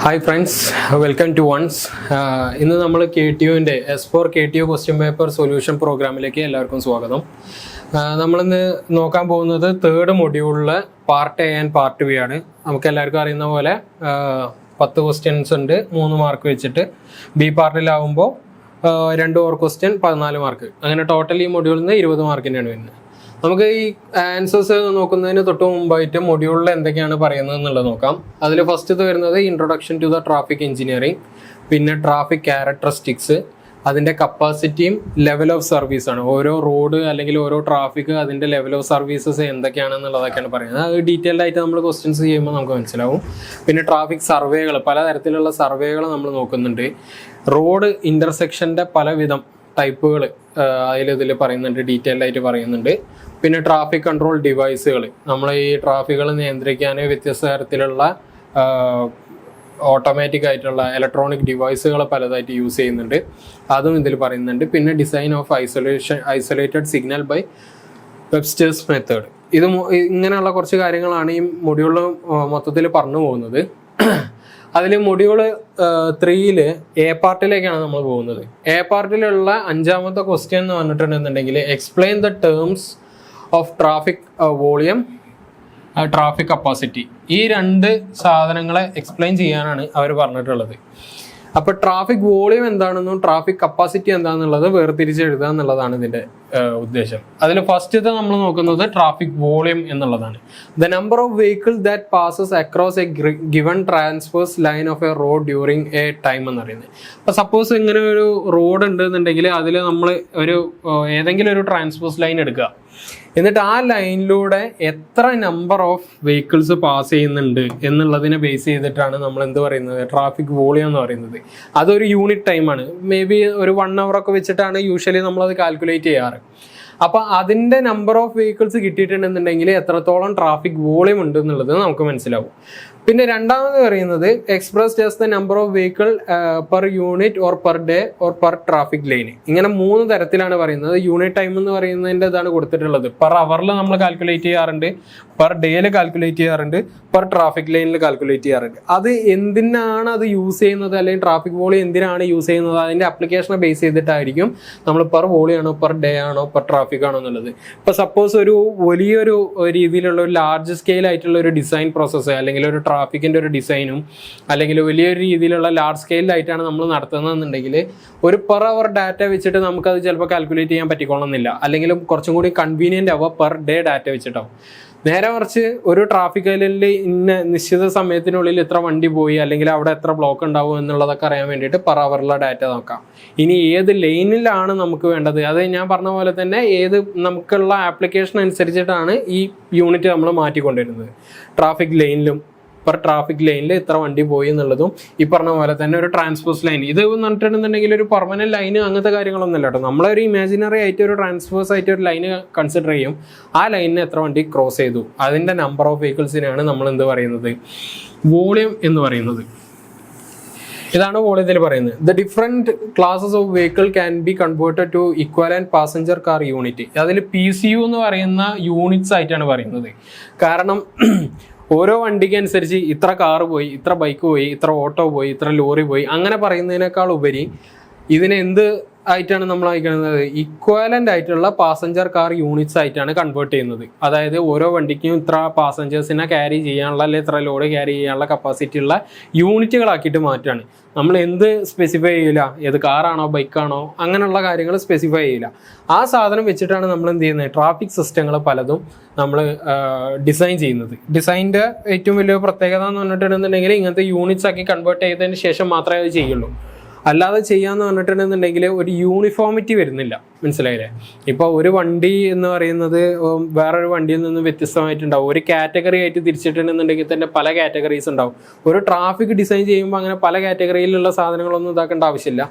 Hi friends, welcome to ones. ഇന്ന് നമ്മൾ KTUവിൻ്റെ S4 KTU question paper solution പ്രോഗ്രാമിലേക്ക് എല്ലാവർക്കും സ്വാഗതം. നമ്മളിന്ന് നോക്കാൻ പോകുന്നത് തേർഡ് മൊഡ്യൂളിലെ part A and part B ആണ്. നമുക്ക് എല്ലാവർക്കും അറിയുന്ന പോലെ 10 ക്വസ്റ്റ്യൻസ് ഉണ്ട്, 3 മാർക്ക് വെച്ചിട്ട്. B പാർട്ടിലാവുമ്പോൾ 2 ഓർ ക്വസ്റ്റ്യൻ 14 മാർക്ക്, അങ്ങനെ ടോട്ടൽ ഈ മൊഡ്യൂളിൽ നിന്ന് 20 മാർക്കിൻ്റെയാണ് വരുന്നത്. നമുക്ക് ഈ ആൻസേഴ്സ് നോക്കുന്നതിന് തൊട്ട് മുമ്പായിട്ട് മൊഡ്യൂളിൽ എന്തൊക്കെയാണ് പറയുന്നത് എന്നുള്ളത് നോക്കാം. അതിൽ ഫസ്റ്റത്തെ വരുന്നത് introduction to the traffic engineering, പിന്നെ ട്രാഫിക് ക്യാരക്ടറിസ്റ്റിക്സ്, അതിൻ്റെ കപ്പാസിറ്റിയും ലെവൽ ഓഫ് സർവീസാണ്. ഓരോ റോഡ് അല്ലെങ്കിൽ ഓരോ ട്രാഫിക് അതിൻ്റെ ലെവൽ ഓഫ് സർവീസസ് എന്തൊക്കെയാണെന്നുള്ളതൊക്കെയാണ് പറയുന്നത്. അത് ഡീറ്റെയിൽഡ് ആയിട്ട് നമ്മൾ ക്വസ്റ്റ്യൻസ് ചെയ്യുമ്പോൾ നമുക്ക് മനസ്സിലാവും. പിന്നെ ട്രാഫിക് സർവേകൾ, പലതരത്തിലുള്ള സർവേകൾ നമ്മൾ നോക്കുന്നുണ്ട്. റോഡ് ഇൻ്റർസെക്ഷൻ്റെ പലവിധം ടൈപ്പുകൾ ഇതിൽ പറയുന്നുണ്ട്, ഡീറ്റെയിൽഡ് ആയിട്ട് പറയുന്നുണ്ട്. പിന്നെ ട്രാഫിക് കൺട്രോൾ ഡിവൈസുകൾ, നമ്മൾ ഈ ട്രാഫിക്കുകൾ നിയന്ത്രിക്കാൻ വ്യത്യസ്ത തരത്തിലുള്ള ഓട്ടോമാറ്റിക് ആയിട്ടുള്ള ഇലക്ട്രോണിക് ഡിവൈസുകൾ പലതായിട്ട് യൂസ് ചെയ്യുന്നുണ്ട്, അതും ഇതിൽ പറയുന്നുണ്ട്. പിന്നെ design of isolated signal by Webster's method. ഇങ്ങനെയുള്ള കുറച്ച് കാര്യങ്ങളാണ് ഈ മൊഡ്യൂളിൽ മൊത്തത്തിൽ പറഞ്ഞു പോകുന്നത്. അതിൽ മൊഡ്യൂൾ 3 A പാർട്ടിലേക്കാണ് നമ്മൾ പോകുന്നത്. A പാർട്ടിലുള്ള 5ാമത്തെ ക്വസ്റ്റ്യൻ എന്ന് പറഞ്ഞിട്ടുണ്ടെന്നുണ്ടെങ്കിൽ explain the terms of traffic volume, traffic capacity. ഈ 2 സാധനങ്ങളെ എക്സ്പ്ലെയിൻ ചെയ്യാനാണ് അവർ പറഞ്ഞിട്ടുള്ളത്. അപ്പോൾ ട്രാഫിക് വോളിയം എന്താണെന്നും ട്രാഫിക് കപ്പാസിറ്റി എന്താണെന്നുള്ളത് വേർതിരിച്ച് എഴുതുക എന്നുള്ളതാണ് ഇതിൻ്റെ ഉദ്ദേശം. അതിൽ ഫസ്റ്റത്തെ നമ്മൾ നോക്കുന്നത് ട്രാഫിക് വോളിയം എന്നുള്ളതാണ്. The number of vehicle that passes across a given transverse line of a road during a time എന്ന് പറയുന്നത്. അപ്പോൾ സപ്പോസ് ഇങ്ങനെ ഒരു റോഡ് ഉണ്ട് എന്നുണ്ടെങ്കിൽ അതിൽ നമ്മൾ ഏതെങ്കിലും ഒരു ട്രാൻസ്ഫേഴ്സ് ലൈൻ എടുക്കുക, എന്നിട്ട് ആ ലൈനിലൂടെ എത്ര നമ്പർ ഓഫ് വെഹിക്കിൾസ് പാസ് ചെയ്യുന്നുണ്ട് എന്നുള്ളതിനെ ബേസ് ചെയ്തിട്ടാണ് നമ്മൾ എന്ത് പറയുന്നത്, ട്രാഫിക് വോളിയം എന്ന് പറയുന്നത്. അതൊരു യൂണിറ്റ് ടൈമാണ്. മേ ബി ഒരു 1 hour ഒക്കെ വെച്ചിട്ടാണ് യൂഷ്വലി നമ്മളത് കാൽക്കുലേറ്റ് ചെയ്യാറ്. അപ്പോൾ അതിൻ്റെ നമ്പർ ഓഫ് വെഹിക്കിൾസ് കിട്ടിയിട്ടുണ്ടെന്നുണ്ടെങ്കിൽ എത്രത്തോളം ട്രാഫിക് വോളിയം ഉണ്ട് എന്നുള്ളത് നമുക്ക് മനസ്സിലാവും. പിന്നെ രണ്ടാമത് പറയുന്നത് express just the number of vehicle per unit or per day or per traffic line. ഇങ്ങനെ 3 തരത്തിലാണ് പറയുന്നത്. യൂണിറ്റ് ടൈം എന്ന് പറയുന്നതിൻ്റെ ഇതാണ് കൊടുത്തിട്ടുള്ളത്. പെർ അവറിൽ നമ്മൾ കാൽക്കുലേറ്റ് ചെയ്യാറുണ്ട്, പെർ ഡേയിൽ കാൽക്കുലേറ്റ് ചെയ്യാറുണ്ട്, പെർ ട്രാഫിക് ലൈനിൽ കാൽക്കുലേറ്റ് ചെയ്യാറുണ്ട്. അത് എന്തിനാണ് അത് യൂസ് ചെയ്യുന്നത്, അല്ലെങ്കിൽ ട്രാഫിക് വോളിയം എന്തിനാണ് യൂസ് ചെയ്യുന്നത്, അതിൻ്റെ അപ്ലിക്കേഷനെ ബേസ് ചെയ്തിട്ടായിരിക്കും നമ്മൾ പെർ വോളിയം ആണോ പെർ ഡേ ആണോ പെർ ട്രാഫിക് ആണോ എന്നുള്ളത്. ഇപ്പോൾ സപ്പോസ് ഒരു വലിയൊരു രീതിയിലുള്ള ഒരു ലാർജ് സ്കെയിൽ ആയിട്ടുള്ള ഒരു ഡിസൈൻ പ്രോസസ്സ്, അല്ലെങ്കിൽ ഒരു ട്രാഫിക്കിൻ്റെ ഒരു ഡിസൈനും അല്ലെങ്കിൽ വലിയൊരു രീതിയിലുള്ള ലാർജ് സ്കെയിലായിട്ടാണ് നമ്മൾ നടത്തുന്നതെന്നുണ്ടെങ്കിൽ ഒരു പെർ അവർ ഡാറ്റ വെച്ചിട്ട് നമുക്കത് ചിലപ്പോൾ കാൽക്കുലേറ്റ് ചെയ്യാൻ പറ്റിക്കൊള്ളുന്നില്ല, അല്ലെങ്കിൽ കുറച്ചും കൂടി കൺവീനിയൻ്റ് ആവുക പെർ ഡേ ഡാറ്റ വെച്ചിട്ടാവും. നേരെ മറിച്ച് ഒരു ട്രാഫിക് ഐലൻഡിൽ ഇന്ന നിശ്ചിത സമയത്തിനുള്ളിൽ എത്ര വണ്ടി പോയി, അല്ലെങ്കിൽ അവിടെ എത്ര ബ്ലോക്ക് ഉണ്ടാവും എന്നുള്ളതൊക്കെ അറിയാൻ വേണ്ടിയിട്ട് പെർ അവറുള്ള ഡാറ്റ നോക്കാം. ഇനി ഏത് ലൈനിലാണ് നമുക്ക് വേണ്ടത്, അത് ഞാൻ പറഞ്ഞ പോലെ തന്നെ നമുക്കുള്ള ആപ്ലിക്കേഷൻ അനുസരിച്ചിട്ടാണ് ഈ യൂണിറ്റ് നമ്മൾ മാറ്റിക്കൊണ്ടിരുന്നത്. ട്രാഫിക് ലൈനിലും പെർ ട്രാഫിക് ലൈനിൽ ഇത്ര വണ്ടി പോയി എന്നുള്ളതും ഈ പറഞ്ഞ പോലെ തന്നെ ഒരു ട്രാൻസ്ഫേഴ്സ് ലൈൻ. ഇത് പറഞ്ഞിട്ടുണ്ടെന്നുണ്ടെങ്കിൽ ഒരു പെർമനന്റ് ലൈന് അങ്ങനത്തെ കാര്യങ്ങളൊന്നും ഇല്ല കേട്ടോ. നമ്മളൊരു ഇമാജിനറി ആയിട്ട് ഒരു ട്രാൻസ്ഫേഴ്സ് ആയിട്ട് ഒരു ലൈന് കൺസിഡർ ചെയ്യും. ആ ലൈനിന് എത്ര വണ്ടി ക്രോസ് ചെയ്തു, അതിൻ്റെ നമ്പർ ഓഫ് വെഹിക്കിൾസിനാണ് നമ്മൾ എന്ത് പറയുന്നത്, വോളിയം എന്ന് പറയുന്നത്. ഇതാണ് വോളിയത്തിൽ പറയുന്നത്. The different classes of vehicle can be converted to equivalent passenger car unit. അതിൽ PCU എന്ന് പറയുന്ന യൂണിറ്റ്സ് ആയിട്ടാണ് പറയുന്നത്. കാരണം ഓരോ വണ്ടിക്ക് അനുസരിച്ച് ഇത്ര കാറ് പോയി, ഇത്ര ബൈക്ക് പോയി, ഇത്ര ഓട്ടോ പോയി, ഇത്ര ലോറി പോയി, അങ്ങനെ പറയുന്നതിനേക്കാൾ ഉപരി ഇതിനെ എന്ത് ആയിട്ടാണ് നമ്മൾ അയക്കുന്നത്, ഇക്വലൻ്റ് ആയിട്ടുള്ള പാസഞ്ചർ കാർ യൂണിറ്റ്സ് ആയിട്ടാണ് കൺവേർട്ട് ചെയ്യുന്നത്. അതായത് ഓരോ വണ്ടിക്കും ഇത്ര പാസഞ്ചേഴ്സിനെ ക്യാരി ചെയ്യാനുള്ള, അല്ലെങ്കിൽ ഇത്ര ലോഡ് ക്യാരി ചെയ്യാനുള്ള കപ്പാസിറ്റി ഉള്ള യൂണിറ്റുകളാക്കിയിട്ട് മാറ്റുകയാണ്. നമ്മൾ എന്ത് സ്പെസിഫൈ ചെയ്യില്ല, ഏത് കാറാണോ ബൈക്കാണോ അങ്ങനെയുള്ള കാര്യങ്ങൾ സ്പെസിഫൈ ചെയ്യില്ല. ആ സാധനം വെച്ചിട്ടാണ് നമ്മൾ എന്ത് ചെയ്യുന്നത്, ട്രാഫിക് സിസ്റ്റങ്ങൾ പലതും നമ്മൾ ഡിസൈൻ ചെയ്യുന്നത്. ഡിസൈൻ്റെ ഏറ്റവും വലിയ പ്രത്യേകത എന്ന് പറഞ്ഞിട്ടുണ്ടെന്നുണ്ടെങ്കിൽ ഇങ്ങനത്തെ യൂണിറ്റ്സ് ആക്കി കൺവേർട്ട് ചെയ്തതിന് ശേഷം മാത്രമേ അത് ചെയ്യുള്ളൂ. അല്ലാതെ ചെയ്യാന്ന് പറഞ്ഞിട്ടുണ്ടെന്നുണ്ടെങ്കിൽ ഒരു യൂണിഫോമിറ്റി വരുന്നില്ല. മനസ്സിലായില്ലേ? ഇപ്പോൾ ഒരു വണ്ടി എന്ന് പറയുന്നത് വേറൊരു വണ്ടിയിൽ നിന്ന് വ്യത്യസ്തമായിട്ടുണ്ടാവും. ഒരു കാറ്റഗറി ആയിട്ട് തിരിച്ചിട്ടുണ്ടെന്നുണ്ടെങ്കിൽ തന്നെ പല കാറ്റഗറീസ് ഉണ്ടാവും. ഒരു ട്രാഫിക് ഡിസൈൻ ചെയ്യുമ്പോൾ അങ്ങനെ പല കാറ്റഗറിയിലുള്ള സാധനങ്ങളൊന്നും ഇതാക്കേണ്ട ആവശ്യമില്ല.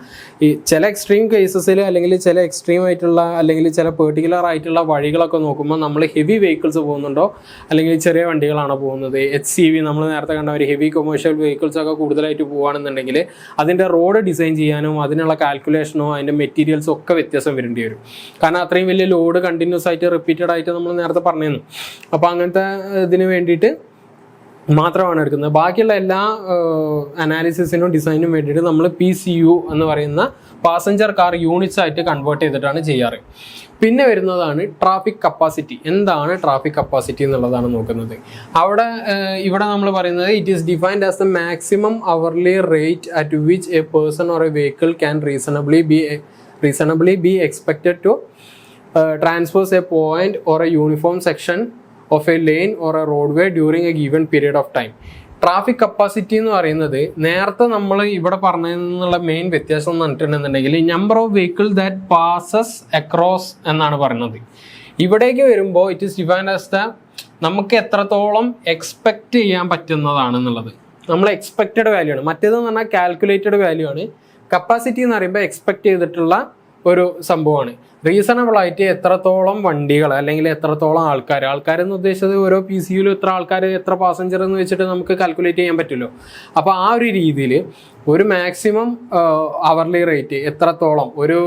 ഈ ചില എക്സ്ട്രീം കേസസിൽ, അല്ലെങ്കിൽ ചില എക്സ്ട്രീം ആയിട്ടുള്ള, അല്ലെങ്കിൽ ചില പെർട്ടിക്കുലർ ആയിട്ടുള്ള വഴികളൊക്കെ നോക്കുമ്പോൾ നമ്മൾ ഹെവി വെഹിക്കിൾസ് പോകുന്നുണ്ടോ, അല്ലെങ്കിൽ ചെറിയ വണ്ടികളാണോ പോകുന്നത്, HCV നമ്മൾ നേരത്തെ കണ്ട ഒരു ഹെവി കൊമേഴ്ഷ്യൽ വെഹിക്കിൾസ് ഒക്കെ കൂടുതലായിട്ട് പോകുകയാണെന്നുണ്ടെങ്കിൽ അതിൻ്റെ റോഡ് ഡിസൈൻ ചെയ്യാനും അതിനുള്ള കാൽക്കുലേഷനോ അതിൻ്റെ മെറ്റീരിയൽസോ ഒക്കെ വ്യത്യാസം വരുന്നുണ്ട്. വരും. കാരണം അത്രയും വലിയ ലോഡ് കണ്ടിന്യൂസ് ആയിട്ട് റിപ്പീറ്റഡ് ആയിട്ട് നമ്മൾ നേരത്തെ പറഞ്ഞിരുന്നു. അപ്പോൾ അങ്ങനത്തെ ഇതിന് വേണ്ടിയിട്ട് മാത്രമാണ് എടുക്കുന്നത്. ബാക്കിയുള്ള എല്ലാ അനാലിസിസിനും ഡിസൈനും വേണ്ടിയിട്ട് നമ്മൾ PCU എന്ന് പറയുന്ന പാസഞ്ചർ കാർ യൂണിറ്റ്സ് ആയിട്ട് കൺവേർട്ട് ചെയ്തിട്ടാണ് ചെയ്യാറ്. പിന്നെ വരുന്നതാണ് ട്രാഫിക് കപ്പാസിറ്റി. എന്താണ് ട്രാഫിക് കപ്പാസിറ്റി എന്നുള്ളതാണ് നോക്കുന്നത്. ഇവിടെ നമ്മൾ പറയുന്നത് it is defined as the maximum hourly rate at which a person or a vehicle can reasonably be expected to transverse a point or a uniform section of a lane or a roadway during a given period of time. Traffic capacity എന്ന് പറയുന്നത് നേരത്തെ നമ്മൾ ഇവിടെ പറഞ്ഞതിനുള്ള main വ്യത്യാസം എന്ന് പറഞ്ഞിട്ടുണ്ടെന്നുണ്ടെങ്കിൽ number of vehicle that passes across എന്നാണ് പറയുന്നത്. ഇവിടേക്ക് വരുമ്പോൾ it is defined as the നമുക്ക് എത്രത്തോളം എക്സ്പെക്റ്റ് ചെയ്യാൻ പറ്റുന്നതാണെന്നുള്ളത്. നമ്മൾ എക്സ്പെക്റ്റഡ് വാല്യൂ ആണ്. മറ്റേതെന്ന് പറഞ്ഞാൽ കാൽക്കുലേറ്റഡ് വാല്യൂ ആണ്. കപ്പാസിറ്റി എന്ന് പറയുമ്പോൾ എക്സ്പെക്ട് ചെയ്തിട്ടുള്ള ഒരു സംഭവമാണ്. റീസണബിൾ ആയിട്ട് എത്രത്തോളം വണ്ടികൾ അല്ലെങ്കിൽ എത്രത്തോളം ആൾക്കാരെന്ന് ഉദ്ദേശിച്ചത് ഓരോ PCUലും എത്ര ആൾക്കാർ എത്ര പാസഞ്ചർ എന്ന് വെച്ചിട്ട് നമുക്ക് കാൽക്കുലേറ്റ് ചെയ്യാൻ പറ്റുമല്ലോ. അപ്പോൾ ആ ഒരു രീതിയിൽ ഒരു മാക്സിമം അവർലി റേറ്റ് എത്രത്തോളം ഒരു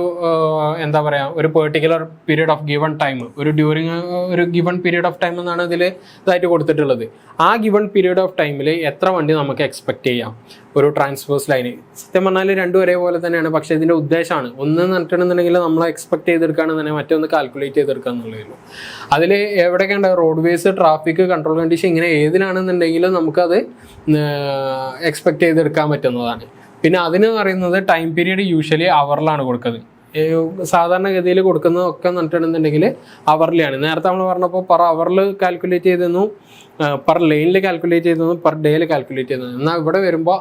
എന്താ പറയുക ഒരു particular period of given time during ഒരു ഗിവൺ പീരീഡ് ഓഫ് ടൈം എന്നാണ് ഇതിൽ ഇതായിട്ട് കൊടുത്തിട്ടുള്ളത്. ആ ഗിവൺ പീരീഡ് ഓഫ് ടൈമിൽ എത്ര വണ്ടി നമുക്ക് എക്സ്പെക്ട് ചെയ്യാം ഒരു ട്രാൻസ്ഫേഴ്സ് ലൈന്. സത്യം പറഞ്ഞാൽ രണ്ടും ഒരേപോലെ തന്നെയാണ്. പക്ഷേ ഇതിൻ്റെ ഉദ്ദേശമാണ് ഒന്ന് പറഞ്ഞിട്ടുണ്ടെന്നുണ്ടെങ്കിൽ നമ്മൾ എക്സ്പെക്ട് ചെയ്തെടുക്കുകയാണെന്നുണ്ടെങ്കിൽ മറ്റൊന്ന് കാൽക്കുലേറ്റ് ചെയ്തെടുക്കുക എന്നുള്ളതല്ലോ. അതിൽ എവിടെയൊക്കെ റോഡ് ട്രാഫിക് കൺട്രോൾ കണ്ടീഷൻ ഇങ്ങനെ ഏതിനാണെന്നുണ്ടെങ്കിലും നമുക്കത് എക്സ്പെക്ട് ചെയ്തെടുക്കാൻ പറ്റുന്നതാണ്. പിന്നെ അതിന് പറയുന്നത് ടൈം പീരീഡ് യൂഷ്വലി അവറിലാണ് കൊടുക്കുന്നത്. സാധാരണഗതിയിൽ കൊടുക്കുന്നതൊക്കെ പറഞ്ഞിട്ടുണ്ടെന്നുണ്ടെങ്കിൽ അവറിലാണ്. നേരത്തെ നമ്മൾ പറഞ്ഞപ്പോൾ പെർ അവറിൽ കാൽക്കുലേറ്റ് ചെയ്തിരുന്നു, പെർ ലൈനിൽ കാൽക്കുലേറ്റ് ചെയ്തിരുന്നു, പെർ ഡേയിൽ കാൽക്കുലേറ്റ് ചെയ്തിരുന്നു. എന്നാൽ ഇവിടെ വരുമ്പോൾ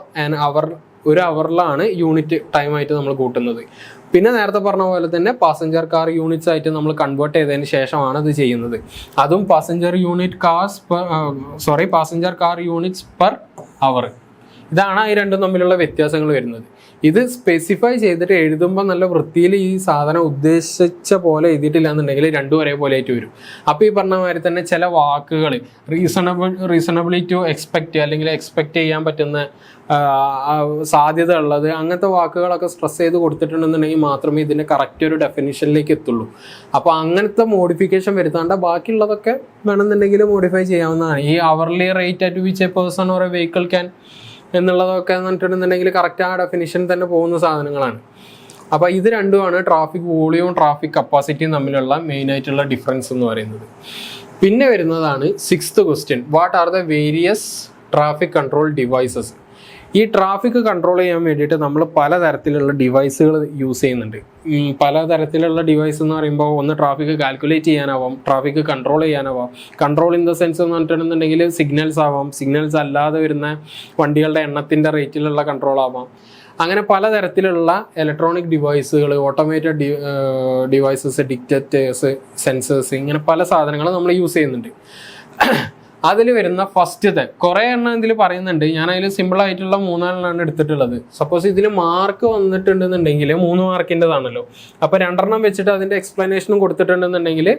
ഒരു അവറിലാണ് യൂണിറ്റ് ടൈമായിട്ട് നമ്മൾ കൂട്ടുന്നത്. പിന്നെ നേരത്തെ പറഞ്ഞ പോലെ തന്നെ പാസഞ്ചർ കാർ യൂണിറ്റ്സ് ആയിട്ട് നമ്മൾ കൺവേർട്ട് ചെയ്തതിന് ശേഷമാണ് ഇത് ചെയ്യുന്നത്. അതും passenger car units per hour. ഇതാണ് ഈ രണ്ടും തമ്മിലുള്ള വ്യത്യാസങ്ങൾ വരുന്നത്. ഇത് സ്പെസിഫൈ ചെയ്തിട്ട് എഴുതുമ്പോൾ നല്ല വൃത്തിയിൽ ഈ സാധനം ഉദ്ദേശിച്ച പോലെ എഴുതിയിട്ടില്ല എന്നുണ്ടെങ്കിൽ രണ്ടും ഒരേപോലെ ആയിട്ട് വരും. അപ്പോൾ ഈ പറഞ്ഞ മാതിരി തന്നെ ചില വാക്കുകൾ റീസണബിളി ടു എക്സ്പെക്റ്റ് അല്ലെങ്കിൽ എക്സ്പെക്റ്റ് ചെയ്യാൻ പറ്റുന്ന സാധ്യത ഉള്ളത് അങ്ങനത്തെ വാക്കുകളൊക്കെ സ്ട്രെസ് ചെയ്ത് കൊടുത്തിട്ടുണ്ടെന്നുണ്ടെങ്കിൽ മാത്രമേ ഇതിൻ്റെ കറക്റ്റ് ഒരു ഡെഫിനിഷനിലേക്ക് എത്തുള്ളൂ. അപ്പോൾ അങ്ങനത്തെ മോഡിഫിക്കേഷൻ വരുത്താണ്ട് ബാക്കിയുള്ളതൊക്കെ വേണമെന്നുണ്ടെങ്കിൽ മോഡിഫൈ ചെയ്യാവുന്നതാണ്. ഈ hourly rate at which a person or a vehicle can എന്നുള്ളതൊക്കെ എന്ന് പറഞ്ഞിട്ടുണ്ടെന്നുണ്ടെങ്കിൽ കറക്റ്റ് ആ ഡെഫിനിഷൻ തന്നെ പോകുന്ന സാധനങ്ങളാണ്. അപ്പോൾ ഇത് രണ്ടുമാണ് ട്രാഫിക് വോളിയവും ട്രാഫിക് കപ്പാസിറ്റിയും തമ്മിലുള്ള മെയിനായിട്ടുള്ള ഡിഫറൻസ് എന്ന് പറയുന്നത്. പിന്നെ വരുന്നതാണ് 6th question. What are the various traffic control devices? ഈ ട്രാഫിക് കൺട്രോൾ ചെയ്യാൻ വേണ്ടിയിട്ട് നമ്മൾ പലതരത്തിലുള്ള ഡിവൈസുകൾ യൂസ് ചെയ്യുന്നുണ്ട്. പലതരത്തിലുള്ള ഡിവൈസ് എന്ന് പറയുമ്പോൾ ഒന്ന് ട്രാഫിക് കാൽക്കുലേറ്റ് ചെയ്യാനാവാം, ട്രാഫിക് കൺട്രോൾ ചെയ്യാനാവാം. കൺട്രോൾ ഇൻ ദ സെൻസ് എന്ന് പറഞ്ഞിട്ടുണ്ടെന്നുണ്ടെങ്കിൽ സിഗ്നൽസ് ആവാം, സിഗ്നൽസ് അല്ലാതെ വരുന്ന വണ്ടികളുടെ എണ്ണത്തിൻ്റെ റേറ്റിലുള്ള കൺട്രോൾ ആവാം. അങ്ങനെ പലതരത്തിലുള്ള ഇലക്ട്രോണിക് ഡിവൈസുകൾ, ഓട്ടോമേറ്റഡ് ഡിവൈസസ്, ഡിറ്റക്ടേഴ്സ്, സെൻസേഴ്സ്, ഇങ്ങനെ പല സാധനങ്ങളും നമ്മൾ യൂസ് ചെയ്യുന്നുണ്ട്. അതിൽ വരുന്ന ഫസ്റ്റത്തെ കുറേ എണ്ണം ഇതിൽ പറയുന്നുണ്ട്. ഞാൻ അതിൽ സിമ്പിളായിട്ടുള്ള 3 എടുത്തിട്ടുള്ളത്. സപ്പോസ് ഇതിൽ മാർക്ക് വന്നിട്ടുണ്ടെന്നുണ്ടെങ്കിൽ 3 മാർക്കിൻ്റെതാണല്ലോ. അപ്പോൾ 2 വെച്ചിട്ട് അതിൻ്റെ എക്സ്പ്ലനേഷനും കൊടുത്തിട്ടുണ്ടെന്നുണ്ടെങ്കിൽ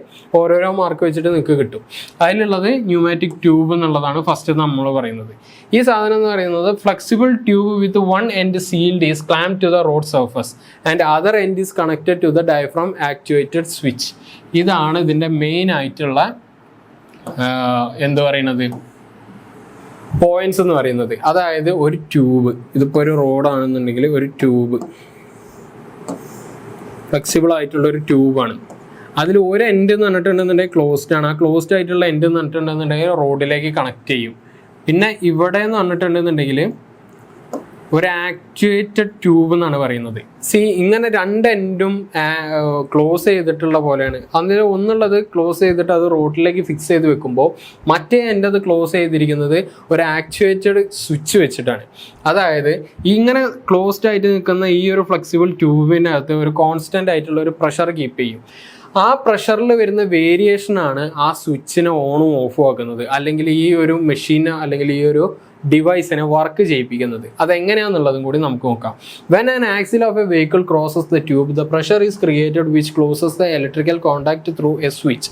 ഓരോരോ മാർക്ക് വെച്ചിട്ട് നിങ്ങൾക്ക് കിട്ടും. അതിലുള്ളത് ന്യൂമാറ്റിക് ട്യൂബ് എന്നുള്ളതാണ് ഫസ്റ്റ് നമ്മൾ പറയുന്നത്. ഈ സാധനം എന്ന് പറയുന്നത് flexible tube with one end sealed is clamp to the road surface and other end is connected to the diaphragm actuated switch. ഇതാണ് ഇതിൻ്റെ മെയിൻ ആയിട്ടുള്ള പോയിന്റ്സ് എന്ന് പറയുന്നത്. അതായത് ഒരു ട്യൂബ്, ഇതിപ്പോൾ ഒരു റോഡാണെന്നുണ്ടെങ്കിൽ ഒരു ട്യൂബ് ഫ്ലെക്സിബിൾ ആയിട്ടുള്ള ഒരു ട്യൂബാണ്. അതിൽ ഒരു എൻഡ് എന്ന് പറഞ്ഞിട്ടുണ്ടെന്നുണ്ടെങ്കിൽ ക്ലോസ്ഡ് ആണ്. ആ ക്ലോസ്ഡ് ആയിട്ടുള്ള എൻഡ് എന്ന് പറഞ്ഞിട്ടുണ്ടെന്നുണ്ടെങ്കിൽ റോഡിലേക്ക് കണക്ട് ചെയ്യും. പിന്നെ ഇവിടെ എന്ന് പറഞ്ഞിട്ടുണ്ടെന്നുണ്ടെങ്കിൽ ഒരു ആക്ച്വേറ്റഡ് ട്യൂബ് എന്നാണ് പറയുന്നത്. ഇങ്ങനെ 2 എൻഡും ക്ലോസ് ചെയ്തിട്ടുള്ള പോലെയാണ്. അതിൽ ഒന്നുള്ളത് ക്ലോസ് ചെയ്തിട്ട് അത് റോഡിലേക്ക് ഫിക്സ് ചെയ്ത് വെക്കുമ്പോൾ മറ്റേ എൻഡ് അത് ക്ലോസ് ചെയ്തിരിക്കുന്നത് ഒരു ആക്ച്വേറ്റഡ് സ്വിച്ച് വെച്ചിട്ടാണ്. അതായത് ഇങ്ങനെ ക്ലോസ്ഡ് ആയിട്ട് നിൽക്കുന്ന ഈ ഒരു ഫ്ലെക്സിബിൾ ട്യൂബിനകത്ത് ഒരു കോൺസ്റ്റൻ്റ് ആയിട്ടുള്ള ഒരു പ്രഷർ കീപ്പ് ചെയ്യും. ആ പ്രഷറിൽ വരുന്ന വേരിയേഷനാണ് ആ സ്വിച്ചിനെ ഓണും ഓഫും ആക്കുന്നത്, അല്ലെങ്കിൽ ഈ ഒരു മെഷീന് അല്ലെങ്കിൽ ഈ ഒരു ഡിവൈസിനെ വർക്ക് ചെയ്യിപ്പിക്കുന്നത്. അതെങ്ങനെയാണെന്നുള്ളതും കൂടി നമുക്ക് നോക്കാം. When an axle of a vehicle crosses the tube the pressure is created which closes the electrical contact through a switch.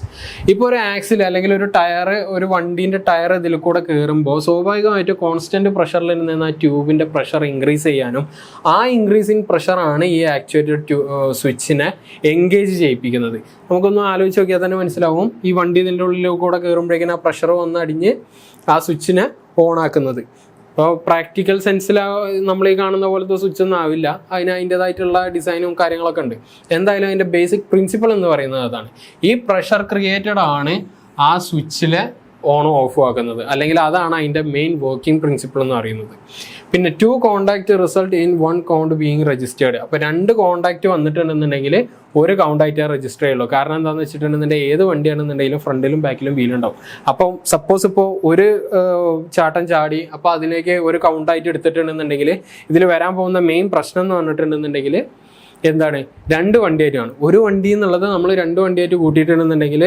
ഇപ്പോൾ ഒരു ആക്സിൽ അല്ലെങ്കിൽ ഒരു ടയർ, ഒരു വണ്ടീൻ്റെ ടയർ ഇതിൽ കൂടെ കയറുമ്പോൾ സ്വാഭാവികമായിട്ട് കോൺസ്റ്റൻറ്റ് പ്രഷറിൽ നിന്ന് ആ ട്യൂബിൻ്റെ പ്രഷർ ഇൻക്രീസ് ചെയ്യാനും ആ ഇൻക്രീസിങ് പ്രഷറാണ് ഈ ആക്ച്വേറ്റഡ് സ്വിച്ചിനെ എൻഗേജ് ചെയ്യിപ്പിക്കുന്നത്. നമുക്കൊന്ന് ആലോചിച്ച് നോക്കിയാൽ തന്നെ മനസ്സിലാവും. ഈ വണ്ടി ഇതിൻ്റെ ഉള്ളിൽ കൂടെ കയറുമ്പോഴേക്കും ആ പ്രഷർ വന്നടിഞ്ഞ് ആ സ്വിച്ചിനെ ഓൺ ആക്കുന്നത്. അപ്പോൾ പ്രാക്ടിക്കൽ സെൻസിൽ നമ്മൾ ഈ കാണുന്ന പോലത്തെ സ്വിച്ച് ഒന്നും ആവില്ല, അതിൻ്റെതായിട്ടുള്ള ഡിസൈനും കാര്യങ്ങളൊക്കെ ഉണ്ട്. എന്തായാലും അതിൻ്റെ ബേസിക് പ്രിൻസിപ്പിൾ എന്ന് പറയുന്നത് അതാണ്. ഈ പ്രഷർ ക്രിയേറ്റഡ് ആണ് ആ സ്വിച്ചിലെ ഓണും ഓഫും ആക്കുന്നത്, അല്ലെങ്കിൽ അതാണ് അതിൻ്റെ മെയിൻ വർക്കിംഗ് പ്രിൻസിപ്പിൾ എന്ന് പറയുന്നത്. പിന്നെ 2 contact result in 1 count being registered. അപ്പോൾ 2 കോണ്ടാക്ട് വന്നിട്ടുണ്ടെന്നുണ്ടെങ്കിൽ ഒരു കൗണ്ടായിട്ടേ രജിസ്റ്റർ ചെയ്യുള്ളൂ. കാരണം എന്താണെന്ന് വെച്ചിട്ടുണ്ടെന്നുണ്ടെങ്കിൽ ഏത് വണ്ടിയാണെന്നുണ്ടെങ്കിലും ഫ്രണ്ടിലും ബാക്കിലും വീലുണ്ടാവും. അപ്പം സപ്പോസ് ഇപ്പോൾ ഒരു ചാട്ടം ചാടി അപ്പോൾ അതിലേക്ക് ഒരു കൗണ്ടായിട്ട് എടുത്തിട്ടുണ്ടെന്നുണ്ടെങ്കിൽ ഇതിൽ വരാൻ പോകുന്ന മെയിൻ പ്രശ്നം എന്ന് പറഞ്ഞിട്ടുണ്ടെന്നുണ്ടെങ്കിൽ എന്താണ്, 2 വണ്ടിയായിട്ടാണ്. ഒരു വണ്ടി എന്നുള്ളത് നമ്മൾ 2 വണ്ടിയായിട്ട് കൂട്ടിയിട്ടുണ്ടെന്നുണ്ടെങ്കിൽ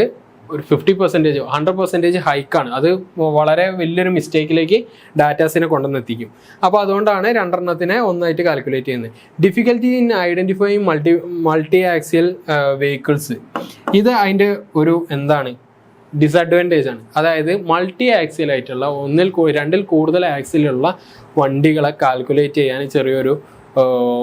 ഒരു 50% 100% ഹൈക്കാണ്. അത് വളരെ വലിയൊരു മിസ്റ്റേക്കിലേക്ക് ഡാറ്റാസിനെ കൊണ്ടുവന്നെത്തിക്കും. അപ്പോൾ അതുകൊണ്ടാണ് 2 എണ്ണത്തിനെ ഒന്നായിട്ട് കാൽക്കുലേറ്റ് ചെയ്യുന്നത്. Difficulty in identifying multi axial vehicles, ഇത് അതിൻ്റെ ഒരു എന്താണ് ഡിസഡ്വാൻറ്റേജ് ആണ്. അതായത് മൾട്ടി ആക്സിയൽ ആയിട്ടുള്ള 2-ൽ കൂടുതൽ ആക്സിലുള്ള വണ്ടികളെ കാൽക്കുലേറ്റ് ചെയ്യാൻ ചെറിയൊരു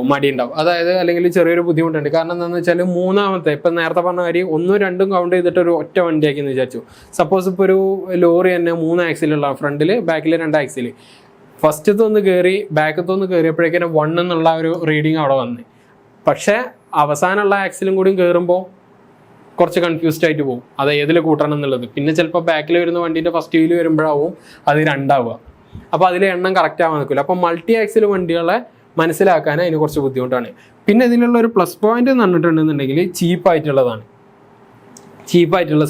മടി ഉണ്ടാവും. അതായത് അല്ലെങ്കിൽ ചെറിയൊരു ബുദ്ധിമുട്ടുണ്ട്. കാരണം എന്താണെന്ന് വെച്ചാൽ മൂന്നാമത്തെ, ഇപ്പം നേരത്തെ പറഞ്ഞ കാര്യം 1ഉം 2ഉം കൗണ്ട് ചെയ്തിട്ട് ഒരു ഒറ്റ വണ്ടിയാക്കി എന്ന് വിചാരിച്ചു. സപ്പോസ് ഇപ്പോൾ ഒരു ലോറി തന്നെ 3 ആക്സിലുള്ള, ഫ്രണ്ടിൽ ബാക്കിൽ 2 ആക്സിൽ, ഫസ്റ്റത്തെ ഒന്ന് കയറി ബാക്കത്തെ ഒന്ന് കയറിയപ്പോഴേക്കും 1 എന്നുള്ള ഒരു റീഡിങ് അവിടെ വന്ന്. പക്ഷേ അവസാനമുള്ള ആക്സിലും കൂടി കയറുമ്പോൾ കുറച്ച് കൺഫ്യൂസ്ഡ് ആയിട്ട് പോകും, അത് ഏതിൽ കൂട്ടണം എന്നുള്ളത്. പിന്നെ ചിലപ്പോൾ ബാക്കിൽ വരുന്ന വണ്ടീൻ്റെ ഫസ്റ്റ് വീല് വരുമ്പോഴാവും അത് 2 ആവുക. അപ്പോൾ അതിൽ എണ്ണം കറക്റ്റ് ആവാൻ നിൽക്കില്ല. അപ്പോൾ മൾട്ടി ആക്സിൽ വണ്ടികളെ മനസ്സിലാക്കാൻ അതിന് കുറച്ച് ബുദ്ധിമുട്ടാണ്. പിന്നെ ഇതിനുള്ള ഒരു പ്ലസ് പോയിന്റ് എന്ന് പറഞ്ഞിട്ടുണ്ടെന്നുണ്ടെങ്കിൽ ചീപ്പായിട്ടുള്ള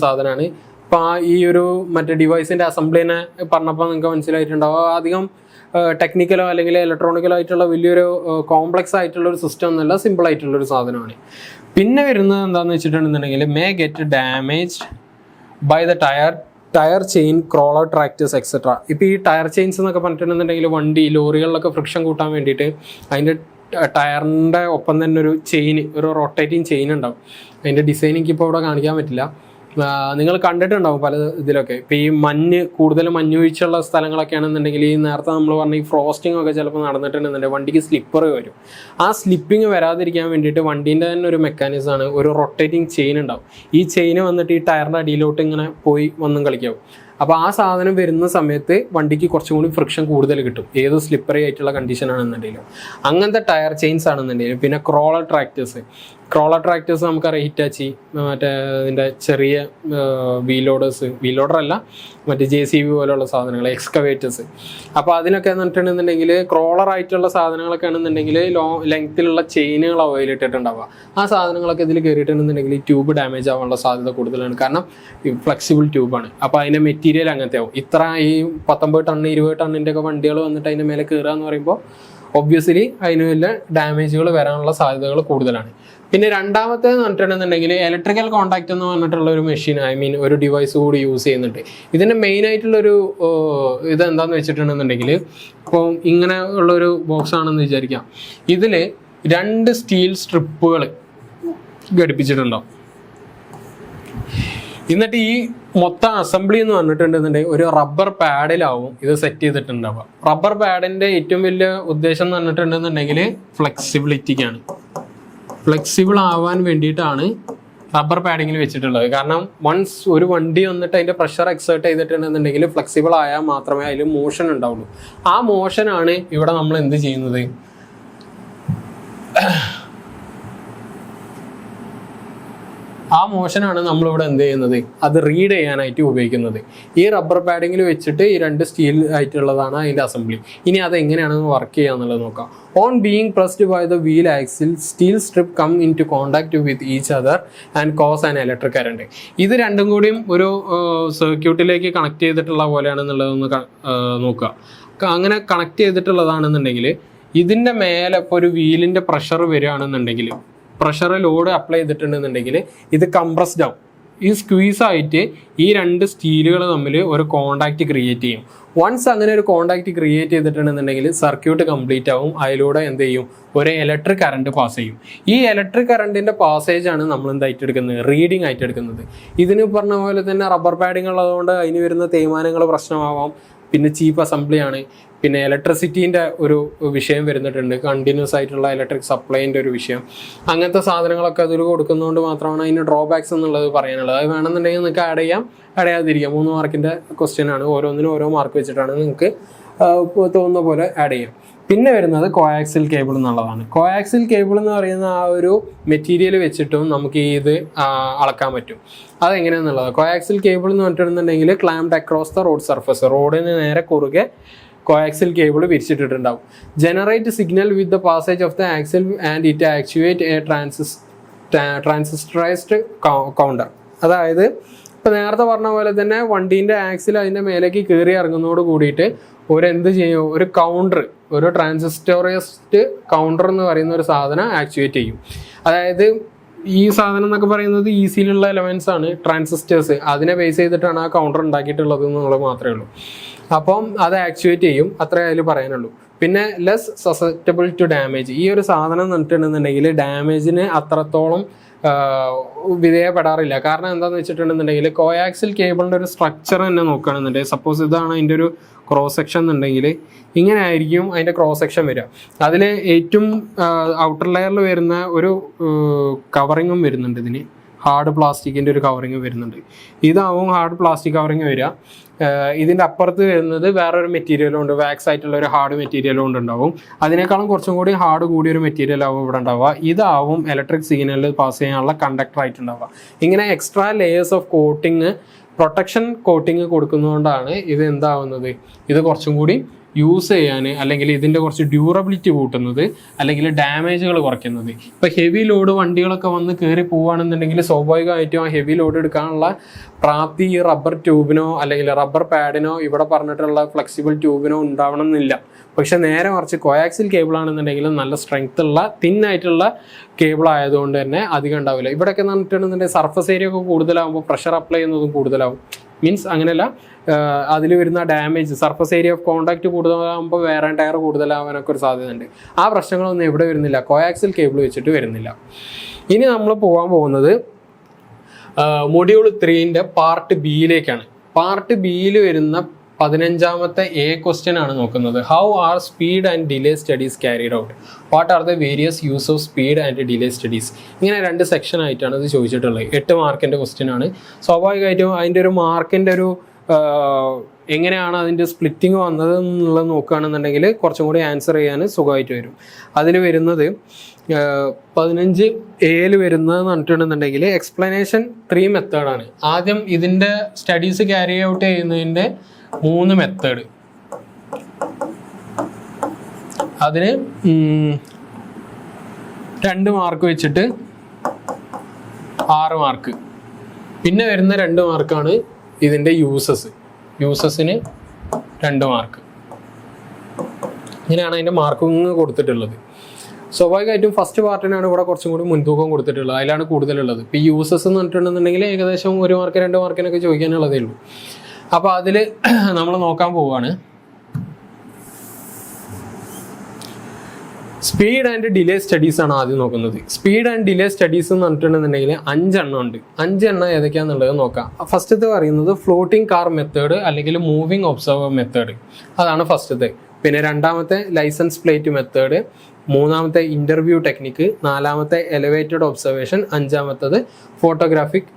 സാധനമാണ്. ഇപ്പോൾ ഈ ഒരു മറ്റേ ഡിവൈസിൻ്റെ അസംബ്ലിനെ പറഞ്ഞപ്പോൾ നിങ്ങൾക്ക് മനസ്സിലായിട്ടുണ്ടാവും, അധികം ടെക്നിക്കലോ അല്ലെങ്കിൽ ഇലക്ട്രോണിക്കലോ ആയിട്ടുള്ള വലിയൊരു കോംപ്ലക്സ് ആയിട്ടുള്ള ഒരു സിസ്റ്റം എന്നല്ല, സിമ്പിൾ ആയിട്ടുള്ളൊരു സാധനമാണ്. പിന്നെ വരുന്നത് എന്താണെന്ന് വെച്ചിട്ടുണ്ടെന്നുണ്ടെങ്കിൽ may get damage by the tyre chain, crawler tractors etcetera. ഇപ്പോൾ ഈ ടയർ ചെയിൻസ് എന്നൊക്കെ പറഞ്ഞിട്ടുണ്ടെന്നുണ്ടെങ്കിൽ വണ്ടി ലോറികളിലൊക്കെ ഫ്രിക്ഷൻ കൂട്ടാൻ വേണ്ടിയിട്ട് അതിൻ്റെ ടയറിൻ്റെ ഒപ്പം തന്നെ ഒരു റൊട്ടേറ്റിംഗ് ചെയിൻ ഉണ്ടാവും. അതിൻ്റെ ഡിസൈൻ എനിക്കിപ്പോൾ ഇവിടെ കാണിക്കാൻ പറ്റില്ല, നിങ്ങൾ കണ്ടിട്ടുണ്ടാവും പല ഇതിലൊക്കെ. ഇപ്പോൾ ഈ കൂടുതൽ മഞ്ഞ് വീഴ്ചയുള്ള സ്ഥലങ്ങളൊക്കെ ആണെന്നുണ്ടെങ്കിൽ ഈ നേരത്തെ നമ്മൾ പറഞ്ഞ ഈ ഫ്രോസ്റ്റിംഗ് ഒക്കെ ചിലപ്പോൾ നടന്നിട്ടുണ്ടെന്നുണ്ടെങ്കിൽ വണ്ടിക്ക് സ്ലിപ്പർ വരും. ആ സ്ലിപ്പിങ് വരാതിരിക്കാൻ വേണ്ടിയിട്ട് വണ്ടീൻ്റെ തന്നെ ഒരു മെക്കാനിസമാണ്, ഒരു റൊട്ടേറ്റിംഗ് ചെയിൻ ഉണ്ടാവും. ഈ ചെയിൻ വന്നിട്ട് ഈ ടയറിൻ്റെ അടിയിലോട്ട് ഇങ്ങനെ പോയി വന്നും കളിക്കാവും. അപ്പോൾ ആ സാധനം വരുന്ന സമയത്ത് വണ്ടിക്ക് കുറച്ചും കൂടി ഫ്രിക്ഷൻ കൂടുതൽ കിട്ടും, ഏത് സ്ലിപ്പറി ആയിട്ടുള്ള കണ്ടീഷൻ ആണെന്നുണ്ടെങ്കിലും. അങ്ങനത്തെ ടയർ ചെയിൻസ് ആണെന്നുണ്ടെങ്കിലും. പിന്നെ ക്രോളർ ട്രാക്ടേഴ്സ് നമുക്കറിയാം, ഹിറ്റാച്ചി, മറ്റേ ഇതിൻ്റെ ചെറിയ വീലോഡറല്ല, മറ്റേ JCB പോലെയുള്ള സാധനങ്ങൾ, എക്സ്കവേറ്റേഴ്സ്. അപ്പോൾ അതിനൊക്കെ എന്നിട്ടുണ്ടെന്നുണ്ടെങ്കിൽ ക്രോളർ ആയിട്ടുള്ള സാധനങ്ങളൊക്കെ ആണെന്നുണ്ടെങ്കിൽ ലെങ്ത്തിലുള്ള ചെയിനുകൾ അവയിലിട്ടിട്ടുണ്ടാവുക. ആ സാധനങ്ങളൊക്കെ ഇതിൽ കയറിയിട്ടുണ്ടെന്നുണ്ടെങ്കിൽ ഈ ട്യൂബ് ഡാമേജ് ആവാനുള്ള സാധ്യത കൂടുതലാണ്. കാരണം ഫ്ലെക്സിബിൾ ട്യൂബാണ്. അപ്പോൾ അതിൻ്റെ മെറ്റീരിയൽ അങ്ങനത്തെ ആവും. ഇത്ര ഈ 19 ടൺ 20 ടണ്ണിൻ്റെ ഒക്കെ വണ്ടികൾ വന്നിട്ട് അതിൻ്റെ മേലെ കയറുക എന്ന് പറയുമ്പോൾ ഒബ്വിയസ്ലി അതിന് വല്ല ഡാമേജുകൾ വരാനുള്ള സാധ്യതകൾ കൂടുതലാണ്. പിന്നെ രണ്ടാമത്തേന്ന് പറഞ്ഞിട്ടുണ്ടെന്നുണ്ടെങ്കിൽ ഇലക്ട്രിക്കൽ കോണ്ടാക്ട് എന്ന് പറഞ്ഞിട്ടുള്ള ഒരു മെഷീൻ, ഒരു ഡിവൈസ് കൂടി യൂസ് ചെയ്യുന്നുണ്ട്. ഇതിൻ്റെ മെയിൻ ആയിട്ടുള്ളൊരു ഇതെന്താന്ന് വെച്ചിട്ടുണ്ടെന്നുണ്ടെങ്കിൽ, ഇപ്പോൾ ഇങ്ങനെ ഉള്ളൊരു ബോക്സ് ആണെന്ന് വിചാരിക്കാം. ഇതിൽ 2 സ്റ്റീൽ സ്ട്രിപ്പുകൾ ഘടിപ്പിച്ചിട്ടുണ്ടാവും. എന്നിട്ട് ഈ മൊത്തം അസംബ്ലി എന്ന് പറഞ്ഞിട്ടുണ്ടെന്നുണ്ടെങ്കിൽ ഒരു റബ്ബർ പാഡിലാവും ഇത് സെറ്റ് ചെയ്തിട്ടുണ്ടാവുക. റബ്ബർ പാഡിൻ്റെ ഏറ്റവും വലിയ ഉദ്ദേശം എന്ന് പറഞ്ഞിട്ടുണ്ടെന്നുണ്ടെങ്കിൽ ഫ്ലെക്സിബിൾ ആവാൻ വേണ്ടിയിട്ടാണ് റബ്ബർ പാഡിങ്ങിൽ വെച്ചിട്ടുള്ളത്. കാരണം വൺസ് ഒരു വണ്ടി വന്നിട്ട് അതിൻ്റെ പ്രഷർ എക്സേർട്ട് ചെയ്തിട്ടുണ്ടെന്നുണ്ടെങ്കിൽ ഫ്ലെക്സിബിൾ ആയാൽ മാത്രമേ അതിൽ മോഷൻ ഉണ്ടാവുള്ളൂ. ആ മോഷനാണ് ഇവിടെ നമ്മൾ എന്ത് ചെയ്യുന്നത്, ആ മോഷനാണ് നമ്മളിവിടെ എന്ത് ചെയ്യുന്നത്, അത് റീഡ് ചെയ്യാനായിട്ട് ഉപയോഗിക്കുന്നത്. ഈ റബ്ബർ പാഡിങ്ങിൽ വെച്ചിട്ട് ഈ 2 സ്റ്റീൽ ആയിട്ടുള്ളതാണ് അതിൻ്റെ അസംബ്ലി. ഇനി അത് എങ്ങനെയാണെന്ന് വർക്ക് ചെയ്യുക എന്നുള്ളത് നോക്കാം. On being pressed by the wheel axle, steel strip come into contact with each other and cause an electric current. ഇത് രണ്ടും കൂടിയും ഒരു സർക്യൂട്ടിലേക്ക് കണക്ട് ചെയ്തിട്ടുള്ള പോലെയാണെന്നുള്ളതൊന്ന് നോക്കുക. അങ്ങനെ കണക്ട് ചെയ്തിട്ടുള്ളതാണെന്നുണ്ടെങ്കിൽ ഇതിൻ്റെ മേലെ ഇപ്പോൾ ഒരു വീലിൻ്റെ പ്രഷർ വരികയാണെന്നുണ്ടെങ്കിൽ, പ്രഷർ ലോഡ് അപ്ലൈ ചെയ്തിട്ടുണ്ടെന്നുണ്ടെങ്കിൽ ഇത് കംപ്രസ്ഡ് ആവും. ഈ സ്ക്വീസായിട്ട് ഈ 2 സ്റ്റീലുകൾ തമ്മിൽ ഒരു കോണ്ടാക്റ്റ് ക്രിയേറ്റ് ചെയ്യും. വൺസ് അങ്ങനെ ഒരു കോണ്ടാക്റ്റ് ക്രിയേറ്റ് ചെയ്തിട്ടുണ്ടെന്നുണ്ടെങ്കിൽ സർക്യൂട്ട് കംപ്ലീറ്റ് ആവും. അതിലൂടെ എന്ത് ചെയ്യും, ഒരു ഇലക്ട്രിക് കറണ്ട് പാസ് ചെയ്യും. ഈ ഇലക്ട്രിക് കറണ്ടിൻ്റെ പാസേജാണ് നമ്മൾ എന്തായിട്ട് എടുക്കുന്നത്, റീഡിങ് ആയിട്ട് എടുക്കുന്നത്. ഇതിന് പറഞ്ഞ പോലെ തന്നെ റബ്ബർ പാഡിങ് ഉള്ളതുകൊണ്ട് അതിന് വരുന്ന തേയ്മാനങ്ങൾ പ്രശ്നമാവാം. പിന്നെ ചീപ്പ് അസംബ്ലി ആണ്, പിന്നെ ഇലക്ട്രിസിറ്റീൻ്റെ ഒരു വിഷയം വരുന്നിട്ടുണ്ട്, കണ്ടിന്യൂസ് ആയിട്ടുള്ള ഇലക്ട്രിക് സപ്ലൈൻ്റെ ഒരു വിഷയം. അങ്ങനത്തെ സാധനങ്ങളൊക്കെ അതിൽ കൊടുക്കുന്നതുകൊണ്ട് മാത്രമാണ് അതിന് ഡ്രോബാക്സ് എന്നുള്ളത് പറയാനുള്ളത്. അത് വേണമെന്നുണ്ടെങ്കിൽ നിങ്ങൾക്ക് ആഡ് ചെയ്യാം, ആഡ് ചെയ്യാതിരിക്കാം. 3 മാർക്കിൻ്റെ ക്വസ്റ്റ്യൻ ആണ്, ഓരോന്നിനും ഓരോ മാർക്ക് വെച്ചിട്ടാണ് നിങ്ങൾക്ക് തോന്നുന്ന പോലെ ആഡ് ചെയ്യാം. പിന്നെ വരുന്നത് കോയാക്സിൽ കേബിൾ എന്നുള്ളതാണ്. കോയാക്സിൽ കേബിൾ എന്ന് പറയുന്ന ആ ഒരു മെറ്റീരിയൽ വെച്ചിട്ടും നമുക്ക് ഇത് അളക്കാൻ പറ്റും. അതെങ്ങനെയാണെന്നുള്ളത്, കോയാക്സിൽ കേബിൾ എന്ന് പറഞ്ഞിട്ടുണ്ടെങ്കിൽ clamped across the road surface, റോഡിന് നേരെ കുറുകെ കോയാക്സിൽ കേബിൾ വിരിച്ചിട്ടിട്ടുണ്ടാവും. Generate signal with the passage of the axle and it actuate a transistorised counter. അതായത് ഇപ്പം നേരത്തെ പറഞ്ഞ പോലെ തന്നെ വണ്ടീൻ്റെ ആക്സിൽ അതിൻ്റെ മേലേക്ക് കയറി ഇറങ്ങുന്നതോട് കൂടിയിട്ട് എന്ത് ചെയ്യും, ഒരു കൗണ്ടർ, ഒരു ട്രാൻസിസ്റ്റോറൈസ്ഡ് കൗണ്ടർ എന്ന് പറയുന്ന ഒരു സാധനം ആക്ച്വേറ്റ് ചെയ്യും. അതായത് ഈ സാധനം എന്നൊക്കെ പറയുന്നത് ഈസിയിലുള്ള എലമെൻസ് ആണ്, ട്രാൻസിസ്റ്റേഴ്സ്. അതിനെ ബേസ് ചെയ്തിട്ടാണ് ആ കൗണ്ടർ ഉണ്ടാക്കിയിട്ടുള്ളത് എന്നുള്ളത് മാത്രമേ ഉള്ളൂ. അപ്പം അത് ആക്ച്വേറ്റ് ചെയ്യും, അത്രേ അതിൽ പറയാനുള്ളൂ. പിന്നെ ലെസ് സസെപ്റ്റബിൾ ടു ഡാമേജ്. ഈ ഒരു സാധനം എന്നിട്ടുണ്ടെന്നുണ്ടെങ്കിൽ ഡാമേജിന് അത്രത്തോളം വിധേയപ്പെടാറില്ല. കാരണം എന്താണെന്ന് വെച്ചിട്ടുണ്ടെന്നുണ്ടെങ്കിൽ കോയാക്സിൽ കേബിളിൻ്റെ ഒരു സ്ട്രക്ചർ തന്നെ നോക്കുകയാണെന്നുണ്ടെങ്കിൽ, സപ്പോസ് ഇതാണ് അതിൻ്റെ ഒരു ക്രോസ് സെക്ഷൻ എന്നുണ്ടെങ്കിൽ ഇങ്ങനെ ആയിരിക്കും അതിൻ്റെ ക്രോസ് സെക്ഷൻ വരിക. അതിൽ ഏറ്റവും ഔട്ടർ ലെയറിൽ വരുന്ന ഒരു കവറിങ്ങും വരുന്നുണ്ട്, ഇതിന് ഹാർഡ് പ്ലാസ്റ്റിക്കിൻ്റെ ഒരു കവറിങ് വരുന്നുണ്ട്. ഇതാവും ഹാർഡ് പ്ലാസ്റ്റിക് കവറിങ് വരിക. ഇതിൻ്റെ അപ്പുറത്ത് വരുന്നത് വേറൊരു മെറ്റീരിയലും ഉണ്ട്, വാക്സ് ആയിട്ടുള്ള ഒരു ഹാർഡ് മെറ്റീരിയലും ഉണ്ടാവും. അതിനേക്കാളും കുറച്ചും കൂടി ഹാർഡ് കൂടിയൊരു മെറ്റീരിയൽ ആവും ഇവിടെ ഉണ്ടാവുക. ഇതാവും ഇലക്ട്രിക് സിഗ്നലിൽ പാസ് ചെയ്യാനുള്ള കണ്ടക്ടർ ആയിട്ടുണ്ടാവുക. ഇങ്ങനെ extra layers of coating, protection coating കൊടുക്കുന്നതുകൊണ്ടാണ് ഇത് എന്താവുന്നത്, ഇത് കുറച്ചും കൂടി യൂസ് ചെയ്യാൻ, അല്ലെങ്കിൽ ഇതിൻ്റെ കുറച്ച് ഡ്യൂറബിലിറ്റി കൂട്ടുന്നത്, അല്ലെങ്കിൽ ഡാമേജുകൾ കുറയ്ക്കുന്നത്. ഇപ്പോൾ ഹെവി ലോഡ് വണ്ടികളൊക്കെ വന്ന് കയറി പോവുകയാണെന്നുണ്ടെങ്കിൽ സ്വാഭാവികമായിട്ടും ആ ഹെവി ലോഡ് എടുക്കാനുള്ള പ്രാപ്തി ഈ റബ്ബർ ട്യൂബിനോ അല്ലെങ്കിൽ റബ്ബർ പാഡിനോ ഇവിടെ പറഞ്ഞിട്ടുള്ള ഫ്ലെക്സിബിൾ ട്യൂബിനോ ഉണ്ടാവണം എന്നില്ല. പക്ഷെ നേരെ മറിച്ച് കോയാക്സിൽ കേബിൾ ആണെന്നുണ്ടെങ്കിൽ നല്ല സ്ട്രെങ്ത് ഉള്ള തിന്നായിട്ടുള്ള കേബിൾ ആയതുകൊണ്ട് തന്നെ അധികം ഉണ്ടാവില്ല. ഇവിടെയൊക്കെ പറഞ്ഞിട്ടുണ്ടെന്നുണ്ടെങ്കിൽ സർഫസ് ഏരിയ ഒക്കെ കൂടുതലാകുമ്പോൾ പ്രഷർ അപ്ലൈ ചെയ്യുന്നതും കൂടുതലാവും. മീൻസ് അങ്ങനെയല്ല, അതിൽ വരുന്ന damage, surface area of contact കൂടുതലാകുമ്പോൾ വേറെ ടയർ കൂടുതലാവാനൊക്കെ ഒരു സാധ്യതയുണ്ട്. ആ പ്രശ്നങ്ങളൊന്നും എവിടെ വരുന്നില്ല, കോയാക്സിൽ കേബിൾ വെച്ചിട്ട് വരുന്നില്ല. ഇനി നമ്മൾ പോകാൻ പോകുന്നത് മൊഡ്യൂൾ 3ൻ്റെ പാർട്ട് ബിയിലേക്കാണ്. പാർട്ട് ബിയിൽ വരുന്ന 15ാമത്തെ എ ക്വസ്റ്റ്യൻ ആണ് നോക്കുന്നത്. How are speed and delay studies carried out, what are the various use of speed and delay studies. ഇങ്ങനെ 2 സെക്ഷൻ ആയിട്ടാണ് ഇത് ചോദിച്ചിട്ടുള്ളത്. 8 മാർക്കിൻ്റെ ക്വസ്റ്റ്യൻ ആണ്. സ്വാഭാവികമായിട്ടും അതിൻ്റെ ഒരു മാർക്കിൻ്റെ ഒരു എങ്ങനെയാണ് അതിൻ്റെ സ്പ്ലിറ്റിങ് വന്നത് എന്നുള്ളത് നോക്കുകയാണെന്നുണ്ടെങ്കിൽ കുറച്ചും കൂടി ആൻസർ ചെയ്യാൻ സുഖമായിട്ട് വരും. അതിൽ വരുന്നത് 15A വരുന്നതെന്ന് പറഞ്ഞിട്ടുണ്ടെന്നുണ്ടെങ്കിൽ എക്സ്പ്ലനേഷൻ 3 മെത്തേഡാണ്. ആദ്യം ഇതിൻ്റെ സ്റ്റഡീസ് ക്യാരി ഔട്ട് ചെയ്യുന്നതിൻ്റെ 3 മെത്തേഡ്, അതിന് 2 മാർക്ക് വെച്ചിട്ട് 6 മാർക്ക്. പിന്നെ വരുന്ന 2 മാർക്കാണ് ഇതിൻ്റെ യൂസസിന് 2 മാർക്ക്. ഇങ്ങനെയാണ് അതിൻ്റെ മാർക്കിങ് കൊടുത്തിട്ടുള്ളത്. സ്വാഭാവികമായിട്ടും ഫസ്റ്റ് പാർട്ടിനാണ് ഇവിടെ കുറച്ചും കൂടി മുൻതൂക്കം കൊടുത്തിട്ടുള്ളത്, അതിലാണ് കൂടുതലുള്ളത്. ഇപ്പോൾ ഈ യൂസസ് എന്ന് പറഞ്ഞിട്ടുണ്ടെന്നുണ്ടെങ്കിൽ ഏകദേശം 1 മാർക്ക് 2 മാർക്കിനൊക്കെ ചോദിക്കാനുള്ളതേ ഉള്ളൂ. അപ്പോൾ അതിൽ നമ്മൾ നോക്കാൻ പോവുകയാണ്. സ്പീഡ് ആൻഡ് ഡിലേ സ്റ്റഡീസ് ആണ് ആദ്യം നോക്കുന്നത്. സ്പീഡ് ആൻഡ് ഡിലേ സ്റ്റഡീസ് എന്ന് പറഞ്ഞിട്ടുണ്ടെന്നുണ്ടെങ്കിൽ 5 എണ്ണം ഉണ്ട്. 5 എണ്ണം ഏതൊക്കെയാണെന്നുള്ളത് നോക്കാം. ഫസ്റ്റത്തെ പറയുന്നത് ഫ്ലോട്ടിംഗ് കാർ മെത്തേഡ് അല്ലെങ്കിൽ മൂവിങ് ഒബ്സർവർ മെത്തേഡ്, അതാണ് ഫസ്റ്റത്തെ. പിന്നെ 2ാമത്തെ ലൈസൻസ് പ്ലേറ്റ് മെത്തേഡ്, 3ാമത്തെ ഇൻ്റർവ്യൂ ടെക്നിക്ക്, 4ാമത്തെ എലിവേറ്റഡ് ഒബ്സർവേഷൻ, 5ാമത്തത് ഫോട്ടോഗ്രാഫിക്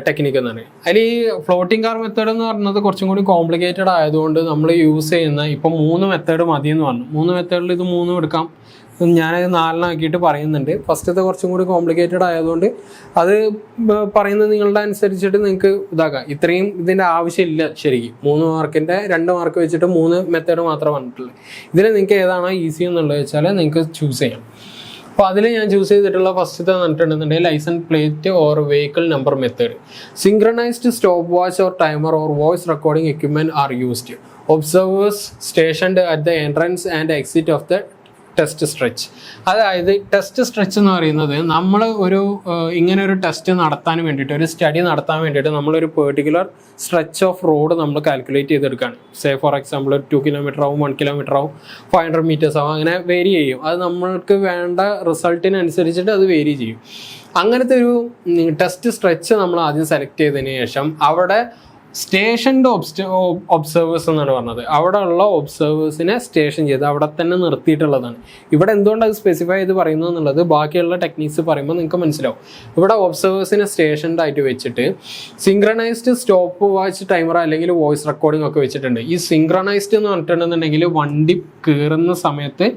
ടെക്നിക്ക് എന്നാണ്. അതിൽ ഈ ഫ്ലോട്ടിംഗ് കാർ മെത്തേഡ് എന്ന് പറയുന്നത് കുറച്ചും കൂടി കോംപ്ലിക്കേറ്റഡ് ആയതുകൊണ്ട് നമ്മൾ യൂസ് ചെയ്യുന്ന ഇപ്പം 3 മെത്തേഡ് മതിയെന്ന് പറഞ്ഞു. 3 മെത്തേഡിൽ ഇത് 3 എടുക്കാം. ഞാനത് 4 ആക്കിയിട്ട് പറയുന്നുണ്ട്. ഫസ്റ്റത്തെ കുറച്ചും കൂടി കോംപ്ലിക്കേറ്റഡ് ആയതുകൊണ്ട് അത് പറയുന്നത് നിങ്ങളുടെ അനുസരിച്ചിട്ട് നിങ്ങൾക്ക് ഇതാക്കാം. ഇത്രയും ഇതിൻ്റെ ആവശ്യമില്ല ശരിക്കും. 3 മാർക്കിൻ്റെ 2 മാർക്ക് വെച്ചിട്ട് 3 മെത്തേഡ് മാത്രമേ വന്നിട്ടുള്ളൂ. ഇതിൽ നിങ്ങൾക്ക് ഏതാണോ ഈസി എന്നുള്ളത് വെച്ചാൽ നിങ്ങൾക്ക് ചൂസ് ചെയ്യാം. അപ്പോൾ അതിൽ ഞാൻ ചൂസ് ചെയ്തിട്ടുള്ള ഫസ്റ്റത്തെ പറഞ്ഞിട്ടുണ്ടെന്നുണ്ടെങ്കിൽ licence plate or vehicle number method. Synchronised stopwatch or timer or voice recording equipment are used. Observers stationed at the entrance and exit of the test stretch. അതായത് ടെസ്റ്റ് സ്ട്രെച്ച് എന്ന് പറയുന്നത് നമ്മൾ ഇങ്ങനെ ഒരു test നടത്താൻ വേണ്ടിയിട്ട്, ഒരു study നടത്താൻ വേണ്ടിയിട്ട് നമ്മളൊരു പെർട്ടിക്കുലർ സ്ട്രെച്ച് ഓഫ് റോഡ് നമ്മൾ കാൽക്കുലേറ്റ് ചെയ്തെടുക്കുകയാണ്. സേ ഫോർ എക്സാമ്പിൾ 2 കിലോമീറ്റർ ആവും, 1 കിലോമീറ്റർ ആവും, 500 മീറ്റേഴ്സ് ആവും, അങ്ങനെ വേരി ചെയ്യും. അത് നമ്മൾക്ക് വേണ്ട റിസൾട്ടിനനുസരിച്ചിട്ട് അത് വേരി ചെയ്യും. അങ്ങനത്തെ ഒരു ടെസ്റ്റ് സ്ട്രെച്ച് നമ്മൾ ആദ്യം സെലക്ട് ചെയ്തതിന് ശേഷം അവിടെ സ്റ്റേഷൻ്റെ ഒബ്സർവേഴ്സ് എന്നാണ് പറഞ്ഞത്. അവിടെ ഉള്ള ഒബ്സർവേഴ്സിനെ സ്റ്റേഷൻ ചെയ്ത് അവിടെ തന്നെ നിർത്തിയിട്ടുള്ളതാണ്. ഇവിടെ എന്തുകൊണ്ട് അത് സ്പെസിഫൈ ചെയ്ത് പറയുന്നു എന്നുള്ളത് ബാക്കിയുള്ള ടെക്നീക്സ് പറയുമ്പോൾ നിങ്ങൾക്ക് മനസ്സിലാവും. ഇവിടെ ഒബ്സർവേഴ്സിനെ സ്റ്റേഷൻ്റെ ആയിട്ട് വെച്ചിട്ട് സിങ്ക്രണൈസ്ഡ് സ്റ്റോപ്പ് വാച്ച് ടൈമർ അല്ലെങ്കിൽ വോയിസ് റെക്കോർഡിംഗ് ഒക്കെ വെച്ചിട്ടുണ്ട്. ഈ സിങ്ക്രണൈസ്ഡ് എന്ന് പറഞ്ഞിട്ടുണ്ടെന്നുണ്ടെങ്കിൽ വണ്ടി കയറുന്ന സമയത്ത്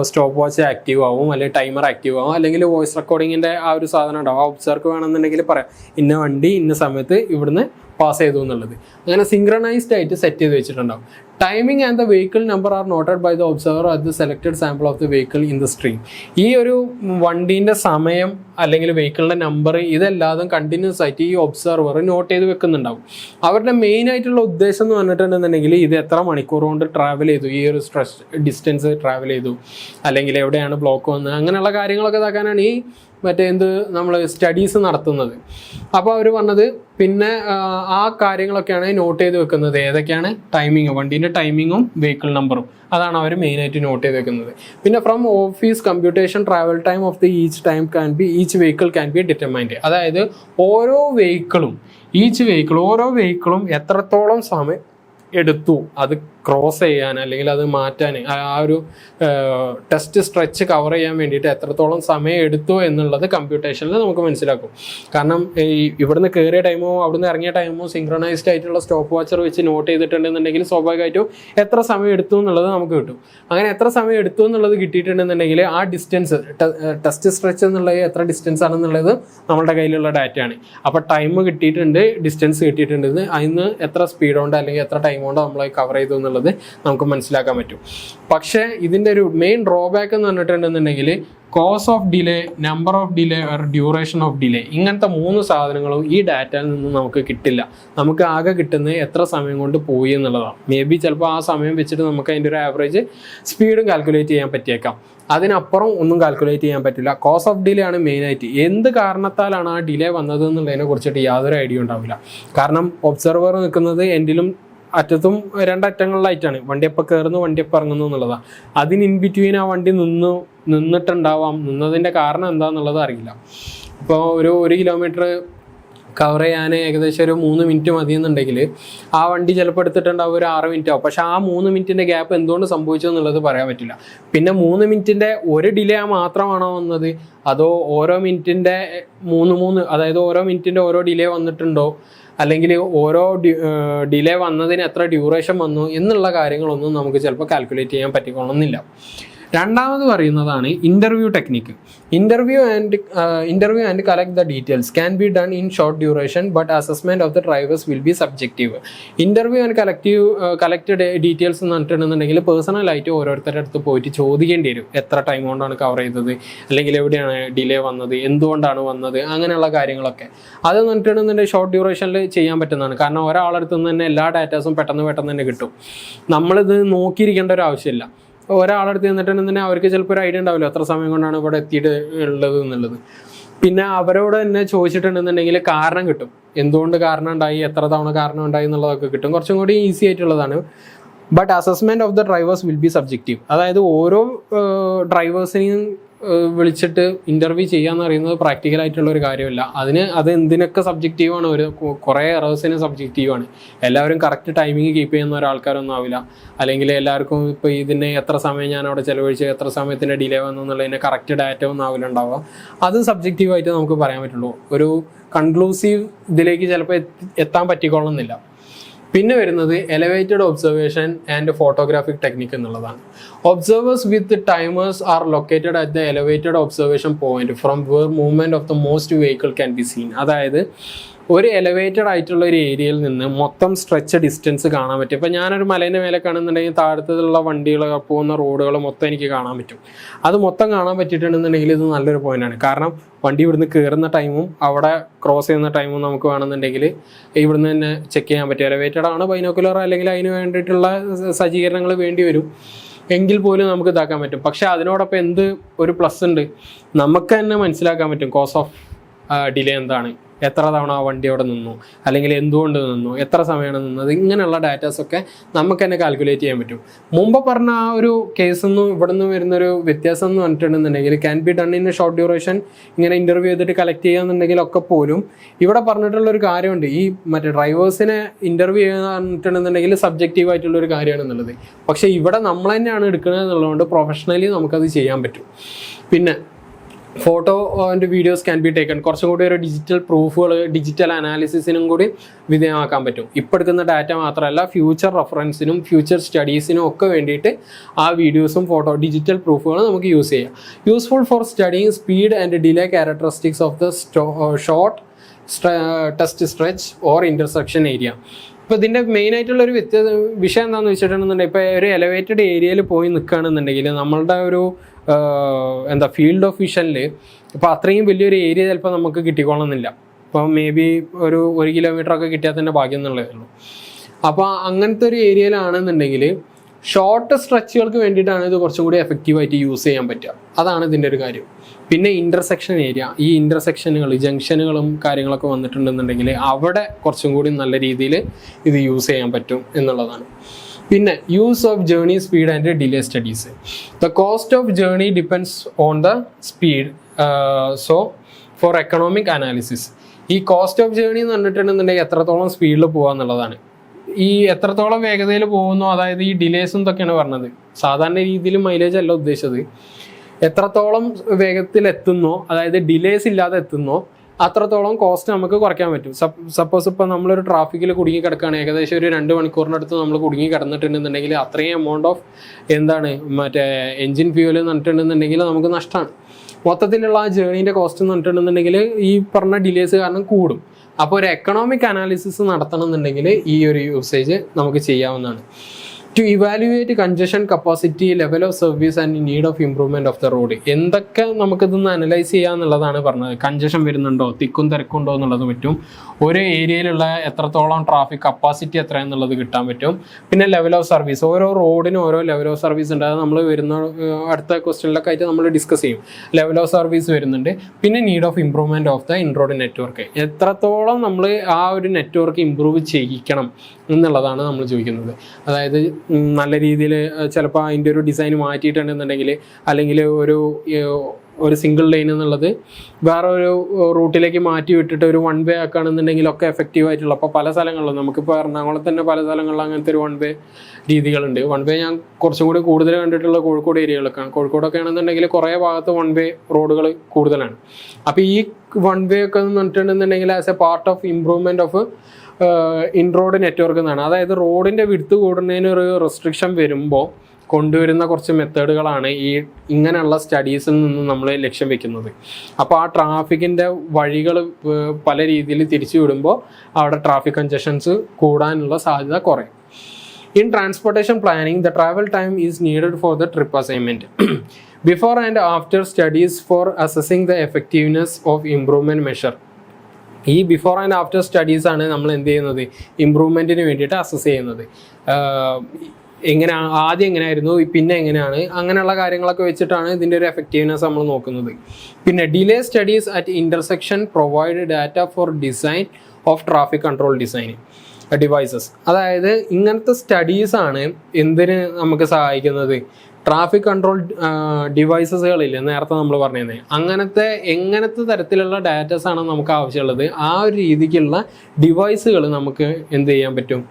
സ്റ്റോപ്പ് വാച്ച് ആക്റ്റീവ് ആവും, അല്ലെങ്കിൽ ടൈമർ ആക്റ്റീവ് ആവും, അല്ലെങ്കിൽ വോയിസ് റെക്കോർഡിങ്ങിൻ്റെ ആ ഒരു സാധനം ഉണ്ടാവും. ആ ഒബ്സർവർക്ക് വേണമെന്നുണ്ടെങ്കിൽ പറയാം ഇന്ന വണ്ടി ഇന്ന സമയത്ത് ഇവിടുന്ന് പാസ് ചെയ്തു എന്നുള്ളത്. അങ്ങനെ സിങ്ക്രണൈസ്ഡ് ആയിട്ട് സെറ്റ് ചെയ്ത് വെച്ചിട്ടുണ്ടാവും. Timing and the vehicle number are noted by the observer at the selected sample of the vehicle in the stream. ഈ ഒരു വണ്ടീൻ്റെ സമയം അല്ലെങ്കിൽ വെഹിക്കിളിൻ്റെ നമ്പർ ഇതെല്ലാതും കണ്ടിന്യൂസ് ആയിട്ട് ഈ ഒബ്സർവർ നോട്ട് ചെയ്ത് വെക്കുന്നുണ്ടാവും. അവരുടെ മെയിൻ ആയിട്ടുള്ള ഉദ്ദേശം എന്ന് പറഞ്ഞിട്ടുണ്ടെന്നുണ്ടെങ്കിൽ ഇത് എത്ര മണിക്കൂർ കൊണ്ട് ട്രാവൽ ചെയ്തു, ഈ ഒരു ഡിസ്റ്റൻസ് ട്രാവൽ ചെയ്തു, അല്ലെങ്കിൽ എവിടെയാണ് ബ്ലോക്ക് വന്നത്, അങ്ങനെയുള്ള കാര്യങ്ങളൊക്കെ ഇതാക്കാനാണ് ഈ നമ്മൾ സ്റ്റഡീസ് നടത്തുന്നത്. അപ്പോൾ അവർ പറഞ്ഞത് പിന്നെ ആ കാര്യങ്ങളൊക്കെയാണ് നോട്ട് ചെയ്ത് വെക്കുന്നത്. ഏതൊക്കെയാണ്? ടൈമിങ്, വണ്ടീൻ്റെ ടൈമിങ്ങും വെഹിക്കിൾ നമ്പറും, അതാണ് അവർ മെയിനായിട്ട് നോട്ട് ചെയ്ത് വെക്കുന്നത്. പിന്നെ from office computation travel time of the each vehicle can B determined. അതായത് ഓരോ വെഹിക്കിളും എത്രത്തോളം സമയം എടുത്തു അത് ക്രോസ് ചെയ്യാൻ അല്ലെങ്കിൽ അത് മാറ്റാൻ, ആ ഒരു ടെസ്റ്റ് സ്ട്രെച്ച് കവർ ചെയ്യാൻ വേണ്ടിയിട്ട് എത്രത്തോളം സമയം എടുത്തു എന്നുള്ളത് കമ്പ്യൂട്ടേഷനിൽ നമുക്ക് മനസ്സിലാക്കും. കാരണം ഇവിടുന്ന് കയറിയ ടൈമോ അവിടുന്ന് ഇറങ്ങിയ ടൈമോ സിങ്ക്രണൈസ്ഡ് ആയിട്ടുള്ള സ്റ്റോപ്പ് വാച്ചർ വെച്ച് നോട്ട് ചെയ്തിട്ടുണ്ടെന്നുണ്ടെങ്കിൽ സ്വാഭാവികമായിട്ടും എത്ര സമയം എടുത്തു എന്നുള്ളത് നമുക്ക് കിട്ടും. അങ്ങനെ എത്ര സമയം എടുത്തു എന്നുള്ളത് കിട്ടിയിട്ടുണ്ടെന്നുണ്ടെങ്കിൽ ആ ഡിസ്റ്റൻസ് ടെസ്റ്റ് സ്ട്രെച്ച് എന്നുള്ളത് എത്ര ഡിസ്റ്റൻസ് ആണെന്നുള്ളത് നമ്മുടെ കയ്യിലുള്ള ഡാറ്റയാണ്. അപ്പോൾ ടൈം കിട്ടിയിട്ടുണ്ട്, ഡിസ്റ്റൻസ് കിട്ടിയിട്ടുണ്ട്, അതിന് എത്ര സ്പീഡ് കൊണ്ട് അല്ലെങ്കിൽ എത്ര ടൈം കൊണ്ട് നമ്മൾ കവർ ചെയ്തു എന്നുള്ളത് നമുക്ക് മനസ്സിലാക്കാൻ പറ്റും. പക്ഷേ ഇതിൻ്റെ ഒരു മെയിൻ ഡ്രോബാക്ക് എന്ന് പറഞ്ഞിട്ടുണ്ടെന്നുണ്ടെങ്കിൽ cause of delay, number of delay, duration of delay, ഇങ്ങനത്തെ 3 സാധനങ്ങളും ഈ ഡാറ്റയിൽ നിന്ന് നമുക്ക് കിട്ടില്ല. നമുക്ക് ആകെ കിട്ടുന്നത് എത്ര സമയം കൊണ്ട് പോയി എന്നുള്ളതാണ്. മേ ബി ചിലപ്പോൾ ആ സമയം വെച്ചിട്ട് നമുക്ക് അതിൻ്റെ ഒരു ആവറേജ് സ്പീഡും കാൽക്കുലേറ്റ് ചെയ്യാൻ പറ്റിയേക്കാം. അതിനപ്പുറം ഒന്നും കാൽക്കുലേറ്റ് ചെയ്യാൻ പറ്റില്ല. കോസ് ഓഫ് ഡിലേ ആണ് മെയിനായിട്ട്. എന്ത് കാരണത്താലാണ് ആ ഡിലേ വന്നത് എന്നുള്ളതിനെ കുറിച്ചിട്ട് യാതൊരു ഐഡിയ ഉണ്ടാവില്ല. കാരണം ഒബ്സർവർ നിൽക്കുന്നത് എൻഡിലും അറ്റത്തും 2 അറ്റങ്ങളിലായിട്ടാണ്. വണ്ടി എപ്പോൾ കയറുന്നു, വണ്ടി എപ്പോൾ ഇറങ്ങുന്നു എന്നുള്ളതാണ്. അതിന് ഇൻ ബിറ്റ്വീൻ ആ വണ്ടി നിന്നിട്ടുണ്ടാവാം. നിന്നതിൻ്റെ കാരണം എന്താണെന്നുള്ളത് അറിയില്ല. ഇപ്പോൾ ഒരു കിലോമീറ്റർ കവർ ചെയ്യാൻ ഏകദേശം ഒരു 3 മിനിറ്റ് മതിയെന്നുണ്ടെങ്കിൽ ആ വണ്ടി ചിലപ്പോൾ എടുത്തിട്ടുണ്ടാവും ഒരു 6 മിനിറ്റ് ആവും. പക്ഷേ ആ 3 മിനിറ്റിൻ്റെ ഗ്യാപ്പ് എന്തുകൊണ്ട് സംഭവിച്ചു എന്നുള്ളത് പറയാൻ പറ്റില്ല. പിന്നെ 3 മിനിറ്റിൻ്റെ ഒരു ഡിലേ മാത്രമാണോ വന്നത്, അതോ ഓരോ മിനിറ്റിൻ്റെ 3 അതായത് ഓരോ മിനിറ്റിൻ്റെ ഓരോ ഡിലേ വന്നിട്ടുണ്ടോ, അല്ലെങ്കിൽ ഓരോ ഡിലേ വന്നതിന് എത്ര ഡ്യൂറേഷൻ വന്നു എന്നുള്ള കാര്യങ്ങളൊന്നും നമുക്ക് ചിലപ്പോൾ കാൽക്കുലേറ്റ് ചെയ്യാൻ പറ്റിക്കൊള്ളുന്നില്ല. രണ്ടാമത് പറയുന്നതാണ് interview technique. Interview and collect the details can be done in short duration but assessment of the drivers will be subjective. Interview and collect details എന്ന് പറഞ്ഞിട്ടുണ്ടെന്നുണ്ടെങ്കിൽ പേഴ്സണലായിട്ട് ഓരോരുത്തരുടെ അടുത്ത് പോയിട്ട് ചോദിക്കേണ്ടി വരും. എത്ര ടൈം കൊണ്ടാണ് കവർ ചെയ്തത്, അല്ലെങ്കിൽ എവിടെയാണ് ഡിലേ വന്നത്, എന്തുകൊണ്ടാണ് വന്നത്, അങ്ങനെയുള്ള കാര്യങ്ങളൊക്കെ. അതെന്ന് പറഞ്ഞിട്ടുണ്ടെന്നുണ്ടെങ്കിൽ ഷോർട്ട് ഡ്യൂറേഷനിൽ ചെയ്യാൻ പറ്റുന്നതാണ്. കാരണം ഒരാളടുത്ത് നിന്ന് തന്നെ എല്ലാ ഡാറ്റാസും പെട്ടെന്ന് തന്നെ കിട്ടും. നമ്മളിത് നോക്കിയിരിക്കേണ്ട ഒരു ആവശ്യമില്ല. ഒരാളടുത്ത് നിന്നിട്ടുണ്ടെങ്കിൽ അവർക്ക് ചിലപ്പോൾ ഒരു ഐഡിയ ഉണ്ടാവില്ല എത്ര സമയം കൊണ്ടാണ് ഇവിടെ എത്തിയിട്ട് ഉള്ളത് എന്നുള്ളത്. പിന്നെ അവരോട് തന്നെ ചോദിച്ചിട്ടുണ്ടെന്നുണ്ടെങ്കിൽ കാരണം കിട്ടും, എന്തുകൊണ്ട് കാരണം ഉണ്ടായി, എത്ര തവണ കാരണം ഉണ്ടായി എന്നുള്ളതൊക്കെ കിട്ടും. കുറച്ചും കൂടി ഈസി ആയിട്ടുള്ളതാണ്. But assessment of the drivers will be subjective. അതായത് ഓരോ ഡ്രൈവേഴ്സിനെയും വിളിച്ചിട്ട് ഇൻ്റർവ്യൂ ചെയ്യാന്ന് പറയുന്നത് പ്രാക്ടിക്കലായിട്ടുള്ള ഒരു കാര്യമല്ല. അത് എന്തിനൊക്കെ സബ്ജക്റ്റീവാണ്. കുറേ എറേഴ്സിന് സബ്ജക്റ്റീവാണ്. എല്ലാവരും കറക്റ്റ് ടൈമിങ് കീപ്പ് ചെയ്യുന്ന ഒരാൾക്കാരൊന്നും ആവില്ല. അല്ലെങ്കിൽ എല്ലാവർക്കും ഇപ്പോൾ ഇതിന് എത്ര സമയം ഞാൻ അവിടെ ചിലവഴിച്ച് എത്ര സമയത്തിൻ്റെ ഡിലേ വന്നു എന്നുള്ളതിൻ്റെ കറക്റ്റ് ഡാറ്റ ഒന്നും ആവില്ല ഉണ്ടാവുക. അത് സബ്ജക്റ്റീവായിട്ട് നമുക്ക് പറയാൻ പറ്റുള്ളൂ. ഒരു കൺക്ലൂസീവ് ഇതിലേക്ക് ചിലപ്പോൾ എത്താൻ പറ്റിക്കൊള്ളുന്നില്ല. പിന്നെ വരുന്നത് elevated observation and photographic technique എന്നുള്ളതാണ്. Observers with timers are located at the elevated observation point from where movement of the most vehicle can be seen. അതായത് ഒരു എലവേറ്റഡ് ആയിട്ടുള്ള ഒരു ഏരിയയിൽ നിന്ന് മൊത്തം സ്ട്രെച്ച് ഡിസ്റ്റൻസ് കാണാൻ പറ്റും. ഇപ്പോൾ ഞാനൊരു മലേൻ്റെ മേലെ കാണുന്നുണ്ടെങ്കിൽ താഴത്തുള്ള വണ്ടികൾ പോകുന്ന റോഡുകൾ മൊത്തം എനിക്ക് കാണാൻ പറ്റും. അത് മൊത്തം കാണാൻ പറ്റിയിട്ടുണ്ടെന്നുണ്ടെങ്കിൽ ഇത് നല്ലൊരു പോയിന്റാണ്. കാരണം വണ്ടി ഇവിടുന്ന് കയറുന്ന ടൈമും അവിടെ ക്രോസ് ചെയ്യുന്ന ടൈമും നമുക്ക് വേണമെന്നുണ്ടെങ്കിൽ ഇവിടുന്ന് തന്നെ ചെക്ക് ചെയ്യാൻ പറ്റും. എലവേറ്റഡ് ആണ്, ബൈനോക്കുലർ അല്ലെങ്കിൽ അതിന് വേണ്ടിയിട്ടുള്ള സജ്ജീകരണങ്ങൾ വേണ്ടി വരും. എങ്കിൽ പോലും നമുക്ക് ഇതാക്കാൻ പറ്റും. പക്ഷേ അതിനോടൊപ്പം എന്ത് ഒരു പ്ലസ് ഉണ്ട്, നമുക്ക് തന്നെ മനസ്സിലാക്കാൻ പറ്റും കോസ് ഓഫ് ഡിലേ എന്താണ്. എത്ര തവണ ആ വണ്ടി അവിടെ നിന്നു, അല്ലെങ്കിൽ എന്തുകൊണ്ട് നിന്നു, എത്ര സമയമാണ് നിന്നത്, ഇങ്ങനെയുള്ള ഡാറ്റാസൊക്കെ നമുക്ക് തന്നെ കാൽക്കുലേറ്റ് ചെയ്യാൻ പറ്റും. മുമ്പ് പറഞ്ഞ ആ ഒരു കേസൊന്നും ഇവിടെ നിന്ന് വരുന്നൊരു വ്യത്യാസം എന്ന് പറഞ്ഞിട്ടുണ്ടെന്നുണ്ടെങ്കിൽ can be done in a short duration, ഇങ്ങനെ ഇൻ്റർവ്യൂ ചെയ്തിട്ട് കളക്ട് ചെയ്യാന്നുണ്ടെങ്കിലൊക്കെ പോലും ഇവിടെ പറഞ്ഞിട്ടുള്ള ഒരു കാര്യമുണ്ട്. ഈ മറ്റേ ഡ്രൈവേഴ്സിനെ ഇൻ്റർവ്യൂ ചെയ്യാന്നുണ്ടെന്നുണ്ടെങ്കിൽ സബ്ജക്റ്റീവ് ആയിട്ടുള്ള ഒരു കാര്യമാണെന്നുള്ളത്. പക്ഷേ ഇവിടെ നമ്മൾ തന്നെയാണ് എടുക്കുന്നത് എന്നുള്ളതുകൊണ്ട് പ്രൊഫഷണലി നമുക്കത് ചെയ്യാൻ പറ്റും. പിന്നെ photo and videos can be taken, കുറച്ചും കൂടി ഒരു ഡിജിറ്റൽ പ്രൂഫുകൾ, ഡിജിറ്റൽ അനാലിസിസിനും കൂടി വിധേയമാക്കാൻ പറ്റും. ഇപ്പോൾ എടുക്കുന്ന ഡാറ്റ മാത്രമല്ല, ഫ്യൂച്ചർ റെഫറൻസിനും ഫ്യൂച്ചർ സ്റ്റഡീസിനും ഒക്കെ വേണ്ടിയിട്ട് ആ വീഡിയോസും ഫോട്ടോ ഡിജിറ്റൽ പ്രൂഫുകൾ നമുക്ക് യൂസ് ചെയ്യാം. Useful for studying speed and delay characteristics of the short test stretch or intersection area. ഇപ്പോൾ ഇതിൻ്റെ മെയിനായിട്ടുള്ളൊരു വിഷയം എന്താണെന്ന് വെച്ചിട്ടുണ്ടെന്നുണ്ടെങ്കിൽ, ഇപ്പോൾ ഒരു എലവേറ്റഡ് ഏരിയയിൽ പോയി നിൽക്കുകയാണെന്നുണ്ടെങ്കിൽ നമ്മളുടെ ഒരു ഫീൽഡ് ഓഫ് വിഷനിൽ ഇപ്പോൾ അത്രയും വലിയൊരു ഏരിയ ചിലപ്പോൾ നമുക്ക് കിട്ടിക്കൊള്ളുന്നില്ല. ഇപ്പോൾ മേ ബി ഒരു 1 കിലോമീറ്ററൊക്കെ കിട്ടിയാൽ തന്നെ ഭാഗ്യം എന്നുള്ളതേ ഉള്ളൂ. അപ്പോൾ അങ്ങനത്തെ ഒരു ഏരിയയിലാണെന്നുണ്ടെങ്കിൽ ഷോർട്ട് സ്ട്രെച്ചുകൾക്ക് വേണ്ടിയിട്ടാണ് ഇത് കുറച്ചും കൂടി എഫക്റ്റീവായിട്ട് യൂസ് ചെയ്യാൻ പറ്റുക. അതാണ് ഇതിൻ്റെ ഒരു കാര്യം. പിന്നെ ഇൻ്റർസെക്ഷൻ ഏരിയ, ഈ ഇൻ്റർസെക്ഷനുകൾ, ജംഗ്ഷനുകളും കാര്യങ്ങളൊക്കെ വന്നിട്ടുണ്ടെന്നുണ്ടെങ്കിൽ അവിടെ കുറച്ചും കൂടി നല്ല രീതിയിൽ ഇത് യൂസ് ചെയ്യാൻ പറ്റും എന്നുള്ളതാണ്. പിന്നെ use of journey speed and delay studies. The cost of journey depends on the speed, so four economic analysis. ഈ കോസ്റ്റ് ഓഫ് ജേർണി എന്ന് പറഞ്ഞിട്ടുണ്ടെന്നുണ്ടെങ്കിൽ എത്രത്തോളം സ്പീഡിൽ പോകുക എന്നുള്ളതാണ്. ഈ എത്രത്തോളം വേഗതയിൽ പോകുന്നു, അതായത് ഈ ഡിലേസും ഇതൊക്കെയാണ് പറഞ്ഞത്. സാധാരണ രീതിയിൽ മൈലേജ് അല്ല ഉദ്ദേശിച്ചത്. എത്രത്തോളം വേഗത്തിൽ എത്തുന്നോ, അതായത് ഡിലേസ് ഇല്ലാതെ എത്തുന്നോ, അത്രത്തോളം കോസ്റ്റ് നമുക്ക് കുറയ്ക്കാൻ പറ്റും. സപ്പോസ് ഇപ്പോൾ നമ്മളൊരു ട്രാഫിക്കിൽ കുടുങ്ങി കിടക്കുകയാണ്, ഏകദേശം ഒരു 2 മണിക്കൂറിനടുത്ത് നമ്മൾ കുടുങ്ങി കിടന്നിട്ടുണ്ടെന്നുണ്ടെങ്കിൽ അത്രയും എമൗണ്ട് ഓഫ് എൻജിൻ ഫ്യൂവൽ എന്ന് പറഞ്ഞിട്ടുണ്ടെന്നുണ്ടെങ്കിൽ നമുക്ക് നഷ്ടമാണ്. മൊത്തത്തിലുള്ള ആ ജേർണീൻ്റെ കോസ്റ്റ് എന്ന് പറഞ്ഞിട്ടുണ്ടെന്നുണ്ടെങ്കിൽ ഈ പറഞ്ഞ ഡിലേസ് കാരണം കൂടും. അപ്പോൾ ഒരു എക്കണോമിക് അനാലിസിസ് നടത്തണം എന്നുണ്ടെങ്കിൽ ഈ ഒരു യൂസേജ് നമുക്ക് ചെയ്യാവുന്നതാണ്. To evaluate congestion capacity, level of service and need of improvement of the road. എന്തൊക്കെ നമുക്കിതൊന്ന് അനലൈസ് ചെയ്യുക എന്നുള്ളതാണ് പറഞ്ഞത്. കൺജഷൻ വരുന്നുണ്ടോ, തിക്കും തിരക്കുണ്ടോ എന്നുള്ളത് പറ്റും. ഒരു ഏരിയയിലുള്ള എത്രത്തോളം ട്രാഫിക് കപ്പാസിറ്റി എത്രയെന്നുള്ളത് കിട്ടാൻ പറ്റും. പിന്നെ ലെവൽ ഓഫ് സർവീസ്, ഓരോ റോഡിനും ഓരോ ലെവൽ ഓഫ് സർവീസ് ഉണ്ട്. അത് നമ്മൾ വരുന്ന അടുത്ത ക്വസ്റ്റ്യനിലൊക്കെ ആയിട്ട് നമ്മൾ ഡിസ്കസ് ചെയ്യും. ലെവൽ ഓഫ് സർവീസ് വരുന്നുണ്ട്. പിന്നെ need of improvement of the in road network, എത്രത്തോളം നമ്മൾ ആ ഒരു നെറ്റ്വർക്ക് ഇമ്പ്രൂവ് ചെയ്യിക്കണം എന്നുള്ളതാണ് നമ്മൾ ചോദിക്കുന്നത്. അതായത് നല്ല രീതിയിൽ ചിലപ്പോൾ അതിൻ്റെ ഒരു ഡിസൈൻ മാറ്റിയിട്ടുണ്ടെന്നുണ്ടെങ്കിൽ, അല്ലെങ്കിൽ ഒരു സിംഗിൾ ലൈൻ എന്നുള്ളത് വേറെ ഒരു റൂട്ടിലേക്ക് മാറ്റി വിട്ടിട്ട് ഒരു 1 വേ ആക്കുകയാണെന്നുണ്ടെങ്കിലൊക്കെ എഫക്റ്റീവ് ആയിട്ടുള്ള, അപ്പോൾ പല സ്ഥലങ്ങളിലും നമുക്കിപ്പോൾ എറണാകുളത്ത് തന്നെ പല സ്ഥലങ്ങളിലും അങ്ങനത്തെ ഒരു 1 വേ രീതികളുണ്ട്. 1 വേ ഞാൻ കുറച്ചും കൂടി കൂടുതൽ കണ്ടിട്ടുള്ള കോഴിക്കോട് ഏരിയകളൊക്കെയാണ്. കോഴിക്കോടൊക്കെ ആണെന്നുണ്ടെങ്കിൽ കുറേ ഭാഗത്ത് 1 വേ റോഡുകൾ കൂടുതലാണ്. അപ്പോൾ ഈ 1 വേ ഒക്കെ എന്ന് പറഞ്ഞിട്ടുണ്ടെന്നുണ്ടെങ്കിൽ as a part of improvement of in road network എന്നാണ്. അതായത് റോഡിൻ്റെ വിഡ്ത്ത് കൂടുന്നതിന് ഒരു റെസ്ട്രിക്ഷൻ വരുമ്പോൾ കൊണ്ടുവരുന്ന കുറച്ച് മെത്തേഡുകളാണ് ഈ ഇങ്ങനെയുള്ള സ്റ്റഡീസിൽ നിന്ന് നമ്മൾ ലക്ഷ്യം വെക്കുന്നത്. അപ്പോൾ ആ ട്രാഫിക്കിൻ്റെ വഴികൾ പല രീതിയിൽ തിരിച്ചു വിടുമ്പോൾ അവിടെ ട്രാഫിക് കൺജഷൻസ് കൂടാനുള്ള സാധ്യത കുറയും. In transportation planning, the travel time is needed for the trip assignment. Before and after studies four assessing the effectiveness of improvement measure. ഈ ബിഫോർ ആൻഡ് ആഫ്റ്റർ സ്റ്റഡീസാണ് നമ്മൾ എന്ത് ചെയ്യുന്നത്, ഇമ്പ്രൂവ്മെൻറ്റിന് വേണ്ടിയിട്ട് അസസ് ചെയ്യുന്നത്. എങ്ങനെ ആദ്യം എങ്ങനെയായിരുന്നു, പിന്നെ എങ്ങനെയാണ്, അങ്ങനെയുള്ള കാര്യങ്ങളൊക്കെ വെച്ചിട്ടാണ് ഇതിൻ്റെ ഒരു എഫക്റ്റീവ്നെസ് നമ്മൾ നോക്കുന്നത്. പിന്നെ delay studies at intersection provide data for design of traffic control devices. അതായത് ഇങ്ങനത്തെ സ്റ്റഡീസാണ് എന്തിന് നമുക്ക് സഹായിക്കുന്നത്, ട്രാഫിക് കൺട്രോൾ ഡിവൈസസുകളില്ലേ നേരത്തെ നമ്മൾ പറഞ്ഞത്, എങ്ങനത്തെ തരത്തിലുള്ള ഡാറ്റാസാണ് നമുക്ക് ആവശ്യമുള്ളത്, ആ ഒരു രീതിക്കുള്ള ഡിവൈസുകൾ നമുക്ക് എന്ത് ചെയ്യാൻ പറ്റും,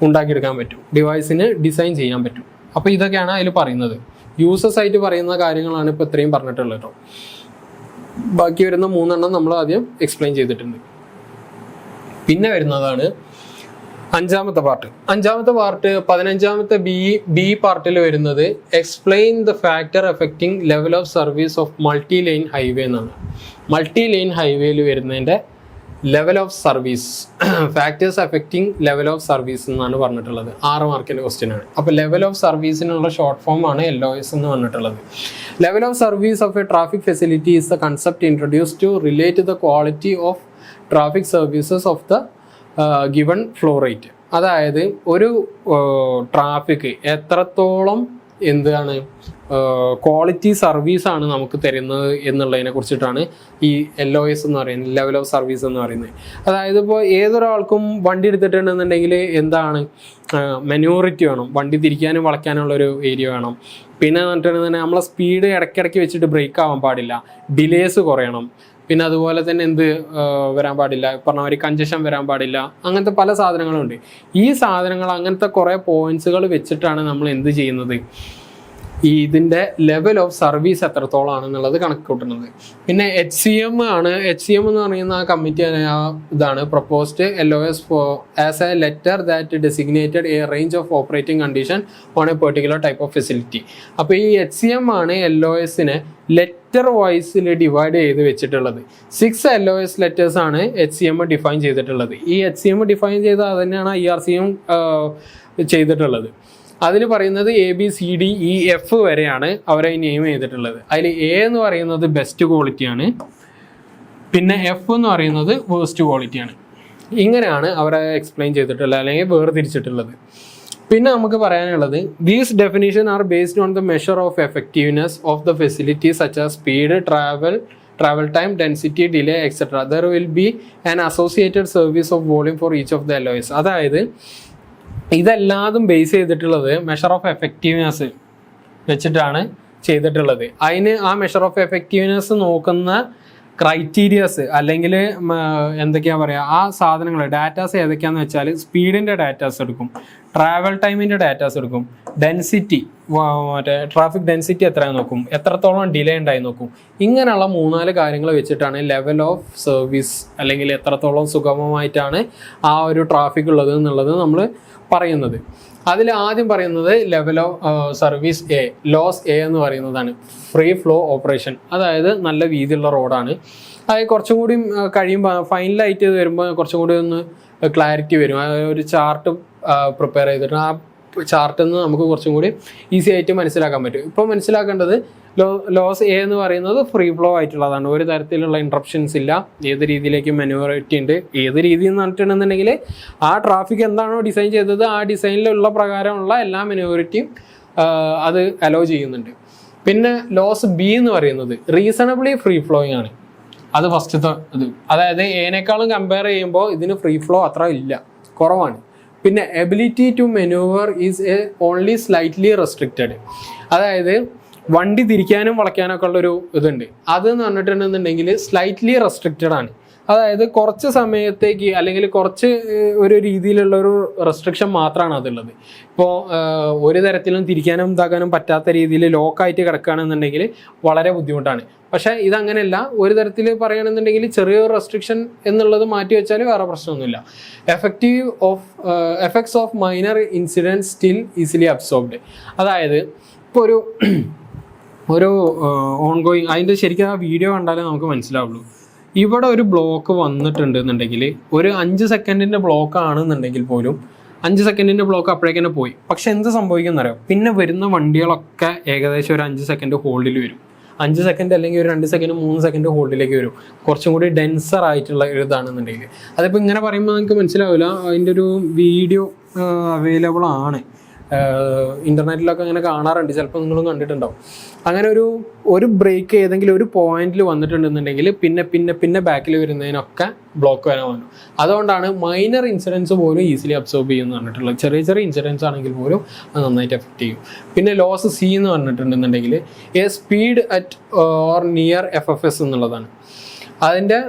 ഉണ്ടാക്കിയെടുക്കാൻ പറ്റും, ഡിവൈസിന് ഡിസൈൻ ചെയ്യാൻ പറ്റും. അപ്പോൾ ഇതൊക്കെയാണ് അതിൽ പറയുന്നത്. യൂസേഴ്സ് ആയിട്ട് പറയുന്ന കാര്യങ്ങളാണ് ഇപ്പോൾ ഇത്രയും പറഞ്ഞിട്ടുള്ളത് കേട്ടോ. ബാക്കി വരുന്ന 3 എണ്ണം നമ്മൾ ആദ്യം എക്സ്പ്ലെയിൻ ചെയ്തിട്ടുണ്ട്. പിന്നെ വരുന്നതാണ് 5ാമത്തെ പാർട്ട്. 15ാമത്തെ ബി പാർട്ടിൽ വരുന്നത് explain the factor effecting level of service of multi line highway എന്നാണ്. മൾട്ടി ലൈൻ ഹൈവേയിൽ വരുന്നതിൻ്റെ level of service, factors effecting level of service എന്നാണ് പറഞ്ഞിട്ടുള്ളത്. 6 മാർക്കിൻ്റെ ക്വസ്റ്റ്യൻ ആണ്. അപ്പോൾ ലെവൽ ഓഫ് സർവീസിനുള്ള ഷോർട്ട് ഫോം ആണ് LOS എന്ന് പറഞ്ഞിട്ടുള്ളത്. Level of service of a traffic facility is the concept introduce to relate the quality of traffic services of the given flow rate. അതായത് ഒരു ട്രാഫിക് എത്രത്തോളം എന്താണ് ക്വാളിറ്റി സർവീസാണ് നമുക്ക് തരുന്നത് എന്നുള്ളതിനെ കുറിച്ചിട്ടാണ് ഈ LOS എന്ന് പറയുന്നത്, ലെവൽ ഓഫ് സർവീസ് എന്ന് പറയുന്നത്. അതായത് ഇപ്പോൾ ഏതൊരാൾക്കും വണ്ടി എടുത്തിട്ടുണ്ടെന്നുണ്ടെങ്കിൽ എന്താണ് മെനൂറിറ്റി വേണം, വണ്ടി തിരിക്കാനും വളയ്ക്കാനുള്ളൊരു ഏരിയ വേണം. പിന്നെ എന്നിട്ടുണ്ടെങ്കിൽ നമ്മളെ സ്പീഡ് ഇടയ്ക്കിടയ്ക്ക് വെച്ചിട്ട് ബ്രേക്ക് ആവാൻ പാടില്ല, ഡിലേസ് കുറയണം. പിന്നെ അതുപോലെ തന്നെ എന്ത് വരാൻ പാടില്ല, പറഞ്ഞ മാതിരി കഞ്ചഷൻ വരാൻ പാടില്ല. അങ്ങനത്തെ പല സാധനങ്ങളുണ്ട്. ഈ സാധനങ്ങൾ അങ്ങനത്തെ കുറേ പോയിന്റ്സുകൾ വെച്ചിട്ടാണ് നമ്മൾ എന്ത് ചെയ്യുന്നത്, ഇതിൻ്റെ ലെവൽ ഓഫ് സർവീസ് എത്രത്തോളം ആണെന്നുള്ളത് കണക്ക് കൂട്ടുന്നത്. പിന്നെ HCM ആണ്. HCM എന്ന് പറയുന്ന ആ കമ്മിറ്റി ഇതാണ് proposed LOS as A letter that designated A range of operating condition on A particular type of facility. അപ്പോൾ ഈ HCM ആണ് LOSനെ ലെറ്റർ വൈസിൽ ഡിവൈഡ് ചെയ്ത് വെച്ചിട്ടുള്ളത്. 6 LOS ലെറ്റേഴ്സ് ആണ് HCM ഡിഫൈൻ ചെയ്തിട്ടുള്ളത്. ഈ HCM ഡിഫൈൻ ചെയ്ത് അത് തന്നെയാണ് IRCM ചെയ്തിട്ടുള്ളത്. അതിൽ പറയുന്നത് ABCDEF വരെയാണ് അവരെ നെയിം ചെയ്തിട്ടുള്ളത്. അതിൽ A എന്ന് പറയുന്നത് ബെസ്റ്റ് ക്വാളിറ്റിയാണ്, പിന്നെ F എന്ന് പറയുന്നത് വേസ്റ്റ് ക്വാളിറ്റിയാണ്. ഇങ്ങനെയാണ് അവരെ എക്സ്പ്ലെയിൻ ചെയ്തിട്ടുള്ളത് അല്ലെങ്കിൽ വേർതിരിച്ചിട്ടുള്ളത്. പിന്നെ നമുക്ക് പറയാനുള്ളത്, these definition are based on the measure of effectiveness of the facility such as speed, travel time, density, delay, etc. There will be an associated service of volume for each of the LOS. അതായത് ഇതെല്ലാതും base ചെയ്തിട്ടുള്ളത് measure of effectiveness വെച്ചിട്ടാണ് ചെയ്തിട്ടുള്ളത്. അതിന് ആ measure of effectiveness നോക്കുന്ന criterias അല്ലെങ്കിൽ എന്തൊക്കെയാ പറയുക, ആ സാധനങ്ങൾ ഡാറ്റാസ് ഏതൊക്കെയാന്ന് വെച്ചാൽ സ്പീഡിൻ്റെ ഡാറ്റാസ് എടുക്കും, ട്രാവൽ ടൈമിൻ്റെ ഡാറ്റാസ് എടുക്കും, ഡെൻസിറ്റി മറ്റേ ട്രാഫിക് ഡെൻസിറ്റി എത്രയാണ് നോക്കും, എത്രത്തോളം ഡിലേ ഉണ്ടായി നോക്കും. ഇങ്ങനെയുള്ള 3-4 കാര്യങ്ങൾ വെച്ചിട്ടാണ് ലെവൽ ഓഫ് സർവീസ് അല്ലെങ്കിൽ എത്രത്തോളം സുഗമമായിട്ടാണ് ആ ഒരു ട്രാഫിക് ഉള്ളത് എന്നുള്ളത് നമ്മൾ പറയുന്നത്. അതിൽ ആദ്യം പറയുന്നത് level of service A, LOS A എന്ന് പറയുന്നതാണ് ഫ്രീ ഫ്ലോ ഓപ്പറേഷൻ. അതായത് നല്ല വീതിയുള്ള റോഡാണ്. അത് കുറച്ചും കൂടി കഴിയുമ്പോൾ ഫൈനലായിട്ട് വരുമ്പോൾ കുറച്ചും കൂടി ഒന്ന് ക്ലാരിറ്റി വരും. ഒരു ചാർട്ട് പ്രിപ്പയർ ചെയ്തിട്ട് ആ ചാർട്ടിൽ നിന്ന് നമുക്ക് കുറച്ചും കൂടി ഈസി ആയിട്ട് മനസ്സിലാക്കാൻ പറ്റും. ഇപ്പോൾ മനസ്സിലാക്കേണ്ടത് ലോസ് A എന്ന് പറയുന്നത് ഫ്രീ ഫ്ലോ ആയിട്ടുള്ളതാണ്. ഒരു തരത്തിലുള്ള ഇൻട്രപ്ഷൻസ് ഇല്ല, ഏത് രീതിയിലേക്കും മെനുവറിറ്റി ഉണ്ട്. ഏത് രീതി എന്ന് പറഞ്ഞിട്ടുണ്ടെന്നുണ്ടെങ്കിൽ ആ ട്രാഫിക് എന്താണോ ഡിസൈൻ ചെയ്തത് ആ ഡിസൈനിലുള്ള പ്രകാരമുള്ള എല്ലാ മെനുവറിറ്റിയും അത് അലോ ചെയ്യുന്നുണ്ട്. പിന്നെ ലോസ് B എന്ന് പറയുന്നത് റീസണബിളി ഫ്രീ ഫ്ലോയിങ് ആണ്. അത് ഫസ്റ്റത്തെ ഇത്. അതായത് ഏനേക്കാളും കമ്പയർ ചെയ്യുമ്പോൾ ഇതിന് ഫ്രീ ഫ്ലോ അത്ര ഇല്ല, കുറവാണ്. പിന്നെ ability to manoeuvre is only slightly restricted. അതായത് വണ്ടി തിരിക്കാനും വളയ്ക്കാനൊക്കെ ഉള്ളൊരു ഇതുണ്ട്. അതെന്ന് പറഞ്ഞിട്ടുണ്ടെന്നുണ്ടെങ്കിൽ സ്ലൈറ്റ്ലി റെസ്ട്രിക്റ്റഡ് ആണ്. അതായത് കുറച്ച് സമയത്തേക്ക് അല്ലെങ്കിൽ കുറച്ച് ഒരു രീതിയിലുള്ള ഒരു റെസ്ട്രിക്ഷൻ മാത്രമാണ് അതുള്ളത്. ഇപ്പോൾ ഒരു തരത്തിലും തിരിക്കാനും ഇതാക്കാനും പറ്റാത്ത രീതിയിൽ ലോക്കായിട്ട് കിടക്കുകയാണെന്നുണ്ടെങ്കിൽ വളരെ ബുദ്ധിമുട്ടാണ്. പക്ഷേ ഇതങ്ങനെയല്ല. ഒരു തരത്തിൽ പറയുകയാണെന്നുണ്ടെങ്കിൽ ചെറിയൊരു റെസ്ട്രിക്ഷൻ എന്നുള്ളത് മാറ്റി വെച്ചാൽ വേറെ പ്രശ്നമൊന്നുമില്ല. Effects of minor incident still easily absorbed. അതായത് ഇപ്പോൾ ഒരു ഓൺഗോയിങ് അതിൻ്റെ ശരിക്കും ആ വീഡിയോ കണ്ടാലേ നമുക്ക് മനസ്സിലാവുള്ളൂ. ഇവിടെ ഒരു ബ്ലോക്ക് വന്നിട്ടുണ്ട് എന്നുണ്ടെങ്കിൽ ഒരു 5 സെക്കൻഡിൻ്റെ ബ്ലോക്ക് ആണെന്നുണ്ടെങ്കിൽ പോലും 5 സെക്കൻഡിൻ്റെ ബ്ലോക്ക് അപ്പോഴേക്കന്നെ പോയി. പക്ഷെ എന്ത് സംഭവിക്കുന്നറിയാം, പിന്നെ വരുന്ന വണ്ടികളൊക്കെ ഏകദേശം ഒരു 5 സെക്കൻഡ് ഹോൾഡിൽ വരും. 5 സെക്കൻഡ് അല്ലെങ്കിൽ ഒരു 2 സെക്കൻഡ് 3 സെക്കൻഡ് ഹോൾഡിലേക്ക് വരും. കുറച്ചും കൂടി ഡെൻസർ ആയിട്ടുള്ള ഒരു ഇതാണെന്നുണ്ടെങ്കിൽ. അതിപ്പോൾ ഇങ്ങനെ പറയുമ്പോൾ നിങ്ങൾക്ക് മനസ്സിലാവില്ല. അതിൻ്റെ ഒരു വീഡിയോ അവൈലബിൾ ആണ്, ഇൻ്റർനെറ്റിലൊക്കെ അങ്ങനെ കാണാറുണ്ട്, ചിലപ്പോൾ നിങ്ങളും കണ്ടിട്ടുണ്ടാവും. അങ്ങനെ ഒരു ബ്രേക്ക് ഏതെങ്കിലും ഒരു പോയിന്റിൽ വന്നിട്ടുണ്ടെന്നുണ്ടെങ്കിൽ പിന്നെ ബാക്കിൽ വരുന്നതിനൊക്കെ ബ്ലോക്ക് വരാൻ വന്നു. അതുകൊണ്ടാണ് മൈനർ ഇൻസിഡൻസ് പോലും ഈസിലി അബ്സോർബ് ചെയ്യുമെന്ന് പറഞ്ഞിട്ടുള്ളത്. ചെറിയ ഇൻസിഡൻസ് ആണെങ്കിൽ പോലും അത് നന്നായിട്ട് എഫക്റ്റ് ചെയ്യും. പിന്നെ ലോസ് C എന്ന് പറഞ്ഞിട്ടുണ്ടെന്നുണ്ടെങ്കിൽ a speed at or near FFS എന്നുള്ളതാണ്. അതിൻ്റെ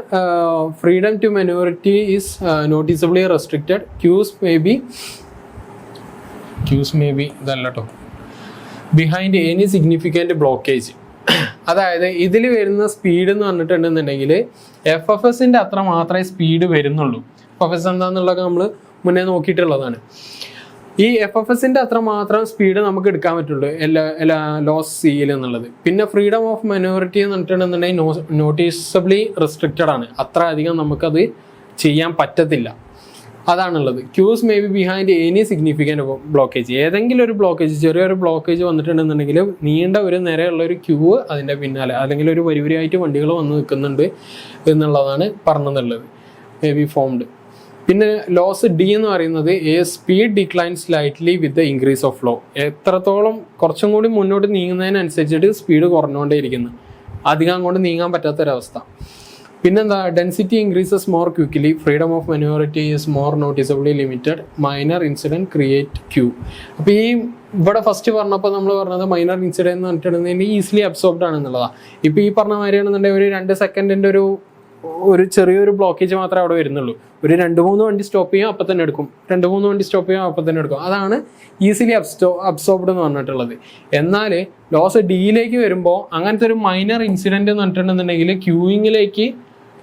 freedom to manoeuvrability is noticeably restricted. Queues may be ഇതല്ല കേട്ടോ, ബിഹൈൻഡ് എനി സിഗ്നിഫിക്കൻറ്റ് ബ്ലോക്കേജ്. അതായത് ഇതിൽ വരുന്ന സ്പീഡ് എന്ന് പറഞ്ഞിട്ടുണ്ടെന്നുണ്ടെങ്കിൽ FFSൻ്റെ അത്ര മാത്രമേ സ്പീഡ് വരുന്നുള്ളൂ. FFS എന്താണെന്നുള്ളതൊക്കെ നമ്മൾ മുന്നേ നോക്കിയിട്ടുള്ളതാണ്. ഈ FFSൻ്റെ അത്ര മാത്രം സ്പീഡ് നമുക്ക് എടുക്കാൻ പറ്റുള്ളൂ ലോസ് Cയിൽ എന്നുള്ളത്. പിന്നെ ഫ്രീഡം ഓഫ് മെനൂവറിറ്റി എന്ന് പറഞ്ഞിട്ടുണ്ടെന്നുണ്ടെങ്കിൽ നോട്ടീസബിളി റെസ്ട്രിക്റ്റഡ് ആണ്. അത്ര അധികം നമുക്കത് ചെയ്യാൻ പറ്റത്തില്ല, അതാണുള്ളത്. Queues may be behind any significant blockage. ഏതെങ്കിലും ഒരു ബ്ലോക്കേജ്, ചെറിയൊരു ബ്ലോക്കേജ് വന്നിട്ടുണ്ടെന്നുണ്ടെങ്കിൽ നീണ്ട ഒരു നിരയുള്ള ഒരു ക്യൂ അതിൻ്റെ പിന്നാലെ അല്ലെങ്കിൽ ഒരു വരിവരിയായിട്ട് വണ്ടികൾ വന്ന് നിൽക്കുന്നുണ്ട് എന്നുള്ളതാണ് പറഞ്ഞെന്നുള്ളത്. May be formed. പിന്നെ ലോസ് ഡി എന്ന് പറയുന്നത് speed decline slightly with the increase of flow. എത്രത്തോളം കുറച്ചും കൂടി മുന്നോട്ട് നീങ്ങുന്നതിനനുസരിച്ചിട്ട് സ്പീഡ് കുറഞ്ഞുകൊണ്ടേയിരിക്കുന്നു, അധികം അങ്ങോട്ട് നീങ്ങാൻ പറ്റാത്തൊരവസ്ഥ. പിന്നെന്താ, density increases more quickly, freedom of manoeuvrability is more noticeably limited, minor incident create queue. അപ്പോൾ ഈ ഇവിടെ ഫസ്റ്റ് പറഞ്ഞപ്പോൾ നമ്മൾ പറഞ്ഞത് മൈനർ ഇൻസിഡൻറ്റ് എന്ന് പറഞ്ഞിട്ടുണ്ടെങ്കിൽ ഈസിലി അബ്സോർബ്ഡ് ആണെന്നുള്ളതാണ്. ഇപ്പോൾ ഈ പറഞ്ഞ മാതിരിയാണെന്നുണ്ടെങ്കിൽ ഒരു 2 സെക്കൻഡിൻ്റെ ഒരു ചെറിയൊരു ബ്ലോക്കേജ് മാത്രമേ അവിടെ വരുന്നുള്ളൂ. ഒരു 2-3 വണ്ടി സ്റ്റോപ്പ് ചെയ്യും അപ്പം തന്നെ എടുക്കും, 2-3 വണ്ടി സ്റ്റോപ്പ് ചെയ്യും അപ്പം തന്നെ എടുക്കും. അതാണ് ഈസിലി അബ്സോർബ്ഡ് എന്ന് പറഞ്ഞിട്ടുള്ളത്. എന്നാൽ ലോസ് ഡിയിലേക്ക് വരുമ്പോൾ അങ്ങനത്തെ ഒരു മൈനർ ഇൻസിഡൻറ്റ് എന്ന് പറഞ്ഞിട്ടുണ്ടെന്നുണ്ടെങ്കിൽ ക്യൂയിങ്ങിലേക്ക്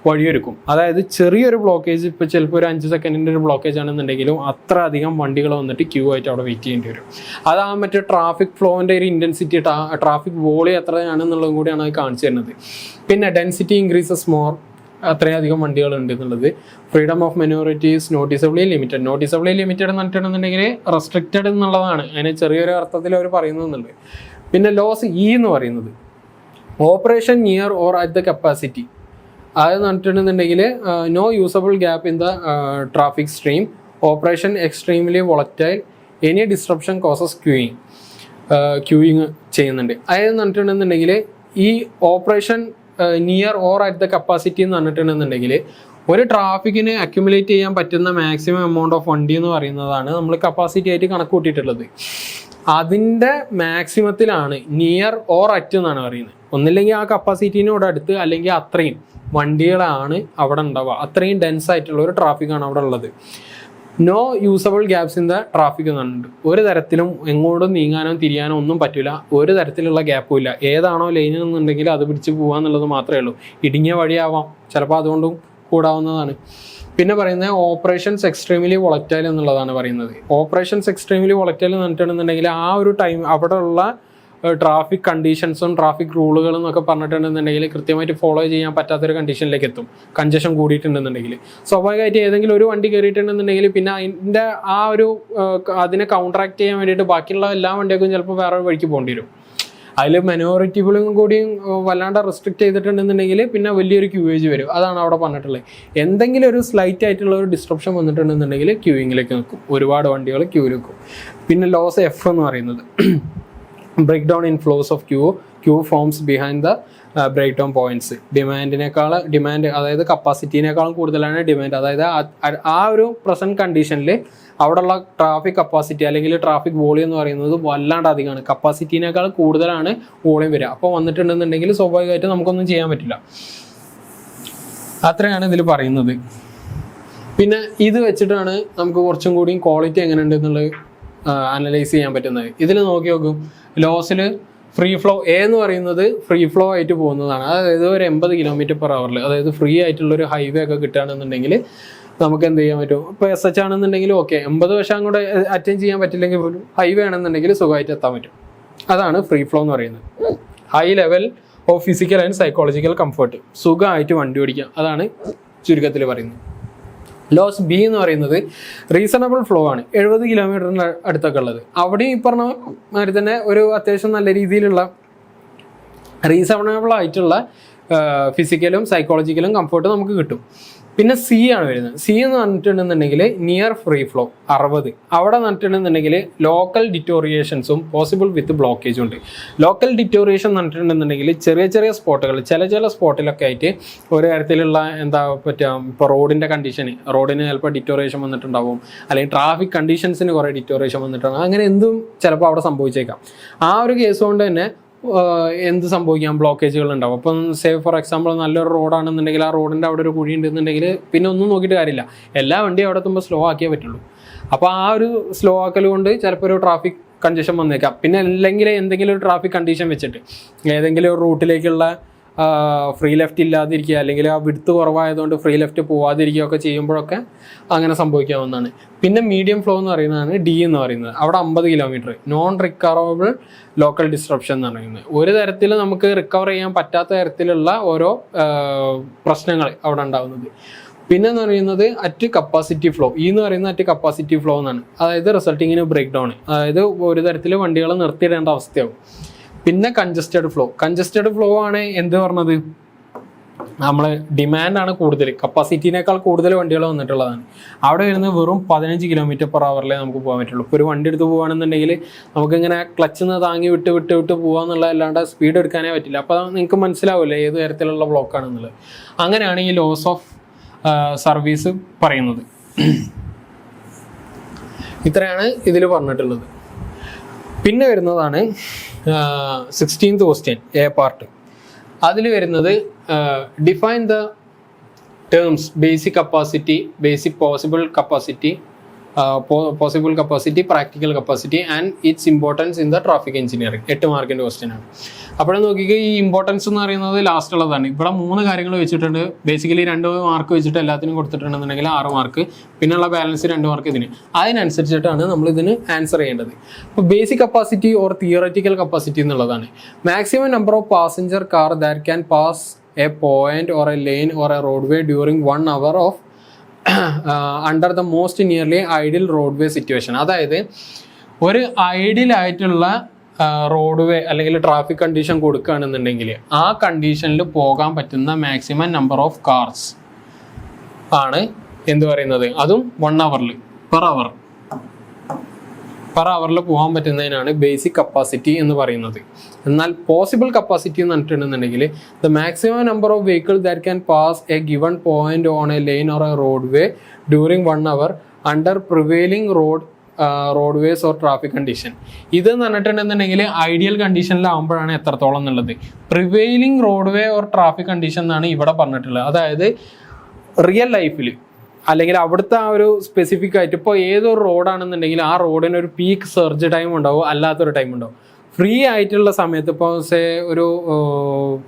വഴിയൊരുക്കും. അതായത് ചെറിയൊരു ബ്ലോക്കേജ്, ഇപ്പോൾ ചിലപ്പോൾ ഒരു 5 സെക്കൻഡിൻ്റെ ഒരു ബ്ലോക്കേജ് ആണെന്നുണ്ടെങ്കിലും അത്ര അധികം വണ്ടികൾ വന്നിട്ട് ക്യൂ ആയിട്ട് അവിടെ വെയിറ്റ് ചെയ്യേണ്ടി വരും. അതാ മറ്റേ ട്രാഫിക് ഫ്ലോൻ്റെ ഒരു ഇൻറ്റൻസിറ്റി, ട്രാഫിക് വോളിയം എത്രയാണെന്നുള്ളതും കൂടിയാണ് അത് കാണിച്ചു തരുന്നത്. പിന്നെ ഡെൻസിറ്റി ഇൻക്രീസസ് മോർ, അത്രയധികം വണ്ടികളുണ്ട് എന്നുള്ളത്. Freedom of manoeuvrability is noticeably limited. Noticeably limited എന്ന് പറഞ്ഞിട്ടുണ്ടെന്നുണ്ടെങ്കിൽ റെസ്ട്രിക്റ്റഡ് എന്നുള്ളതാണ് അതിന് ചെറിയൊരു അർത്ഥത്തിൽ അവർ പറയുന്നത്. പിന്നെ ലോസ് ഇ എന്ന് പറയുന്നത് operation near or at the capacity. അതെന്ന് പറഞ്ഞിട്ടുണ്ടെന്നുണ്ടെങ്കിൽ no usable gap in the traffic stream, operation extremely volatile, any disruption causes queuing ചെയ്യുന്നുണ്ട്. അതെന്ന് പറഞ്ഞിട്ടുണ്ടെന്നുണ്ടെങ്കിൽ ഈ operation near or at the capacity എന്ന് പറഞ്ഞിട്ടുണ്ടെന്നുണ്ടെങ്കിൽ ഒരു ട്രാഫിക്കിന് അക്യുമുലേറ്റ് ചെയ്യാൻ പറ്റുന്ന മാക്സിമം എമൗണ്ട് ഓഫ് വണ്ടി എന്ന് പറയുന്നതാണ് നമ്മൾ കപ്പാസിറ്റി ആയിട്ട് കണക്ക് കൂട്ടിയിട്ടുള്ളത്. അതിൻ്റെ മാക്സിമത്തിലാണ് നിയർ ഓർ അറ്റ് എന്നാണ് പറയുന്നത്. ഒന്നില്ലെങ്കിൽ ആ കപ്പാസിറ്റീനോട് അടുത്ത് അല്ലെങ്കിൽ അത്രയും വണ്ടികളാണ് അവിടെ ഉണ്ടാവുക, അത്രയും ഡെൻസ് ആയിട്ടുള്ള ഒരു ട്രാഫിക്കാണ് അവിടെ ഉള്ളത്. No usable gaps in the traffic എന്നുണ്ട്. ഒരു തരത്തിലും എങ്ങോട്ടും നീങ്ങാനോ തിരിയാനോ ഒന്നും പറ്റില്ല, ഒരു തരത്തിലുള്ള ഗ്യാപ്പും ഇല്ല. ഏതാണോ ലൈൻ എന്നുണ്ടെങ്കിൽ അത് പിടിച്ച് പോകാന്നുള്ളത് മാത്രമേ ഉള്ളൂ. ഇടുങ്ങിയ വഴിയാവാം, ചിലപ്പോൾ അതുകൊണ്ടും കൂടാവുന്നതാണ്. പിന്നെ പറയുന്നത് ഓപ്പറേഷൻസ് എക്സ്ട്രീംലി വോളറ്റൈൽ എന്നുള്ളതാണ് പറയുന്നത്. ഓപ്പറേഷൻസ് എക്സ്ട്രീംലി വോളറ്റൈൽ എന്ന് പറഞ്ഞിട്ടുണ്ടെന്നുണ്ടെങ്കിൽ ആ ഒരു ടൈം അവിടെ ഉള്ള ട്രാഫിക് കണ്ടീഷൻസും ട്രാഫിക് റൂളുകളും എന്നൊക്കെ പറഞ്ഞിട്ടുണ്ടെന്നുണ്ടെങ്കിൽ കൃത്യമായിട്ട് ഫോളോ ചെയ്യാൻ പറ്റാത്തൊരു കണ്ടീഷനിലേക്ക് എത്തും. കൺജഷൻ കൂടിയിട്ടുണ്ടെന്നുണ്ടെങ്കിൽ സ്വാഭാവികമായിട്ട് ഏതെങ്കിലും ഒരു വണ്ടി കയറിയിട്ടുണ്ടെന്നുണ്ടെങ്കിൽ പിന്നെ അതിൻ്റെ ആ ഒരു അതിനെ കൗണ്ടറാക്ട് ചെയ്യാൻ വേണ്ടിയിട്ട് ബാക്കിയുള്ള എല്ലാ വണ്ടിയൊക്കെ ചിലപ്പോൾ വേറെ വഴിക്ക് പോകേണ്ടി വരും. അതിൽ മൈനോറിറ്റികളും കൂടിയും വല്ലാണ്ട് റെസ്ട്രിക്റ്റ് ചെയ്തിട്ടുണ്ടെന്നുണ്ടെങ്കിൽ പിന്നെ വലിയൊരു ക്യൂവേജ് വരും. അതാണ് അവിടെ പറഞ്ഞിട്ടുള്ളത്. എന്തെങ്കിലും ഒരു സ്ലൈറ്റ് ആയിട്ടുള്ള ഒരു ഡിസ്ട്രപ്ഷൻ വന്നിട്ടുണ്ടെന്നുണ്ടെങ്കിൽ ക്യൂയിങ്ങിലേക്ക് നിൽക്കും, ഒരുപാട് വണ്ടികൾ ക്യൂവിൽ നിൽക്കും. പിന്നെ ലോസ് എഫ് എന്ന് പറയുന്നത് breakdown in flows of queue forms behind the breakdown points. Demand അതായത് കപ്പാസിറ്റീനേക്കാളും കൂടുതലാണ് ഡിമാൻഡ്. അതായത് ആ ഒരു പ്രസന്റ് കണ്ടീഷനിൽ അവിടെയുള്ള ട്രാഫിക് കപ്പാസിറ്റി അല്ലെങ്കിൽ ട്രാഫിക് വോളിയം എന്ന് പറയുന്നത് വല്ലാണ്ട് അധികമാണ്. കപ്പാസിറ്റീനേക്കാൾ കൂടുതലാണ് വോളിയം വരിക. അപ്പോൾ വന്നിട്ടുണ്ടെന്നുണ്ടെങ്കിൽ സ്വാഭാവികമായിട്ടും നമുക്കൊന്നും ചെയ്യാൻ പറ്റില്ല. അത്രയാണ് ഇതിൽ പറയുന്നത്. പിന്നെ ഇത് വെച്ചിട്ടാണ് നമുക്ക് കുറച്ചും കൂടി ക്വാളിറ്റി എങ്ങനെയുണ്ട് എന്നുള്ളത് അനലൈസ് ചെയ്യാൻ പറ്റുന്നത്. ഇതിൽ നോക്കി നോക്കും, ലോസിൽ ഫ്രീ ഫ്ലോ എ എന്ന് പറയുന്നത് ഫ്രീ ഫ്ലോ ആയിട്ട് പോകുന്നതാണ്. അതായത് ഒരു 80 km/h, അതായത് ഫ്രീ ആയിട്ടുള്ളൊരു ഹൈവേ ഒക്കെ കിട്ടുകയാണെന്നുണ്ടെങ്കിൽ നമുക്ക് എന്ത് ചെയ്യാൻ പറ്റും. ഇപ്പോൾ SH ആണെന്നുണ്ടെങ്കിൽ ഓക്കെ 80 വർഷം അങ്ങോട്ട് അറ്റൻഡ് ചെയ്യാൻ പറ്റില്ലെങ്കിൽ പോലും ഹൈവേ ആണെന്നുണ്ടെങ്കിൽ സുഖമായിട്ട് എത്താൻ പറ്റും. അതാണ് ഫ്രീ ഫ്ലോ എന്ന് പറയുന്നത്. High level of physical and psychological comfort, സുഖമായിട്ട് വണ്ടി ഓടിക്കുക, അതാണ് ചുരുക്കത്തിൽ പറയുന്നത്. ലോസ് ബി എന്ന് പറയുന്നത് റീസണബിൾ ഫ്ലോ ആണ്, 70 km അടുത്തൊക്കെ ഉള്ളത്. അവിടെയും ഈ പറഞ്ഞ മാതിരി തന്നെ ഒരു അത്യാവശ്യം നല്ല രീതിയിലുള്ള റീസണബിൾ ആയിട്ടുള്ള ഫിസിക്കലും സൈക്കോളജിക്കലും കംഫർട്ട് നമുക്ക് കിട്ടും. പിന്നെ സി ആണ് വരുന്നത്. സി എന്ന് പറഞ്ഞിട്ടുണ്ടെന്നുണ്ടെങ്കിൽ നിയർ ഫ്രീ ഫ്ലോ 60. അവിടെ പറഞ്ഞിട്ടുണ്ടെന്നുണ്ടെങ്കിൽ ലോക്കൽ ഡിറ്റോറിയേഷൻസും പോസിബിൾ വിത്ത് ബ്ലോക്കേജും ഉണ്ട്. ലോക്കൽ ഡിറ്റോറിയേഷൻ എന്ന് പറഞ്ഞിട്ടുണ്ടെന്നുണ്ടെങ്കിൽ ചെറിയ ചെറിയ സ്പോട്ടുകൾ, ചില സ്പോട്ടിലൊക്കെ ആയിട്ട് ഒരു തരത്തിലുള്ള എന്താ പറ്റുക, ഇപ്പോൾ റോഡിൻ്റെ റോഡിന് ചിലപ്പോൾ ഡിറ്റോറിയേഷൻ വന്നിട്ടുണ്ടാവും, അല്ലെങ്കിൽ ട്രാഫിക് കണ്ടീഷൻസിന് കുറേ ഡിറ്റോറിയേഷൻ വന്നിട്ടുണ്ടാകും. അങ്ങനെ എന്തും ചിലപ്പോൾ അവിടെ സംഭവിച്ചേക്കാം. ആ ഒരു കേസ് കൊണ്ട് തന്നെ എന്ത് സംഭവിക്കാം, ബ്ലോക്കേജുകൾ ഉണ്ടാവും. അപ്പം ഫോർ എക്സാമ്പിൾ നല്ലൊരു റോഡാണെന്നുണ്ടെങ്കിൽ ആ റോഡിൻ്റെ അവിടെ ഒരു കുഴി ഉണ്ടെന്നുണ്ടെങ്കിൽ പിന്നെ ഒന്നും നോക്കിയിട്ട് കാര്യമില്ല, എല്ലാ വണ്ടിയും അവിടെ എത്തുമ്പോൾ സ്ലോ ആക്കിയേ പറ്റുള്ളൂ. അപ്പോൾ ആ ഒരു സ്ലോ ആക്കൽ കൊണ്ട് ചിലപ്പോൾ ഒരു ട്രാഫിക് കണ്ടീഷൻ വന്നേക്കാം. പിന്നെ അല്ലെങ്കിൽ എന്തെങ്കിലും ഒരു ട്രാഫിക് കണ്ടീഷൻ വെച്ചിട്ട് ഏതെങ്കിലും ഒരു റൂട്ടിലേക്കുള്ള ഫ്രീ ലെഫ്റ്റ് ഇല്ലാതിരിക്കുക, അല്ലെങ്കിൽ ആ വിഡ്ത്ത് കുറവായതുകൊണ്ട് ഫ്രീ ലെഫ്റ്റ് പോവാതിരിക്കുകയൊക്കെ ചെയ്യുമ്പോഴൊക്കെ അങ്ങനെ സംഭവിക്കാവുന്നതാണ്. പിന്നെ മീഡിയം ഫ്ലോ എന്ന് പറയുന്നതാണ് ഡി എന്ന് പറയുന്നത്. അവിടെ 50 km, non recoverable local disruption എന്ന് പറയുന്നത്. ഒരു തരത്തിൽ നമുക്ക് റിക്കവർ ചെയ്യാൻ പറ്റാത്ത തരത്തിലുള്ള ഓരോ പ്രശ്നങ്ങൾ അവിടെ ഉണ്ടാകുന്നത്. പിന്നെ എന്ന് പറയുന്നത് അറ്റ് കപ്പാസിറ്റി ഫ്ലോ, ഈ എന്ന് പറയുന്നത് അറ്റ് കപ്പാസിറ്റി ഫ്ലോ എന്നാണ്. അതായത് റിസൾട്ടിങ്ങിന് ബ്രേക്ക് ഡൗൺ, അതായത് ഒരു തരത്തിൽ വണ്ടികൾ നിർത്തിയിടേണ്ട അവസ്ഥയാവും. പിന്നെ കൺജസ്റ്റഡ് ഫ്ലോ ആണ് എന്ത് പറഞ്ഞത്, നമ്മൾ ഡിമാൻഡാണ് കൂടുതൽ, കപ്പാസിറ്റിനേക്കാൾ കൂടുതൽ വണ്ടികൾ വന്നിട്ടുള്ളതാണ്. അവിടെ വരുന്നത് വെറും 15 km/h നമുക്ക് പോകാൻ പറ്റുള്ളൂ. ഇപ്പോൾ ഒരു വണ്ടി എടുത്ത് പോകുകയാണെന്നുണ്ടെങ്കിൽ നമുക്കിങ്ങനെ ക്ലച്ചിൽ നിന്ന് താങ്ങി വിട്ട് പോകാമെന്നുള്ള അല്ലാണ്ട് സ്പീഡ് എടുക്കാനേ പറ്റില്ല. അപ്പോൾ നിങ്ങൾക്ക് മനസ്സിലാവില്ല ഏത് തരത്തിലുള്ള ബ്ലോക്കാണെന്നുള്ളത്. അങ്ങനെയാണ് ഈ ലോസ് ഓഫ് സർവീസ് പറയുന്നത്. ഇത്രയാണ് ഇതിൽ പറഞ്ഞിട്ടുള്ളത്. പിന്നെ വരുന്നതാണ് 16th ക്വസ്റ്റ്യൻ, എ പാർട്ട്. അതിൽ വരുന്നത് define the terms basic capacity, basic possible capacity, practical capacity and it's importance in the traffic engineering. 8 മാർക്കിൻ്റെ ക്വസ്റ്റ്യൻ ആണ്. അപ്പോൾ നോക്കിക്കുക, ഈ ഇമ്പോർട്ടൻസ് എന്ന് പറയുന്നത് ലാസ്റ്റ് ഉള്ളതാണ്. ഇവിടെ 3 കാര്യങ്ങൾ വെച്ചിട്ടുണ്ട്. ബേസിക്കലി 2 മാർക്ക് വെച്ചിട്ട് എല്ലാത്തിനും കൊടുത്തിട്ടുണ്ടെന്നുണ്ടെങ്കിൽ 6 മാർക്ക്, പിന്നെയുള്ള ബാലൻസ് 2 മാർക്ക് ഇതിന്. അതിനനുസരിച്ചിട്ടാണ് നമ്മൾ ഇതിന് ആൻസർ ചെയ്യേണ്ടത്. അപ്പോൾ basic capacity or theoretical capacity എന്നുള്ളതാണ് maximum number of passenger car that can pass a point or a lane or a roadway during 1 hour of under the most nearly ideal roadway situation. അതായത് ഒരു ideal ആയിട്ടുള്ള roadway അല്ലെങ്കിൽ traffic condition കൊടുക്കുകയാണെന്നുണ്ടെങ്കിൽ ആ കണ്ടീഷനിൽ പോകാൻ പറ്റുന്ന maximum number of cars ആണ് എന്ത് പറയുന്നത്, അതും 1 hour പെർ അവറിൽ പോകാൻ പറ്റുന്നതിനാണ് ബേസിക് കപ്പാസിറ്റി എന്ന് പറയുന്നത്. എന്നാൽ പോസിബിൾ കപ്പാസിറ്റി എന്ന് പറഞ്ഞിട്ടുണ്ടെന്നുണ്ടെങ്കിൽ the maximum number of vehicle that can pass a given point on a line or a roadway during 1 hour under prevailing roadways or traffic condition. ഇത് എന്ന് പറഞ്ഞിട്ടുണ്ടെന്നുണ്ടെങ്കിൽ ideal കണ്ടീഷനിലാവുമ്പോഴാണ് എത്രത്തോളം എന്നുള്ളത്. Prevailing roadway or traffic condition എന്നാണ് ഇവിടെ പറഞ്ഞിട്ടുള്ളത്. അതായത് റിയൽ ലൈഫിൽ അല്ലെങ്കിൽ അവിടുത്തെ ആ ഒരു സ്പെസിഫിക് ആയിട്ട് ഇപ്പോൾ ഏതൊരു റോഡാണെന്നുണ്ടെങ്കിൽ ആ റോഡിന് ഒരു പീക്ക് സർജ് ടൈം ഉണ്ടാവും, അല്ലാത്തൊരു ടൈം ഉണ്ടാവും. ഫ്രീ ആയിട്ടുള്ള സമയത്ത് ഇപ്പോൾ ഒരു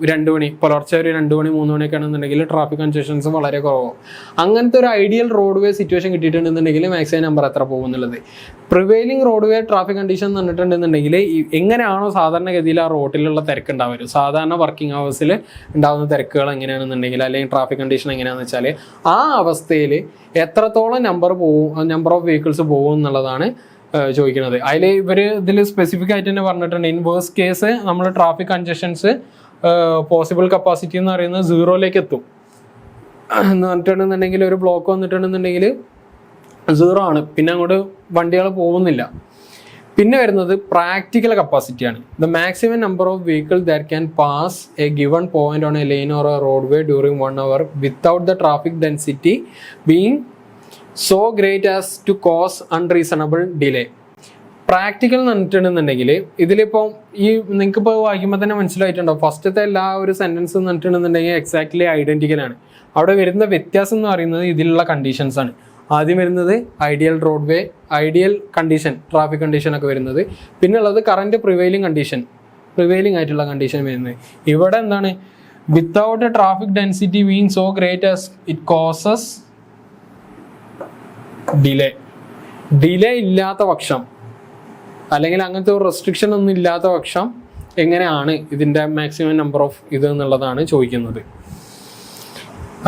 2 മണി, പുലർച്ചെ ഒരു 2 മണി 3 മണിയൊക്കെ ആണെന്നുണ്ടെങ്കിൽ ട്രാഫിക് കൺജഷൻസ് വളരെ കുറവാകും. അങ്ങനത്തെ ഒരു ഐഡിയൽ റോഡ്വേ സിറ്റുവേഷൻ കിട്ടിയിട്ടുണ്ടെന്നുണ്ടെങ്കിൽ മാക്സിമം നമ്പർ എത്ര പോകും എന്നുള്ളത്. പ്രിവെയിലിംഗ് റോഡ്വേ ട്രാഫിക് കണ്ടീഷൻ എന്ന് പറഞ്ഞിട്ടുണ്ടെന്നുണ്ടെങ്കിൽ എങ്ങനെയാണോ സാധാരണഗതിയിൽ ആ റോഡിലുള്ള തിരക്ക് ഉണ്ടാവുക, സാധാരണ വർക്കിംഗ് അവേഴ്സിൽ ഉണ്ടാകുന്ന തിരക്കുകൾ എങ്ങനെയാണെന്നുണ്ടെങ്കിൽ അല്ലെങ്കിൽ ട്രാഫിക് കണ്ടീഷൻ എങ്ങനെയാണെന്ന് വെച്ചാൽ ആ അവസ്ഥയിൽ എത്രത്തോളം നമ്പർ ഓഫ് വെഹിക്കിൾസ് പോകും എന്നുള്ളതാണ് ചോദിക്കുന്നത്. അതിൽ ഇതിൽ സ്പെസിഫിക് ആയിട്ട് തന്നെ പറഞ്ഞിട്ടുണ്ട്, ഇൻ വേഴ്സ്റ്റ് കേസ് നമ്മൾ ട്രാഫിക് കൺജഷൻസ് പോസിബിൾ കപ്പാസിറ്റി എന്ന് പറയുന്നത് 0 എത്തും എന്ന് പറഞ്ഞിട്ടുണ്ടെന്നുണ്ടെങ്കിൽ ഒരു ബ്ലോക്ക് വന്നിട്ടുണ്ടെന്നുണ്ടെങ്കിൽ 0 ആണ്, പിന്നെ അങ്ങോട്ട് വണ്ടികൾ പോകുന്നില്ല. പിന്നെ വരുന്നത് പ്രാക്ടിക്കൽ കപ്പാസിറ്റിയാണ്. The maximum number of vehicle that can pass a given point on a line or a roadway during 1 hour without the traffic density being so great as to cause unreasonable delay. Practical എന്ന് പറഞ്ഞിട്ടുണ്ടെന്നുണ്ടെങ്കിൽ ഇതിലിപ്പോൾ നിങ്ങൾക്കിപ്പോൾ വായിക്കുമ്പോൾ തന്നെ മനസ്സിലായിട്ടുണ്ടോ, ഫസ്റ്റത്തെ എല്ലാ ഒരു sentence എന്ന് പറഞ്ഞിട്ടുണ്ടെന്നുണ്ടെങ്കിൽ എക്സാക്ട്ലി ഐഡൻറ്റിക്കലാണ്. അവിടെ വരുന്ന വ്യത്യാസം എന്ന് പറയുന്നത് ഇതിലുള്ള കണ്ടീഷൻസ് ആണ്. ആദ്യം വരുന്നത് ideal roadway, ideal condition, traffic കണ്ടീഷനൊക്കെ വരുന്നത്. പിന്നെ ഉള്ളത് കറൻറ്റ് പ്രിവെയിലിംഗ് ആയിട്ടുള്ള കണ്ടീഷൻ വരുന്നത്. ഇവിടെ എന്താണ്, without A traffic density being so great as it causes delay ഇല്ലാത്ത പക്ഷം, അല്ലെങ്കിൽ അങ്ങനത്തെ ഒരു റെസ്ട്രിക്ഷൻ ഒന്നും ഇല്ലാത്ത പക്ഷം എങ്ങനെയാണ് ഇതിൻ്റെ മാക്സിമം നമ്പർ ഓഫ് ഇത് എന്നുള്ളതാണ് ചോദിക്കുന്നത്.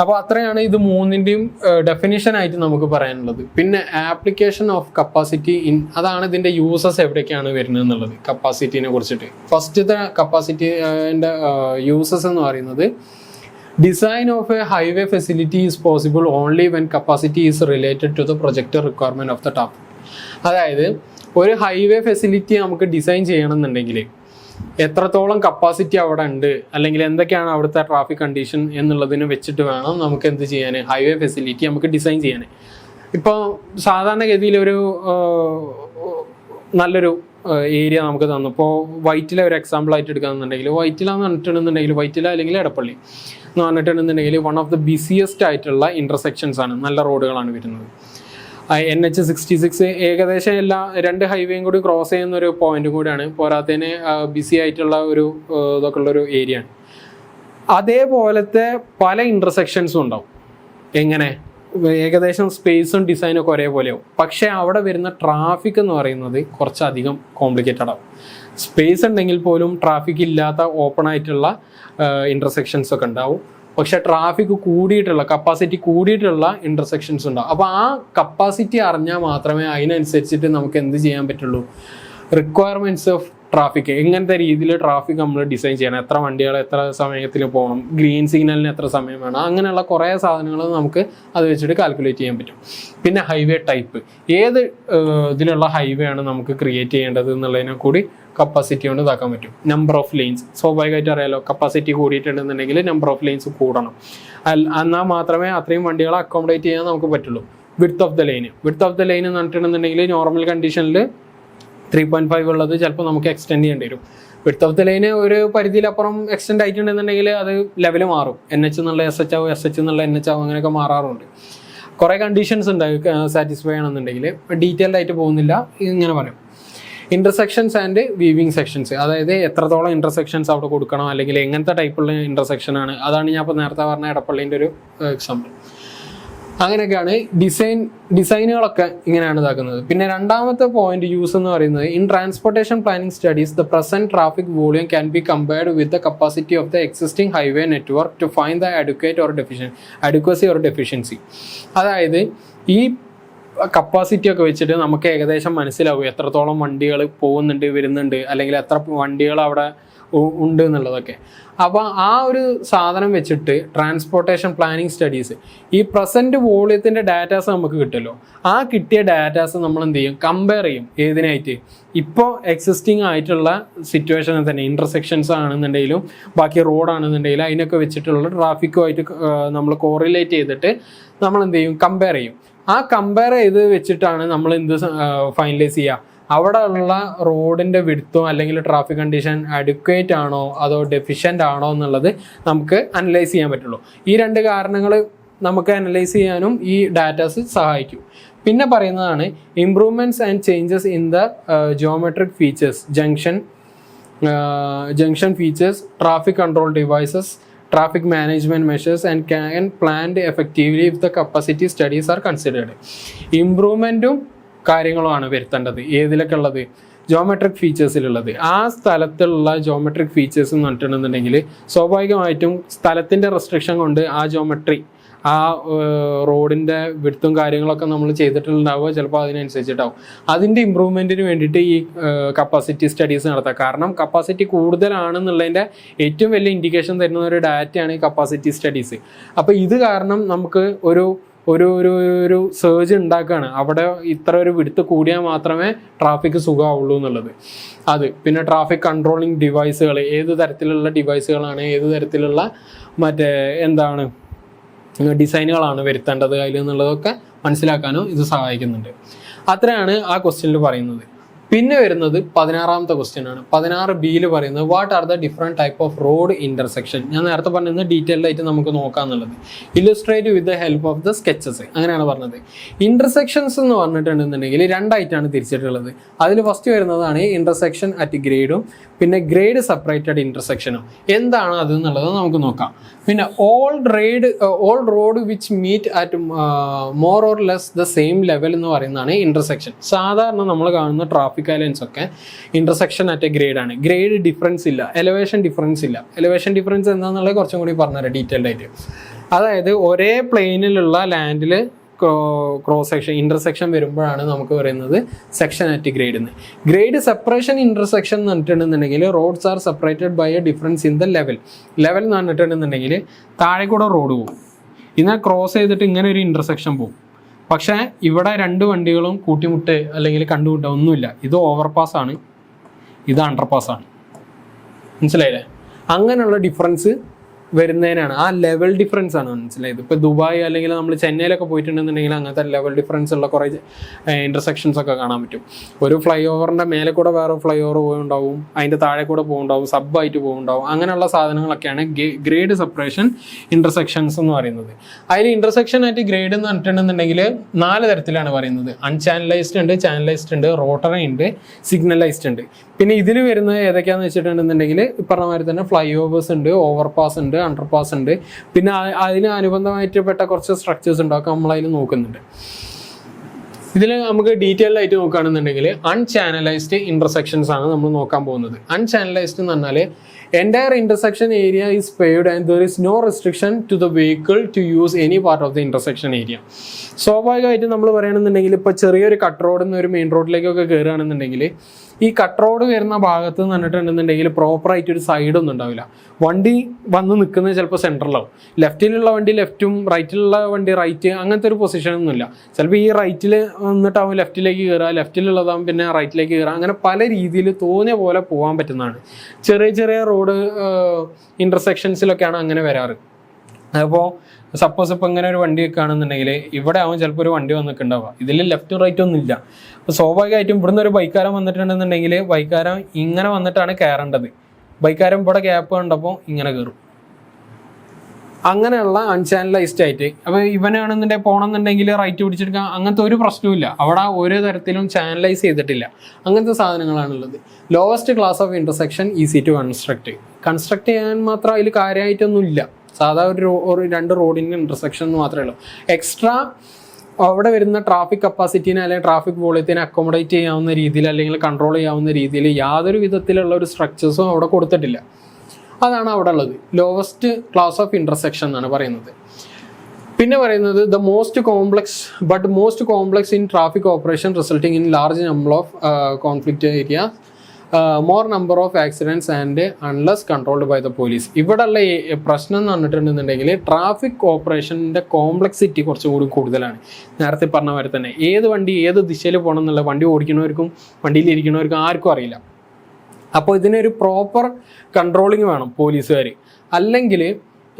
അപ്പോൾ അത്രയാണ് ഇത് 3ൻ്റെയും ഡെഫിനിഷനായിട്ട് നമുക്ക് പറയാനുള്ളത്. പിന്നെ ആപ്ലിക്കേഷൻ ഓഫ് കപ്പാസിറ്റി അതാണ് ഇതിൻ്റെ യൂസസ് എവിടേക്കാണ് വരുന്നത് എന്നുള്ളത് കപ്പാസിറ്റീനെ കുറിച്ചിട്ട്. ഫസ്റ്റത്തെ കപ്പാസിറ്റിൻ്റെ യൂസസ് എന്ന് പറയുന്നത്, design of a highway facility is possible only when capacity is related to the projected requirement of the tap. അതായത് ഒരു ഹൈവേ ഫെസിലിറ്റി നമുക്ക് ഡിസൈൻ ചെയ്യണമെന്നുണ്ടെങ്കിൽ എത്രത്തോളം കപ്പാസിറ്റി അവിടെ ഉണ്ട്, അല്ലെങ്കിൽ എന്തൊക്കെയാണ് അവിടുത്തെ ട്രാഫിക് കണ്ടീഷൻ എന്നുള്ളതിന് വെച്ചിട്ട് വേണം നമുക്ക് എന്ത് ചെയ്യാൻ, ഹൈവേ ഫെസിലിറ്റി നമുക്ക് ഡിസൈൻ ചെയ്യാൻ. ഇപ്പോൾ സാധാരണഗതിയിൽ ഒരു നല്ലൊരു ഏരിയ നമുക്ക് തന്നു. ഇപ്പോൾ വൈറ്റില ഒരു എക്സാമ്പിളായിട്ട് എടുക്കുകയാണെന്നുണ്ടെങ്കിൽ, വൈറ്റില അല്ലെങ്കിൽ എടപ്പള്ളി എന്ന് പറഞ്ഞിട്ടുണ്ടെന്നുണ്ടെങ്കിൽ വൺ ഓഫ് ദ ബിസിയസ്റ്റ് ആയിട്ടുള്ള ഇൻ്റർസെക്ഷൻസ് ആണ്, നല്ല റോഡുകളാണ് വരുന്നത്. NH 66 ഏകദേശം എല്ലാ 2 ഹൈവേയും കൂടി ക്രോസ് ചെയ്യുന്ന ഒരു പോയിന്റും കൂടിയാണ്. പോരാത്തതിന് ബിസി ആയിട്ടുള്ള ഒരു ഇതൊക്കെ ഉള്ളൊരു ഏരിയ ആണ്. അതേപോലത്തെ പല ഇൻ്റർസെക്ഷൻസും ഉണ്ടാവും. എങ്ങനെ, ഏകദേശം സ്പേസും ഡിസൈനൊക്കെ ഒരേപോലെയാവും. പക്ഷേ അവിടെ വരുന്ന ട്രാഫിക് എന്ന് പറയുന്നത് കുറച്ചധികം കോംപ്ലിക്കേറ്റഡ് ആവും. സ്പേസ് ഉണ്ടെങ്കിൽ പോലും ട്രാഫിക് ഇല്ലാത്ത ഓപ്പൺ ആയിട്ടുള്ള ഇൻ്റർസെക്ഷൻസ് ഒക്കെ ഉണ്ടാവും. പക്ഷെ ട്രാഫിക് കൂടിയിട്ടുള്ള, കപ്പാസിറ്റി കൂടിയിട്ടുള്ള ഇൻ്റർസെക്ഷൻസ് ഉണ്ടാവും. അപ്പോൾ ആ കപ്പാസിറ്റി അറിഞ്ഞാൽ മാത്രമേ അതിനനുസരിച്ചിട്ട് നമുക്ക് എന്ത് ചെയ്യാൻ പറ്റുള്ളൂ, റിക്വയർമെൻറ്റ്സ് ഓഫ് ട്രാഫിക് എങ്ങനത്തെ രീതിയിൽ ട്രാഫിക് നമ്മൾ ഡിസൈൻ ചെയ്യണം, എത്ര വണ്ടികൾ എത്ര സമയത്തിൽ പോകണം, ഗ്രീൻ സിഗ്നലിന് എത്ര സമയം വേണം, അങ്ങനെയുള്ള കുറേ സാധനങ്ങൾ നമുക്ക് അത് വെച്ചിട്ട് കാൽക്കുലേറ്റ് ചെയ്യാൻ പറ്റും. പിന്നെ ഹൈവേ ടൈപ്പ്, ഏത് ഇതിലുള്ള ഹൈവേ ആണ് നമുക്ക് ക്രിയേറ്റ് ചെയ്യേണ്ടത് എന്നുള്ളതിനെ കൂടി കപ്പാസിറ്റി കൊണ്ട് ഇതാക്കാൻ പറ്റും. നമ്പർ ഓഫ് ലൈൻസ്, സ്വാഭാവികമായിട്ട് അറിയാലോ, കപ്പാസിറ്റി കൂടിയിട്ടുണ്ടെന്നുണ്ടെങ്കിൽ നമ്പർ ഓഫ് ലൈൻസ് കൂടണം, എന്നാൽ മാത്രമേ അത്രയും വണ്ടികളെ അക്കോമഡേറ്റ് ചെയ്യാൻ നമുക്ക് പറ്റുള്ളൂ. വിഡ്ത്ത് ഓഫ് ദ ലൈൻ എന്ന് പറഞ്ഞിട്ടുണ്ടെന്നുണ്ടെങ്കിൽ നോർമൽ കണ്ടീഷനിൽ 3.5 ഉള്ളത് ചിലപ്പോൾ നമുക്ക് എക്സ്റ്റെൻഡ് ചെയ്യേണ്ടി വരും. വിഡ്ത്ത് ഓഫ് ദ ലൈന് ഒരു പരിധിയിലപ്പുറം എക്സ്റ്റെൻഡ് ആയിട്ടുണ്ടെന്നുണ്ടെങ്കിൽ അത് ലെവൽ മാറും. NH എന്നുള്ള SH ആവും, SH എന്നുള്ള NH ആവും, അങ്ങനെയൊക്കെ മാറാറുണ്ട്. കുറേ കണ്ടീഷൻസ് ഉണ്ട് സാറ്റിസ്ഫൈ ആണെന്നുണ്ടെങ്കിൽ. ഡീറ്റെയിൽഡ് ആയിട്ട് പോകുന്നില്ല, ഇങ്ങനെ പറയും. ഇന്റർസെക്ഷൻസ് ആൻഡ് വീവിങ് സെക്ഷൻസ്, അതായത് എത്രത്തോളം ഇന്റർസെക്ഷൻസ് അവിടെ കൊടുക്കണം, അല്ലെങ്കിൽ എങ്ങനത്തെ ടൈപ്പുള്ള ഇന്റർസെക്ഷൻ ആണ്. അതാണ് ഞാൻ ഇപ്പോൾ നേരത്തെ പറഞ്ഞ എടപ്പള്ളിൻ്റെ ഒരു എക്സാമ്പിൾ. അങ്ങനെയൊക്കെയാണ് ഡിസൈനുകളൊക്കെ ഇങ്ങനെയാണ് ഇതാക്കുന്നത്. പിന്നെ രണ്ടാമത്തെ പോയിന്റ് യൂസ് എന്ന് പറയുന്നത്, in transportation planning studies the present traffic volume can be compared with the capacity of the existing highway network to find the advocacy or deficiency. അതായത് ഈ കപ്പാസിറ്റി ഒക്കെ വെച്ചിട്ട് നമുക്ക് ഏകദേശം മനസ്സിലാവും എത്രത്തോളം വണ്ടികൾ പോകുന്നുണ്ട്, വരുന്നുണ്ട്, അല്ലെങ്കിൽ എത്ര വണ്ടികൾ അവിടെ ഉണ്ട് എന്നുള്ളതൊക്കെ. അപ്പോൾ ആ ഒരു സാധനം വെച്ചിട്ട് ട്രാൻസ്പോർട്ടേഷൻ പ്ലാനിങ് സ്റ്റഡീസ്, ഈ പ്രസൻറ്റ് വോളിയത്തിൻ്റെ ഡാറ്റാസ് നമുക്ക് കിട്ടുമല്ലോ, ആ കിട്ടിയ ഡാറ്റാസ് നമ്മൾ എന്ത് ചെയ്യും, കമ്പയർ ചെയ്യും. ഏതിനായിട്ട്? ഇപ്പോൾ എക്സിസ്റ്റിംഗ് ആയിട്ടുള്ള സിറ്റുവേഷനിൽ തന്നെ ഇൻ്റർസെക്ഷൻസ് ആണെന്നുണ്ടെങ്കിലും ബാക്കി റോഡാണെന്നുണ്ടെങ്കിലും അതിനൊക്കെ വെച്ചിട്ടുള്ള ട്രാഫിക്കുമായിട്ട് നമ്മൾ കോറിലേറ്റ് ചെയ്തിട്ട് നമ്മൾ എന്ത് ചെയ്യും, കമ്പയർ ചെയ്യും. ആ കമ്പയർ ചെയ്ത് വെച്ചിട്ടാണ് നമ്മൾ എന്ത് ഫൈനലൈസ് ചെയ്യുക, അവിടെ ഉള്ള റോഡിൻ്റെ വിഡ്ത്തോ അല്ലെങ്കിൽ ട്രാഫിക് കണ്ടീഷൻ അഡ്വക്കേറ്റ് ആണോ അതോ ഡെഫിഷ്യൻ്റ് ആണോ എന്നുള്ളത് നമുക്ക് അനലൈസ് ചെയ്യാൻ പറ്റുള്ളൂ. ഈ രണ്ട് കാരണങ്ങൾ നമുക്ക് അനലൈസ് ചെയ്യാനും ഈ ഡാറ്റാസ് സഹായിക്കും. പിന്നെ പറയുന്നതാണ് improvements and changes in the geometric features, junction features, traffic control devices, traffic management measures and can planned effectively if the capacity studies are considered. ഇംപ്രൂവ്മെൻറ്റും കാര്യങ്ങളുമാണ് വരുത്തേണ്ടത്. ഏതിലൊക്കെ ഉള്ളത്? ജോമെട്രിക് ഫീച്ചേഴ്സിലുള്ളത്. ആ സ്ഥലത്തുള്ള ജോമെട്രിക് ഫീച്ചേഴ്സ് എന്ന് പറഞ്ഞിട്ടുണ്ടെന്നുണ്ടെങ്കിൽ സ്വാഭാവികമായിട്ടും സ്ഥലത്തിൻ്റെ റെസ്ട്രിക്ഷൻ കൊണ്ട് ആ ജോമെട്രി, ആ റോഡിൻ്റെ വിഡ്ത്തും കാര്യങ്ങളൊക്കെ നമ്മൾ ചെയ്തിട്ടുണ്ടാവുക ചിലപ്പോൾ അതിനനുസരിച്ചിട്ടാവും. അതിൻ്റെ ഇമ്പ്രൂവ്മെൻറ്റിന് വേണ്ടിയിട്ട് ഈ കപ്പാസിറ്റി സ്റ്റഡീസ് നടത്താം. കാരണം കപ്പാസിറ്റി കൂടുതലാണെന്നുള്ളതിൻ്റെ ഏറ്റവും വലിയ ഇൻഡിക്കേഷൻ തരുന്ന ഒരു ഡാറ്റയാണ് ഈ കപ്പാസിറ്റി സ്റ്റഡീസ്. അപ്പോൾ ഇത് കാരണം നമുക്ക് ഒരു സർജ് ഉണ്ടാക്കുകയാണ്, അവിടെ ഇത്ര ഒരു വിഡ്ത്ത് കൂടിയാൽ മാത്രമേ ട്രാഫിക് സുഖമാവുള്ളൂ എന്നുള്ളത്. അത് പിന്നെ ട്രാഫിക് കൺട്രോളിങ് ഡിവൈസുകൾ, ഏത് തരത്തിലുള്ള ഡിവൈസുകളാണ്, ഏത് തരത്തിലുള്ള ഡിസൈനുകളാണ് വരുത്തേണ്ടത് അതിൽ എന്നുള്ളതൊക്കെ മനസ്സിലാക്കാനും ഇത് സഹായിക്കുന്നുണ്ട്. അത്രയാണ് ആ ക്വസ്റ്റ്യനിൽ പറയുന്നത്. പിന്നെ വരുന്നത് 16ാമത്തെ ക്വസ്റ്റ്യൻ ആണ്. 16B പറയുന്നത് what are the different type of road intersection. ഞാൻ നേരത്തെ പറഞ്ഞത് ഡീറ്റെയിൽഡ് ആയിട്ട് നമുക്ക് നോക്കാമെന്നുള്ളത്. Illustrate with the help of the sketches, അങ്ങനെയാണ് പറഞ്ഞത്. ഇൻ്റർസെക്ഷൻസ് എന്ന് പറഞ്ഞിട്ടുണ്ടെന്നുണ്ടെങ്കിൽ രണ്ടായിട്ടാണ് തിരിച്ചിട്ടുള്ളത്. അതിൽ ഫസ്റ്റ് വരുന്നതാണ് ഇൻ്റർസെക്ഷൻ അറ്റ് ഗ്രേഡും പിന്നെ ഗ്രേഡ് സെപ്പറേറ്റഡ് ഇൻ്റർസെക്ഷനും. എന്താണ് അത് എന്നുള്ളത് നമുക്ക് നോക്കാം. പിന്നെ all road which meet at more or less the same level എന്ന് പറയുന്നതാണ് ഇൻ്റർസെക്ഷൻ. സാധാരണ നമ്മൾ കാണുന്ന ട്രാഫിക് ഐലൻഡ്സ് ഒക്കെ ഇൻ്റർസെക്ഷൻ അറ്റ് ഗ്രേഡ് ആണ്. ഗ്രേഡ് ഡിഫറൻസ് ഇല്ല, എലവേഷൻ ഡിഫറൻസ് ഇല്ല. എലവേഷൻ ഡിഫറൻസ് എന്താണെന്നുള്ളത് കുറച്ചും കൂടി പറഞ്ഞുതരാം ഡീറ്റെയിൽഡ് ആയിട്ട്. അതായത് ഒരേ പ്ലെയിനിലുള്ള ലാൻഡിൽ ക്രോസ് സെക്ഷൻ ഇൻ്റർസെക്ഷൻ വരുമ്പോഴാണ് നമുക്ക് പറയുന്നത് സെക്ഷൻ അറ്റ് ഗ്രേഡ് എന്ന്. ഗ്രേഡ് സെപ്പറേഷൻ ഇൻ്റർസെക്ഷൻ എന്ന് പറഞ്ഞിട്ടുണ്ടെന്നുണ്ടെങ്കിൽ roads are separated by a difference in the level എന്ന് പറഞ്ഞിട്ടുണ്ടെന്നുണ്ടെങ്കിൽ താഴെ കൂടെ റോഡ് പോകും, എന്നാൽ ക്രോസ് ചെയ്തിട്ട് ഇങ്ങനെ ഒരു ഇൻ്റർസെക്ഷൻ പോകും. പക്ഷേ ഇവിടെ രണ്ട് വണ്ടികളും കൂട്ടിമുട്ട് അല്ലെങ്കിൽ കണ്ടുമുട്ടുക ഒന്നുമില്ല. ഇത് ഓവർപാസ് ആണ്, ഇത് അണ്ടർപാസ് ആണ്. മനസ്സിലായില്ലേ? അങ്ങനെയുള്ള ഡിഫറൻസ് വരുന്നതിനാണ്, ആ ലെവൽ ഡിഫറൻസ് ആണ് മനസ്സിലായത്. ഇപ്പോൾ ദുബായ് അല്ലെങ്കിൽ നമ്മൾ ചെന്നൈയിലൊക്കെ പോയിട്ടുണ്ടെന്നുണ്ടെങ്കിൽ അങ്ങനത്തെ ലെവൽ ഡിഫറൻസ് ഉള്ള കുറേ ഇൻ്റർസെക്ഷൻസ് ഒക്കെ കാണാൻ പറ്റും. ഒരു ഫ്ലൈ ഓവറിൻ്റെ മേലെ കൂടെ വേറെ ഫ്ലൈ ഓവർ പോകുന്നുണ്ടാവും, അതിൻ്റെ താഴെ കൂടെ പോകുന്നുണ്ടാവും, സബ്ബായിട്ട് പോകുന്നുണ്ടാവും. അങ്ങനെയുള്ള സാധനങ്ങളൊക്കെയാണ് ഗ്രേഡ് സെപ്പറേഷൻ ഇൻ്റർസെക്ഷൻസ് എന്ന് പറയുന്നത്. അതിൽ ഇൻ്റർസെക്ഷൻ ആയിട്ട് ഗ്രേഡ് എന്ന് പറഞ്ഞിട്ടുണ്ടെന്നുണ്ടെങ്കിൽ 4 തരത്തിലാണ് പറയുന്നത്. അൺചാനലൈസ്ഡ് ഉണ്ട്, ചാനലൈസ്ഡ് ഉണ്ട്, റോട്ടറി ഉണ്ട്, സിഗ്നലൈസ്ഡ് ഉണ്ട്. പിന്നെ ഇതിൽ വരുന്നത് ഏതൊക്കെയാണെന്ന് വെച്ചിട്ടുണ്ടെന്നുണ്ടെങ്കിൽ പറഞ്ഞ മാതിരി തന്നെ ഫ്ലൈ ഓവേഴ്സ് ഉണ്ട്, ഓവർപാസ് ഉണ്ട്, അണ്ടർപാസ് ഉണ്ട്. പിന്നെ അതിന് അനുബന്ധമായിട്ട് പെട്ട കുറച്ച് സ്ട്രക്ചേഴ്സ് ഉണ്ടാക്കും നമ്മളതിൽ നോക്കുന്നുണ്ട്. ഇതിൽ നമുക്ക് ഡീറ്റെയിൽഡ് ആയിട്ട് നോക്കുകയാണെന്നുണ്ടെങ്കിൽ അൺചാനലൈസ്ഡ് ഇന്റർസെക്ഷൻസ് ആണ് നമ്മൾ നോക്കാൻ പോകുന്നത്. അൺചാനലൈസ്ഡ് എന്ന് പറഞ്ഞാൽ entire intersection area is paved and there is no restriction to the vehicle to use any part of the intersection area. സ്വാഭാവികമായിട്ട് നമ്മൾ പറയുകയാണെന്നുണ്ടെങ്കിൽ ഇപ്പോൾ ചെറിയൊരു കട്ട് റോഡിൽ നിന്ന് ഒരു മെയിൻ റോഡിലേക്കൊക്കെ കയറുകയാണെന്നുണ്ടെങ്കിൽ ഈ കട്ട് റോഡ് വരുന്ന ഭാഗത്ത് നിന്ന് പറഞ്ഞിട്ടുണ്ടെന്നുണ്ടെങ്കിൽ പ്രോപ്പറായിട്ട് ഒരു സൈഡൊന്നും ഉണ്ടാവില്ല. വണ്ടി വന്ന് നിൽക്കുന്നത് ചിലപ്പോൾ സെൻറ്ററിലാവും. ലെഫ്റ്റിലുള്ള വണ്ടി ലെഫ്റ്റും റൈറ്റിലുള്ള വണ്ടി റൈറ്റ്, അങ്ങനത്തെ ഒരു പൊസിഷനൊന്നുമില്ല. ചിലപ്പോൾ ഈ റൈറ്റിൽ വന്നിട്ടാവും ലെഫ്റ്റിലേക്ക് കയറുക, ലെഫ്റ്റിലുള്ളതാവും പിന്നെ റൈറ്റിലേക്ക് കയറുക. അങ്ങനെ പല രീതിയിൽ തോന്നിയ പോലെ പോകാൻ പറ്റുന്നതാണ്. ചെറിയ ചെറിയ റോഡ് ഇൻ്റർസെക്ഷൻസിലൊക്കെയാണ് അങ്ങനെ വരാറ്. അപ്പോൾ സപ്പോസ് ഇപ്പോൾ ഇങ്ങനെ ഒരു വണ്ടി വെക്കുകയാണെന്നുണ്ടെങ്കിൽ ഇവിടെ ആവും ചിലപ്പോൾ ഒരു വണ്ടി വന്നിട്ടുണ്ടാവുക, ഇതിൽ ലെഫ്റ്റും റൈറ്റും ഒന്നും ഇല്ല. അപ്പോൾ സ്വാഭാവികമായിട്ടും ഇവിടുന്ന് ഒരു ബൈക്കാരൻ വന്നിട്ടുണ്ടെന്നുണ്ടെങ്കിൽ ബൈക്കാരൻ ഇങ്ങനെ വന്നിട്ടാണ് കയറേണ്ടത്. ബൈക്കാരൻ ഇവിടെ ഗ്യാപ്പ് കണ്ടപ്പോൾ ഇങ്ങനെ കയറും. അങ്ങനെയുള്ള അൺചാനലൈസ്ഡ് ആയിട്ട് അപ്പോൾ ഇവനാണെന്നുണ്ടെങ്കിൽ പോകണമെന്നുണ്ടെങ്കിൽ റൈറ്റ് പിടിച്ചെടുക്കാൻ അങ്ങനത്തെ ഒരു പ്രശ്നവുമില്ല. അവിടെ ഒരു തരത്തിലും ചാനലൈസ് ചെയ്തിട്ടില്ല. അങ്ങനത്തെ സാധനങ്ങളാണുള്ളത്. Lowest class of intersection easy to construct ചെയ്യാൻ മാത്രം അതിൽ കാര്യമായിട്ടൊന്നുമില്ല. സാധാ ഒരു രണ്ട് റോഡിൻ്റെ ഇൻ്റർസെക്ഷൻ മാത്രമേ ഉള്ളൂ. എക്സ്ട്രാ അവിടെ വരുന്ന ട്രാഫിക് കപ്പാസിറ്റീനെ അല്ലെങ്കിൽ ട്രാഫിക് വോളിയത്തിനെ അക്കോമഡേറ്റ് ചെയ്യാവുന്ന രീതിയിൽ അല്ലെങ്കിൽ കൺട്രോൾ ചെയ്യാവുന്ന രീതിയിൽ യാതൊരു വിധത്തിലുള്ള ഒരു സ്ട്രക്ചേഴ്സും അവിടെ കൊടുത്തിട്ടില്ല. അതാണ് അവിടെ ഉള്ളത്. ലോവസ്റ്റ് ക്ലാസ് ഓഫ് ഇൻ്റർസെക്ഷൻ എന്നാണ് പറയുന്നത്. പിന്നെ പറയുന്നത് the most complex in traffic operation resulting in large number of conflict area, more number of accidents and unless controlled by the police. ഇവിടെയുള്ള പ്രശ്നം എന്ന് പറഞ്ഞിട്ടുണ്ടെന്നുണ്ടെങ്കിൽ ട്രാഫിക് ഓപ്പറേഷൻ്റെ കോംപ്ലക്സിറ്റി കുറച്ചും കൂടി കൂടുതലാണ്. നേരത്തെ പറഞ്ഞ മാതിരി തന്നെ ഏത് വണ്ടി ഏത് ദിശയിൽ പോകണം എന്നുള്ള വണ്ടി ഓടിക്കുന്നവർക്കും വണ്ടിയിലിരിക്കുന്നവർക്കും ആർക്കും അറിയില്ല. അപ്പോൾ ഇതിനൊരു പ്രോപ്പർ കൺട്രോളിങ് വേണം പോലീസുകാർ. അല്ലെങ്കിൽ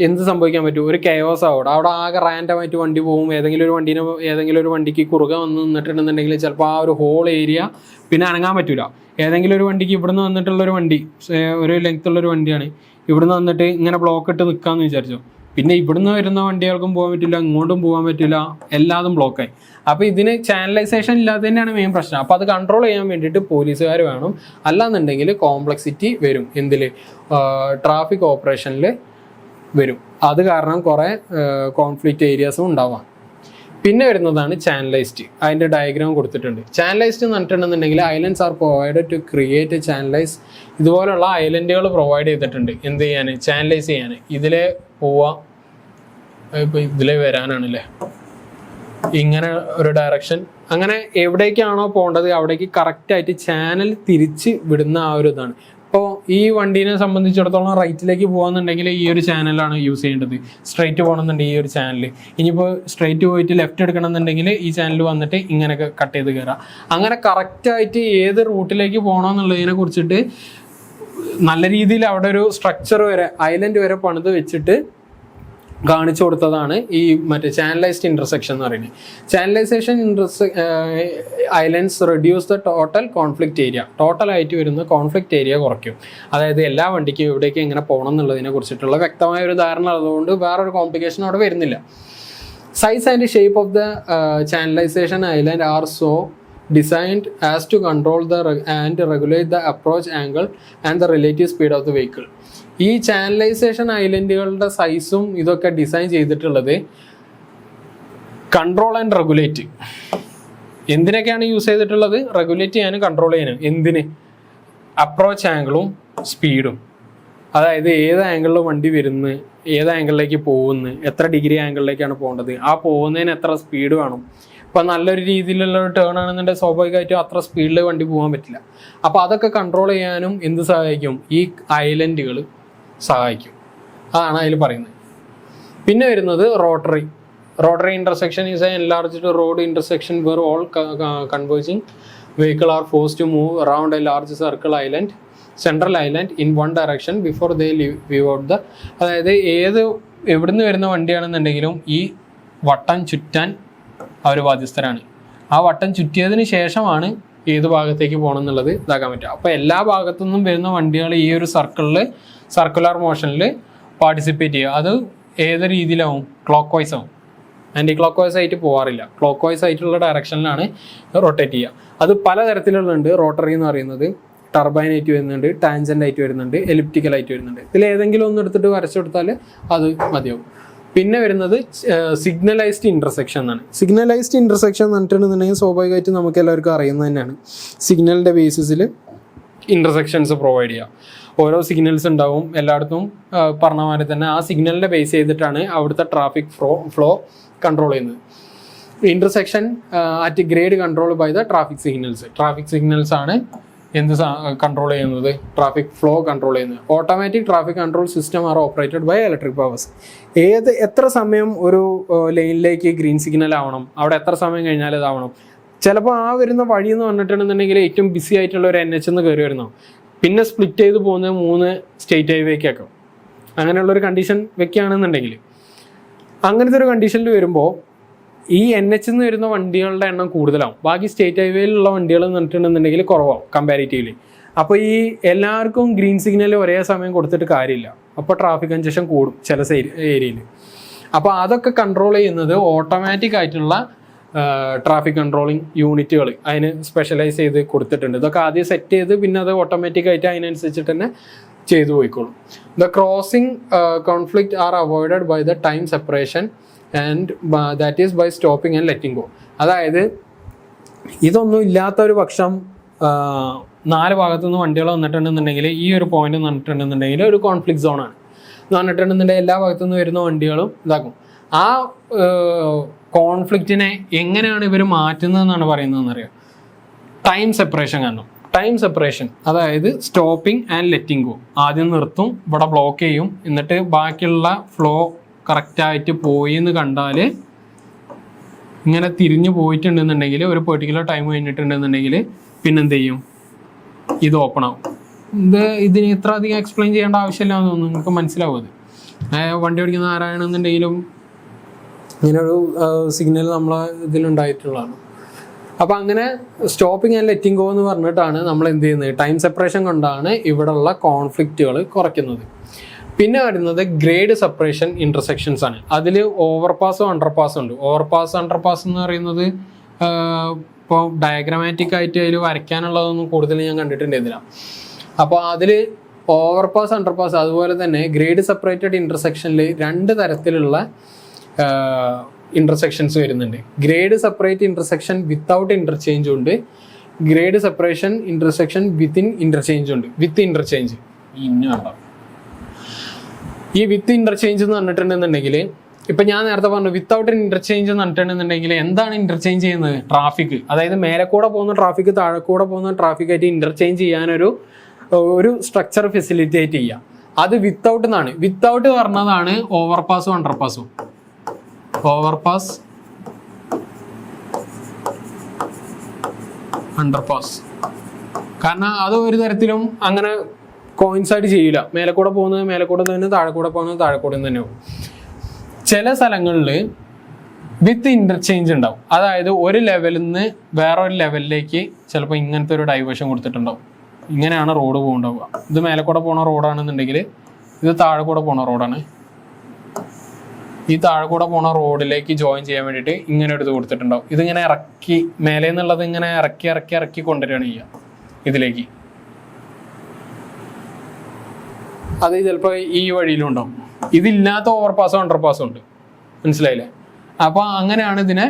എന്ത് സംഭവിക്കാൻ പറ്റും? ഒരു കെയോസ് അവിടെ ആകെ റാൻഡമായിട്ട് വണ്ടി പോകും. ഏതെങ്കിലും ഒരു വണ്ടിക്ക് കുറുകെ വന്ന് നിന്നിട്ടുണ്ടെന്നുണ്ടെങ്കിൽ ചിലപ്പോൾ ആ ഒരു ഹോൾ ഏരിയ പിന്നെ അനങ്ങാൻ പറ്റില്ല. ഏതെങ്കിലും ഒരു വണ്ടിക്ക് ഇവിടുന്ന് വന്നിട്ടുള്ളൊരു വണ്ടി, ഒരു ലെങ്ത്തുള്ളൊരു വണ്ടിയാണ്, ഇവിടുന്ന് വന്നിട്ട് ഇങ്ങനെ ബ്ലോക്ക് ഇട്ട് നിൽക്കാമെന്ന് വിചാരിച്ചു. പിന്നെ ഇവിടുന്ന് വരുന്ന വണ്ടികൾക്കും പോകാൻ പറ്റില്ല, ഇങ്ങോട്ടും പോകാൻ പറ്റില്ല, എല്ലാതും ബ്ലോക്കായി. അപ്പോൾ ഇതിന് ചാനലൈസേഷൻ ഇല്ലാത്തതിൻ്റെയാണ് മെയിൻ പ്രശ്നം. അപ്പോൾ അത് കൺട്രോൾ ചെയ്യാൻ വേണ്ടിയിട്ട് പോലീസുകാർ വേണം. അല്ലാന്നുണ്ടെങ്കിൽ കോംപ്ലക്സിറ്റി വരും, എന്തിൽ ട്രാഫിക് ഓപ്പറേഷനിൽ വരും. അത് കാരണം കുറേ കോൺഫ്ലിക്റ്റ് ഏരിയാസും ഉണ്ടാവാം. പിന്നെ വരുന്നതാണ് ചാനലൈസ്ഡ്. അതിൻ്റെ ഡയഗ്രാം കൊടുത്തിട്ടുണ്ട്. ചാനലൈസ്ഡ് എന്ന് പറഞ്ഞിട്ടുണ്ടെന്നുണ്ടെങ്കിൽ islands are provided to create channelize. ഇതുപോലുള്ള ഐലൻഡുകൾ പ്രൊവൈഡ് ചെയ്തിട്ടുണ്ട് എന്ത് ചെയ്യാൻ? ചാനലൈസ് ചെയ്യാൻ. ഇതിലെ പോവാം, ഇപ്പോൾ ഇതിലെ വരാനാണല്ലേ, ഇങ്ങനെ ഒരു ഡയറക്ഷൻ. അങ്ങനെ എവിടേക്കാണോ പോകേണ്ടത് അവിടേക്ക് കറക്റ്റായിട്ട് ചാനൽ തിരിച്ച് വിടുന്ന ആ ഒരു ഇതാണ്. ഇപ്പോൾ ഈ വണ്ടീനെ സംബന്ധിച്ചിടത്തോളം റൈറ്റിലേക്ക് പോകുന്നുണ്ടെങ്കിൽ ഈ ഒരു ചാനലാണ് യൂസ് ചെയ്യേണ്ടത്. സ്ട്രൈറ്റ് പോകണമെന്നുണ്ടെങ്കിൽ ഈ ഒരു ചാനൽ. ഇനിയിപ്പോൾ സ്ട്രൈറ്റ് പോയിട്ട് ലെഫ്റ്റ് എടുക്കണമെന്നുണ്ടെങ്കിൽ ഈ ചാനൽ വന്നിട്ട് ഇങ്ങനെയൊക്കെ കട്ട് ചെയ്ത് കയറാം. അങ്ങനെ കറക്റ്റായിട്ട് ഏത് റൂട്ടിലേക്ക് പോകണമെന്നുള്ളതിനെ കുറിച്ചിട്ട് നല്ല രീതിയിൽ അവിടെ ഒരു സ്ട്രക്ചർ വരെ, ഐലൻഡ് വരെ പണിത് വെച്ചിട്ട് കാണിച്ചു കൊടുത്തതാണ് ഈ മറ്റേ ചാനലൈസ്ഡ് ഇൻ്റർസെക്ഷൻ എന്ന് പറയുന്നത്. Channelization islands reduce the total conflict area. ടോട്ടലായിട്ട് വരുന്ന കോൺഫ്ലിക്റ്റ് ഏരിയ കുറയ്ക്കും. അതായത് എല്ലാ വണ്ടിക്കും എവിടേക്ക് എങ്ങനെ പോകണം എന്നുള്ളതിനെ കുറിച്ചിട്ടുള്ള വ്യക്തമായ ഒരു ധാരണ ഉള്ളതുകൊണ്ട് വേറൊരു കോംപ്ലിക്കേഷൻ അവിടെ വരുന്നില്ല. Size and shape of the channelisation island are so designed as to control and regulate the approach angle and the relative speed of the vehicle. ഈ ചാനലൈസേഷൻ ഐലൻഡുകളുടെ സൈസും ഇതൊക്കെ ഡിസൈൻ ചെയ്തിട്ടുള്ളത് കൺട്രോൾ ആൻഡ് റെഗുലേറ്റ്. എന്തിനൊക്കെയാണ് യൂസ് ചെയ്തിട്ടുള്ളത്? Regulate ചെയ്യാനും control ചെയ്യാനും. എന്തിന്? Approach ആംഗിളും സ്പീഡും. അതായത് ഏത് ആംഗിളിൽ വണ്ടി വരുന്നു, ഏത് ആംഗിളിലേക്ക് പോകുന്നു, എത്ര ഡിഗ്രി ആംഗിളിലേക്കാണ് പോകേണ്ടത്, ആ പോകുന്നതിന് എത്ര സ്പീഡ് വേണം. ഇപ്പം നല്ലൊരു രീതിയിലുള്ള ഒരു ടേൺ ആണെന്നുണ്ടെങ്കിൽ സ്വാഭാവികമായിട്ടും അത്ര സ്പീഡിൽ വണ്ടി പോകാൻ പറ്റില്ല. അപ്പോൾ അതൊക്കെ കൺട്രോൾ ചെയ്യാനും എന്ത് സഹായിക്കും? ഈ ഐലൻഡുകൾ സഹായിക്കും. അതാണ് അതിൽ പറയുന്നത്. പിന്നെ വരുന്നത് rotary. Rotary intersection is a enlarged road intersection where all converging vehicle are forced to move around a large circle island, central island in one direction before they leave out the. അതായത് എവിടുന്ന് വരുന്ന വണ്ടിയാണെന്നുണ്ടെങ്കിലും ഈ വട്ടം ചുറ്റാൻ അവർ ബാധ്യസ്ഥരാണ്. ആ വട്ടം ചുറ്റിയതിന് ശേഷമാണ് ഏത് ഭാഗത്തേക്ക് പോകണം എന്നുള്ളത് ഇതാക്കാൻ പറ്റുക. അപ്പോൾ എല്ലാ ഭാഗത്തു നിന്നും വരുന്ന വണ്ടികൾ ഈ ഒരു സർക്കുലർ മോഷനിൽ പാർട്ടിസിപ്പേറ്റ് ചെയ്യുക. അത് ഏത് രീതിയിലാവും? ക്ലോക്ക് വൈസ് ആവും. ആൻറ്റി ക്ലോക്ക് വൈസ് ആയിട്ട് പോകാറില്ല. ക്ലോക്ക് വൈസ് ആയിട്ടുള്ള ഡയറക്ഷനിലാണ് റൊട്ടേറ്റ് ചെയ്യുക. അത് പല തരത്തിലുള്ളുണ്ട്. റോട്ടറി എന്ന് പറയുന്നത് ടർബൈൻ ആയിട്ട് വരുന്നുണ്ട്, ടാൻജൻ്റ് ആയിട്ട് വരുന്നുണ്ട്, എലിപ്റ്റിക്കൽ ആയിട്ട് വരുന്നുണ്ട്. ഇതിൽ ഏതെങ്കിലും ഒന്ന് എടുത്തിട്ട് വരച്ചു കൊടുത്താൽ അത് മതിയാവും. പിന്നെ വരുന്നത് സിഗ്നലൈസ്ഡ് ഇൻ്റർസെക്ഷൻ എന്നാണ്. സിഗ്നലൈസ്ഡ് ഇൻ്റർസെക്ഷൻ എന്ന് പറഞ്ഞിട്ടുണ്ടെന്നുണ്ടെങ്കിൽ സ്വാഭാവികമായിട്ട് നമുക്ക് എല്ലാവർക്കും അറിയുന്നത് തന്നെയാണ്. സിഗ്നലിൻ്റെ ബേസിസിൽ ഇൻ്റർസെക്ഷൻസ് പ്രൊവൈഡ് ചെയ്യുക. ഓരോ സിഗ്നൽസ് ഉണ്ടാവും എല്ലായിടത്തും. പറഞ്ഞ മാതിരി തന്നെ ആ സിഗ്നലിനെ ബേസ് ചെയ്തിട്ടാണ് അവിടുത്തെ ട്രാഫിക് ഫ്ലോ കൺട്രോൾ ചെയ്യുന്നത്. Intersection at grade control by the traffic signals. Traffic signals ആണ് എന്ത് കൺട്രോൾ ചെയ്യുന്നത്? ട്രാഫിക് ഫ്ലോ കൺട്രോൾ ചെയ്യുന്നത്. Automatic traffic control system are operated by electric powers. എത്ര സമയം ഒരു ലൈനിലേക്ക് ഗ്രീൻ സിഗ്നൽ ആവണം, അവിടെ എത്ര സമയം കഴിഞ്ഞാൽ ഇതാവണം. ചിലപ്പോൾ ആ വരുന്ന വഴി എന്ന് പറഞ്ഞിട്ടുണ്ടെന്നുണ്ടെങ്കിൽ ഏറ്റവും ബിസി ആയിട്ടുള്ള ഒരു NH എന്ന് കയറി വരുന്നു, പിന്നെ സ്പ്ലിറ്റ് ചെയ്ത് പോകുന്നത് 3 സ്റ്റേറ്റ് ഹൈവേക്കൊക്കെ. അങ്ങനെയുള്ളൊരു കണ്ടീഷൻ വെക്കുകയാണെന്നുണ്ടെങ്കിൽ, അങ്ങനത്തെ ഒരു കണ്ടീഷനിൽ വരുമ്പോൾ ഈ NH എന്ന് വരുന്ന വണ്ടികളുടെ എണ്ണം കൂടുതലാവും. ബാക്കി സ്റ്റേറ്റ് ഹൈവേയിലുള്ള വണ്ടികൾ എന്ന് പറഞ്ഞിട്ടുണ്ടെന്നുണ്ടെങ്കിൽ കുറവാകും കമ്പാരിറ്റീവ്ലി. അപ്പോൾ ഈ എല്ലാവർക്കും ഗ്രീൻ സിഗ്നൽ ഒരേ സമയം കൊടുത്തിട്ട് കാര്യമില്ല. അപ്പോൾ ട്രാഫിക് കൺജഷൻ കൂടും ചില ഏരിയയിൽ. അപ്പോൾ അതൊക്കെ കൺട്രോൾ ചെയ്യുന്നത് ഓട്ടോമാറ്റിക് ആയിട്ടുള്ള ട്രാഫിക് കൺട്രോളിങ് യൂണിറ്റുകൾ അതിന് സ്പെഷ്യലൈസ് ചെയ്ത് കൊടുത്തിട്ടുണ്ട്. ഇതൊക്കെ ആദ്യം സെറ്റ് ചെയ്ത് പിന്നെ അത് ഓട്ടോമാറ്റിക്കായിട്ട് അതിനനുസരിച്ചിട്ട് തന്നെ ചെയ്തു പോയിക്കോളും. The crossing conflict are avoided by the time separation and that is by stopping and letting go. അതായത് ഇതൊന്നും ഇല്ലാത്തൊരു പക്ഷം 4 ഭാഗത്തുനിന്ന് വണ്ടികൾ വന്നിട്ടുണ്ടെന്നുണ്ടെങ്കിൽ ഈ ഒരു പോയിന്റ് വന്നിട്ടുണ്ടെന്നുണ്ടെങ്കിൽ ഒരു കോൺഫ്ലിക്റ്റ് സോണാണ് എന്ന് പറഞ്ഞിട്ടുണ്ടെന്നുണ്ടെങ്കിൽ എല്ലാ ഭാഗത്തുനിന്ന് വരുന്ന വണ്ടികളും ഇതാക്കും. ആ കോൺഫ്ലിക്റ്റിനെ എങ്ങനെയാണ് ഇവർ മാറ്റുന്നതെന്നാണ് പറയുന്നതെന്നറിയാം. ടൈം സെപ്പറേഷൻ കാരണം. ടൈം സെപ്പറേഷൻ അതായത് സ്റ്റോപ്പിംഗ് ആൻഡ് ലെറ്റിംഗ് ഗോ. ആദ്യം നിർത്തും, ഇവിടെ ബ്ലോക്ക് ചെയ്യും, എന്നിട്ട് ബാക്കിയുള്ള ഫ്ലോ കറക്റ്റായിട്ട് പോയി എന്ന് കണ്ടാൽ ഇങ്ങനെ തിരിഞ്ഞു പോയിട്ടുണ്ടെന്നുണ്ടെങ്കിൽ ഒരു പെർട്ടിക്കുലർ ടൈം കഴിഞ്ഞിട്ടുണ്ടെന്നുണ്ടെങ്കിൽ പിന്നെന്ത് ചെയ്യും? ഇത് ഓപ്പൺ ആവും. ഇതിന് ഇത്ര അധികം എക്സ്പ്ലെയിൻ ചെയ്യേണ്ട ആവശ്യമില്ല എന്ന് തോന്നുന്നു, നിങ്ങൾക്ക് മനസ്സിലാവും. അത് വണ്ടി ഓടിക്കുന്ന ആരാണെന്നുണ്ടെങ്കിലും ഇങ്ങനൊരു സിഗ്നൽ നമ്മളെ ഇതിലുണ്ടായിട്ടുള്ളതാണ്. അപ്പോൾ അങ്ങനെ സ്റ്റോപ്പിംഗ് ആൻഡ് ലെറ്റിംഗ് ഗോ എന്ന് പറഞ്ഞിട്ടാണ് നമ്മൾ എന്ത് ചെയ്യുന്നത്? ടൈം സെപ്പറേഷൻ കൊണ്ടാണ് ഇവിടെയുള്ള കോൺഫ്ലിക്റ്റുകൾ കുറയ്ക്കുന്നത്. പിന്നെ വരുന്നത് ഗ്രേഡ് സെപ്പറേഷൻ ഇൻ്റർസെക്ഷൻസ് ആണ്. അതിൽ ഓവർപാസും അണ്ടർപാസും ഉണ്ട്. ഓവർപാസ് അണ്ടർപാസ് എന്ന് പറയുന്നത് ഇപ്പോൾ ഡയഗ്രാമാറ്റിക് ആയിട്ട് അതിൽ വരയ്ക്കാനുള്ളതൊന്നും കൂടുതൽ ഞാൻ കണ്ടിട്ടുണ്ടായിരുന്നില്ല. അപ്പോൾ അതിൽ ഓവർപാസ് അണ്ടർപാസ് അതുപോലെ തന്നെ ഗ്രേഡ് സെപ്പറേറ്റഡ് ഇൻ്റർസെക്ഷനിൽ 2 തരത്തിലുള്ള ഇൻ്റർസെക്ഷൻസ് വരുന്നുണ്ട്. Grade separate intersection without interchange ഉണ്ട്, grade separation intersection within interchange ഉണ്ട്. വിത്ത് ഇൻ്റർചേഞ്ച് ഇന്നുണ്ടോ? ഈ വിത്ത് ഇൻ്റർചേഞ്ച് എന്ന് പറഞ്ഞിട്ടുണ്ടെന്നുണ്ടെങ്കിൽ ഇപ്പം ഞാൻ നേരത്തെ പറഞ്ഞു വിത്തൗട്ട് ഇൻ്റർചേഞ്ച് എന്ന് പറഞ്ഞിട്ടുണ്ടെന്നുണ്ടെങ്കിൽ എന്താണ് ഇൻ്റർചേഞ്ച് ചെയ്യുന്നത്? ട്രാഫിക്. അതായത് മേലെ കൂടെ പോകുന്ന ട്രാഫിക് താഴെ കൂടെ പോകുന്ന ട്രാഫിക്കായിട്ട് ഇൻ്റർചേഞ്ച് ചെയ്യാനൊരു സ്ട്രക്ചർ ഫെസിലിറ്റേറ്റ് ചെയ്യുക. അത് വിത്തൗട്ട് എന്നാണ്. വിത്തൗട്ട് പറഞ്ഞതാണ് ഓവർപാസും അണ്ടർപാസും. Overpass underpass. കാരണം അത് ഒരു തരത്തിലും അങ്ങനെ കോയിൻസൈഡ് ചെയ്യില്ല. മേലെ കൂടെ പോകുന്നത് മേലെ കൂടെ തന്നെ, താഴെ കൂടെ പോകുന്നത് താഴെ കൂടെ തന്നെ പോകും. ചില സ്ഥലങ്ങളിൽ വിത്ത് ഇൻ്റർചേഞ്ച് ഉണ്ടാവും. അതായത് ഒരു ലെവലിൽ നിന്ന് വേറൊരു ലെവലിലേക്ക് ചിലപ്പോൾ ഇങ്ങനത്തെ ഒരു ഡൈവേർഷൻ കൊടുത്തിട്ടുണ്ടാവും. ഇങ്ങനെയാണ് റോഡ് പോകുന്നുണ്ടാവുക. ഇത് മേലെ കൂടെ പോകുന്ന റോഡാണെന്നുണ്ടെങ്കിൽ ഇത് താഴെ കൂടെ പോകുന്ന റോഡാണ്. ഈ താഴെ കൂടെ പോണ റോഡിലേക്ക് ജോയിൻ ചെയ്യാൻ വേണ്ടിയിട്ട് ഇങ്ങനെ എടുത്ത് കൊടുത്തിട്ടുണ്ടാവും. ഇതിങ്ങനെ ഇറക്കി മേലെ നിന്നുള്ളത് ഇങ്ങനെ ഇറക്കി കൊണ്ടുവരികയാണ് ചെയ്യുക ഇതിലേക്ക്. അത് ചിലപ്പോൾ ഈ വഴിയിലും ഉണ്ടാവും. ഇതില്ലാത്ത ഓവർപാസും അണ്ടർപാസും ഉണ്ട്. മനസ്സിലായില്ലേ? അപ്പോൾ അങ്ങനെയാണ് ഇതിനെ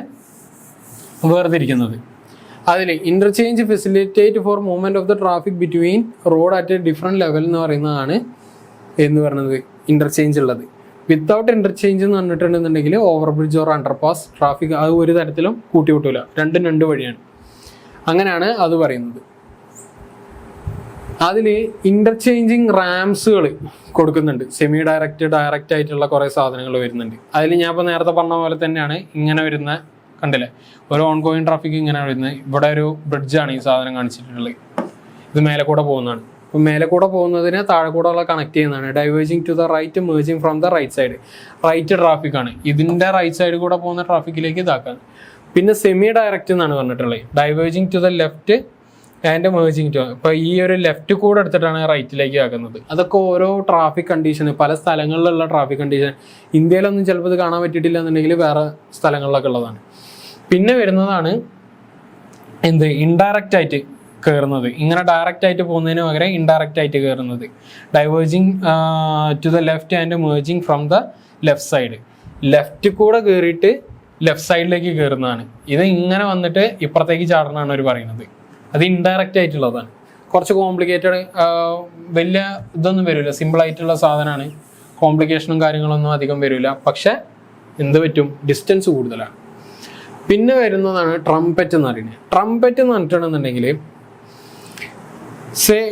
വേർതിരിക്കുന്നത്. അതിൽ interchange facilitate for movement of the traffic between road at a different level എന്ന് പറയുന്നതാണ് എന്ന് പറയുന്നത് ഇൻ്റർചേഞ്ച് ഉള്ളത്. വിത്തൗട്ട് ഇൻ്റർചേഞ്ച് എന്ന് പറഞ്ഞിട്ടുണ്ടെന്നുണ്ടെങ്കിൽ over bridge or underpass traffic അത് ഒരു തരത്തിലും കൂട്ടിവിട്ടില്ല. രണ്ടും 2 വഴിയാണ്. അങ്ങനെയാണ് അത് പറയുന്നത്. അതിൽ ഇൻ്റർചേഞ്ചിങ് റാംസുകൾ കൊടുക്കുന്നുണ്ട്. സെമി ഡയറക്റ്റ്, ഡയറക്റ്റ് ആയിട്ടുള്ള കുറേ സാധനങ്ങൾ വരുന്നുണ്ട്. അതിൽ ഞാൻ ഇപ്പോൾ നേരത്തെ പറഞ്ഞ പോലെ തന്നെയാണ് ഇങ്ങനെ വരുന്ന, കണ്ടില്ലേ, ഒരു ഓൺ ഗോയിങ് ട്രാഫിക് ഇങ്ങനെ വരുന്നത്. ഇവിടെ ഒരു ബ്രിഡ്ജാണ് ഈ സാധനം കാണിച്ചിട്ടുള്ളത്. ഇത് മേലെ കൂടെ പോകുന്നതാണ്. അപ്പം മേലെ കൂടെ പോകുന്നതിനെ താഴെ കൂടെ ഉള്ള കണക്ട് ചെയ്യുന്നതാണ്. Diverging to the right, merging from the right side. Right ട്രാഫിക്കാണ്. ഇതിൻ്റെ റൈറ്റ് സൈഡ് കൂടെ പോകുന്ന ട്രാഫിക്കിലേക്ക് ഇതാക്കാൻ. പിന്നെ സെമി ഡയറക്റ്റ് എന്നാണ് പറഞ്ഞിട്ടുള്ളത്. Diverging to the left and merging to. ഇപ്പോൾ ഈ ഒരു ലെഫ്റ്റ് കൂടെ എടുത്തിട്ടാണ് റൈറ്റിലേക്ക് ആക്കുന്നത്. അതൊക്കെ ഓരോ ട്രാഫിക് കണ്ടീഷൻ, പല സ്ഥലങ്ങളിലുള്ള ട്രാഫിക് കണ്ടീഷൻ. ഇന്ത്യയിലൊന്നും ചിലപ്പോൾ ഇത് കാണാൻ പറ്റിയിട്ടില്ല എന്നുണ്ടെങ്കിൽ വേറെ സ്ഥലങ്ങളിലൊക്കെ ഉള്ളതാണ്. പിന്നെ വരുന്നതാണ് എന്ത്, ഇൻഡയറക്റ്റ് ആയിട്ട് കയറുന്നത്. ഇങ്ങനെ ഡയറക്റ്റ് ആയിട്ട് പോകുന്നതിന് പകരം ഇൻഡയറക്റ്റ് ആയിട്ട് കയറുന്നത്. Diverging to the left and merging from the left side. Left കൂടെ കയറിയിട്ട് ലെഫ്റ്റ് സൈഡിലേക്ക് കയറുന്നതാണ്. ഇത് ഇങ്ങനെ വന്നിട്ട് ഇപ്പുറത്തേക്ക് ചാടണമെന്നാണ് അവർ പറയുന്നത്. അത് ഇൻഡയറക്റ്റ് ആയിട്ടുള്ളതാണ്. കുറച്ച് കോംപ്ലിക്കേറ്റഡ്, വലിയ ഇതൊന്നും വരില്ല, സിമ്പിളായിട്ടുള്ള സാധനമാണ്. കോംപ്ലിക്കേഷനും കാര്യങ്ങളൊന്നും അധികം വരില്ല. പക്ഷെ എന്ത് പറ്റും, ഡിസ്റ്റൻസ് കൂടുതലാണ്. പിന്നെ വരുന്നതാണ് ട്രംപറ്റ് എന്ന് പറയുന്നത്. ട്രംപറ്റ് എന്ന് പറഞ്ഞിട്ടുണ്ടെന്നുണ്ടെങ്കിൽ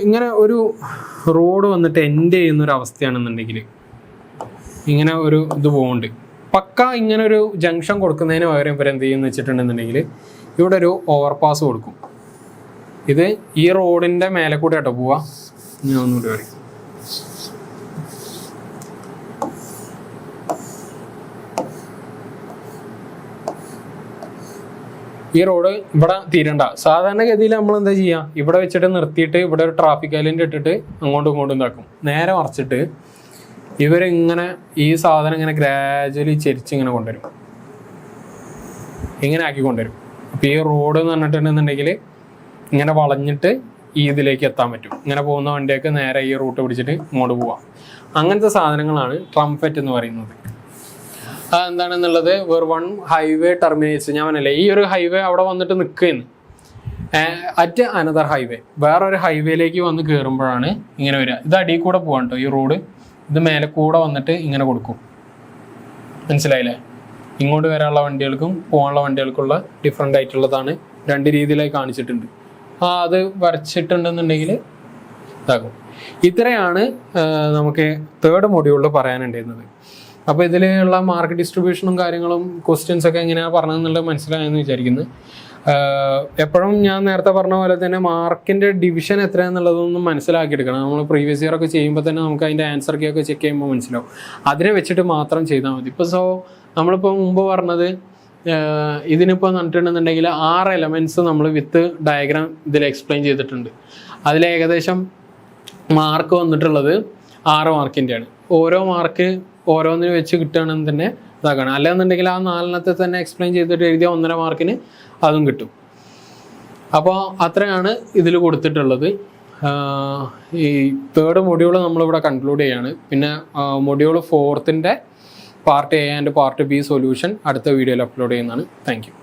ഇങ്ങനെ ഒരു റോഡ് വന്നിട്ട് എൻഡ് ചെയ്യുന്നൊരു അവസ്ഥയാണെന്നുണ്ടെങ്കിൽ ഇങ്ങനെ ഒരു ഇത് പോകുന്നുണ്ട്. പക്ക ഇങ്ങനെ ഒരു ജംഗ്ഷൻ കൊടുക്കുന്നതിന് പകരം ഇവർ എന്ത് ചെയ്യുമെന്ന് വെച്ചിട്ടുണ്ടെന്നുണ്ടെങ്കിൽ ഇവിടെ ഒരു ഓവർപാസ് കൊടുക്കും. ഇത് ഈ റോഡിൻ്റെ മേലെ കൂടെ കേട്ടോ പോവാ. ഞാൻ ഒന്നുകൂടി പറയും. ഈ റോഡ് ഇവിടെ തീരണ്ട. സാധാരണഗതിയിൽ നമ്മൾ എന്താ ചെയ്യുക, ഇവിടെ വെച്ചിട്ട് നിർത്തിയിട്ട് ഇവിടെ ഒരു ട്രാഫിക് ഐലൻഡ് ഇട്ടിട്ട് അങ്ങോട്ടും ഇങ്ങോട്ടും ഇതാക്കും. നേരെ മറിച്ചിട്ട് ഇവരിങ്ങനെ ഈ സാധനം ഇങ്ങനെ ഗ്രാജുവലി ചെരിച്ച് ഇങ്ങനെ കൊണ്ടുവരും, ഇങ്ങനെ ആക്കി കൊണ്ടുവരും. അപ്പോൾ ഈ റോഡ് എന്ന് പറഞ്ഞിട്ടുണ്ടെന്നുണ്ടെങ്കിൽ ഇങ്ങനെ വളഞ്ഞിട്ട് ഈ ഇതിലേക്ക് എത്താൻ പറ്റും. ഇങ്ങനെ പോകുന്ന വണ്ടിയൊക്കെ നേരെ ഈ റൂട്ട് പിടിച്ചിട്ട് ഇങ്ങോട്ട് പോവാം. അങ്ങനത്തെ സാധനങ്ങളാണ് ട്രംപറ്റ് എന്ന് പറയുന്നത്. അതെന്താണെന്നുള്ളത് വൺ ഹൈവേ ടെർമിനേറ്റ്സ്. ഞാൻ പറഞ്ഞില്ലേ, ഈ ഒരു ഹൈവേ അവിടെ വന്നിട്ട് നിൽക്കുകയെന്ന് അറ്റ് അനദർ ഹൈവേ, വേറൊരു ഹൈവേയിലേക്ക് വന്ന് കയറുമ്പോഴാണ് ഇങ്ങനെ വരിക. ഇത് അടിയിൽ കൂടെ പോകാൻ കേട്ടോ ഈ റോഡ്. ഇത് മേലെ കൂടെ വന്നിട്ട് ഇങ്ങനെ കൊടുക്കും. മനസ്സിലായില്ലേ? ഇങ്ങോട്ട് വരാനുള്ള വണ്ടികൾക്കും പോകാനുള്ള വണ്ടികൾക്കുള്ള ഡിഫറെൻ്റ് ആയിട്ടുള്ളതാണ്. രണ്ട് രീതിയിലായി കാണിച്ചിട്ടുണ്ട്. അത് വരച്ചിട്ടുണ്ടെന്നുണ്ടെങ്കിൽ ഇതാകും. ഇത്രയാണ് നമുക്ക് തേർഡ് മൊഡ്യൂളിൽ പറയാനുണ്ടായിരുന്നത്. അപ്പോൾ ഇതിലുള്ള മാർക്ക് ഡിസ്ട്രിബ്യൂഷനും കാര്യങ്ങളും ക്വസ്റ്റ്യൻസ് ഒക്കെ എങ്ങനെയാണ് പറഞ്ഞതെന്നുള്ളത് മനസ്സിലായെന്ന് വിചാരിക്കുന്നു. എപ്പോഴും ഞാൻ നേരത്തെ പറഞ്ഞ പോലെ തന്നെ മാർക്കിൻ്റെ ഡിവിഷൻ എത്രയാണെന്നുള്ളതൊന്നും മനസ്സിലാക്കിയെടുക്കണം. നമ്മൾ പ്രീവിയസ് ഇയർ ഒക്കെ ചെയ്യുമ്പോൾ തന്നെ നമുക്ക് അതിൻ്റെ ആൻസർ കീ ഒക്കെ ചെക്ക് ചെയ്യുമ്പോൾ മനസ്സിലാവും. അതിനെ വെച്ചിട്ട് മാത്രം ചെയ്താൽ മതി. ഇപ്പോൾ നമ്മളിപ്പോൾ മുമ്പ് പറഞ്ഞത് ഇതിനിപ്പോൾ പറഞ്ഞിട്ടുണ്ടെന്നുണ്ടെങ്കിൽ 6 എലമെൻറ്റ്സ് നമ്മൾ വിത്ത് ഡയഗ്രാം ഇതിൽ എക്സ്പ്ലെയിൻ ചെയ്തിട്ടുണ്ട്. അതിൽ ഏകദേശം മാർക്ക് വന്നിട്ടുള്ളത് 6 മാർക്കിൻ്റെയാണ്. ഓരോ മാർക്ക് ഓരോന്നിന് വെച്ച് കിട്ടുകയാണെന്ന് തന്നെ ഇതാക്കണം. അല്ലെന്നുണ്ടെങ്കിൽ ആ 4 തന്നെ എക്സ്പ്ലെയിൻ ചെയ്തിട്ട് എഴുതിയ 1.5 മാർക്കിന് അതും കിട്ടും. അപ്പോൾ അത്രയാണ് ഇതിൽ കൊടുത്തിട്ടുള്ളത്. ഈ തേർഡ് മൊഡ്യൂൾ നമ്മളിവിടെ കൺക്ലൂഡ് ചെയ്യാണ്. പിന്നെ മൊഡ്യൂൾ 4ൻ്റെ part A and part B solution അടുത്ത വീഡിയോയിൽ അപ്ലോഡ് ചെയ്യുന്നതാണ്. Thank U.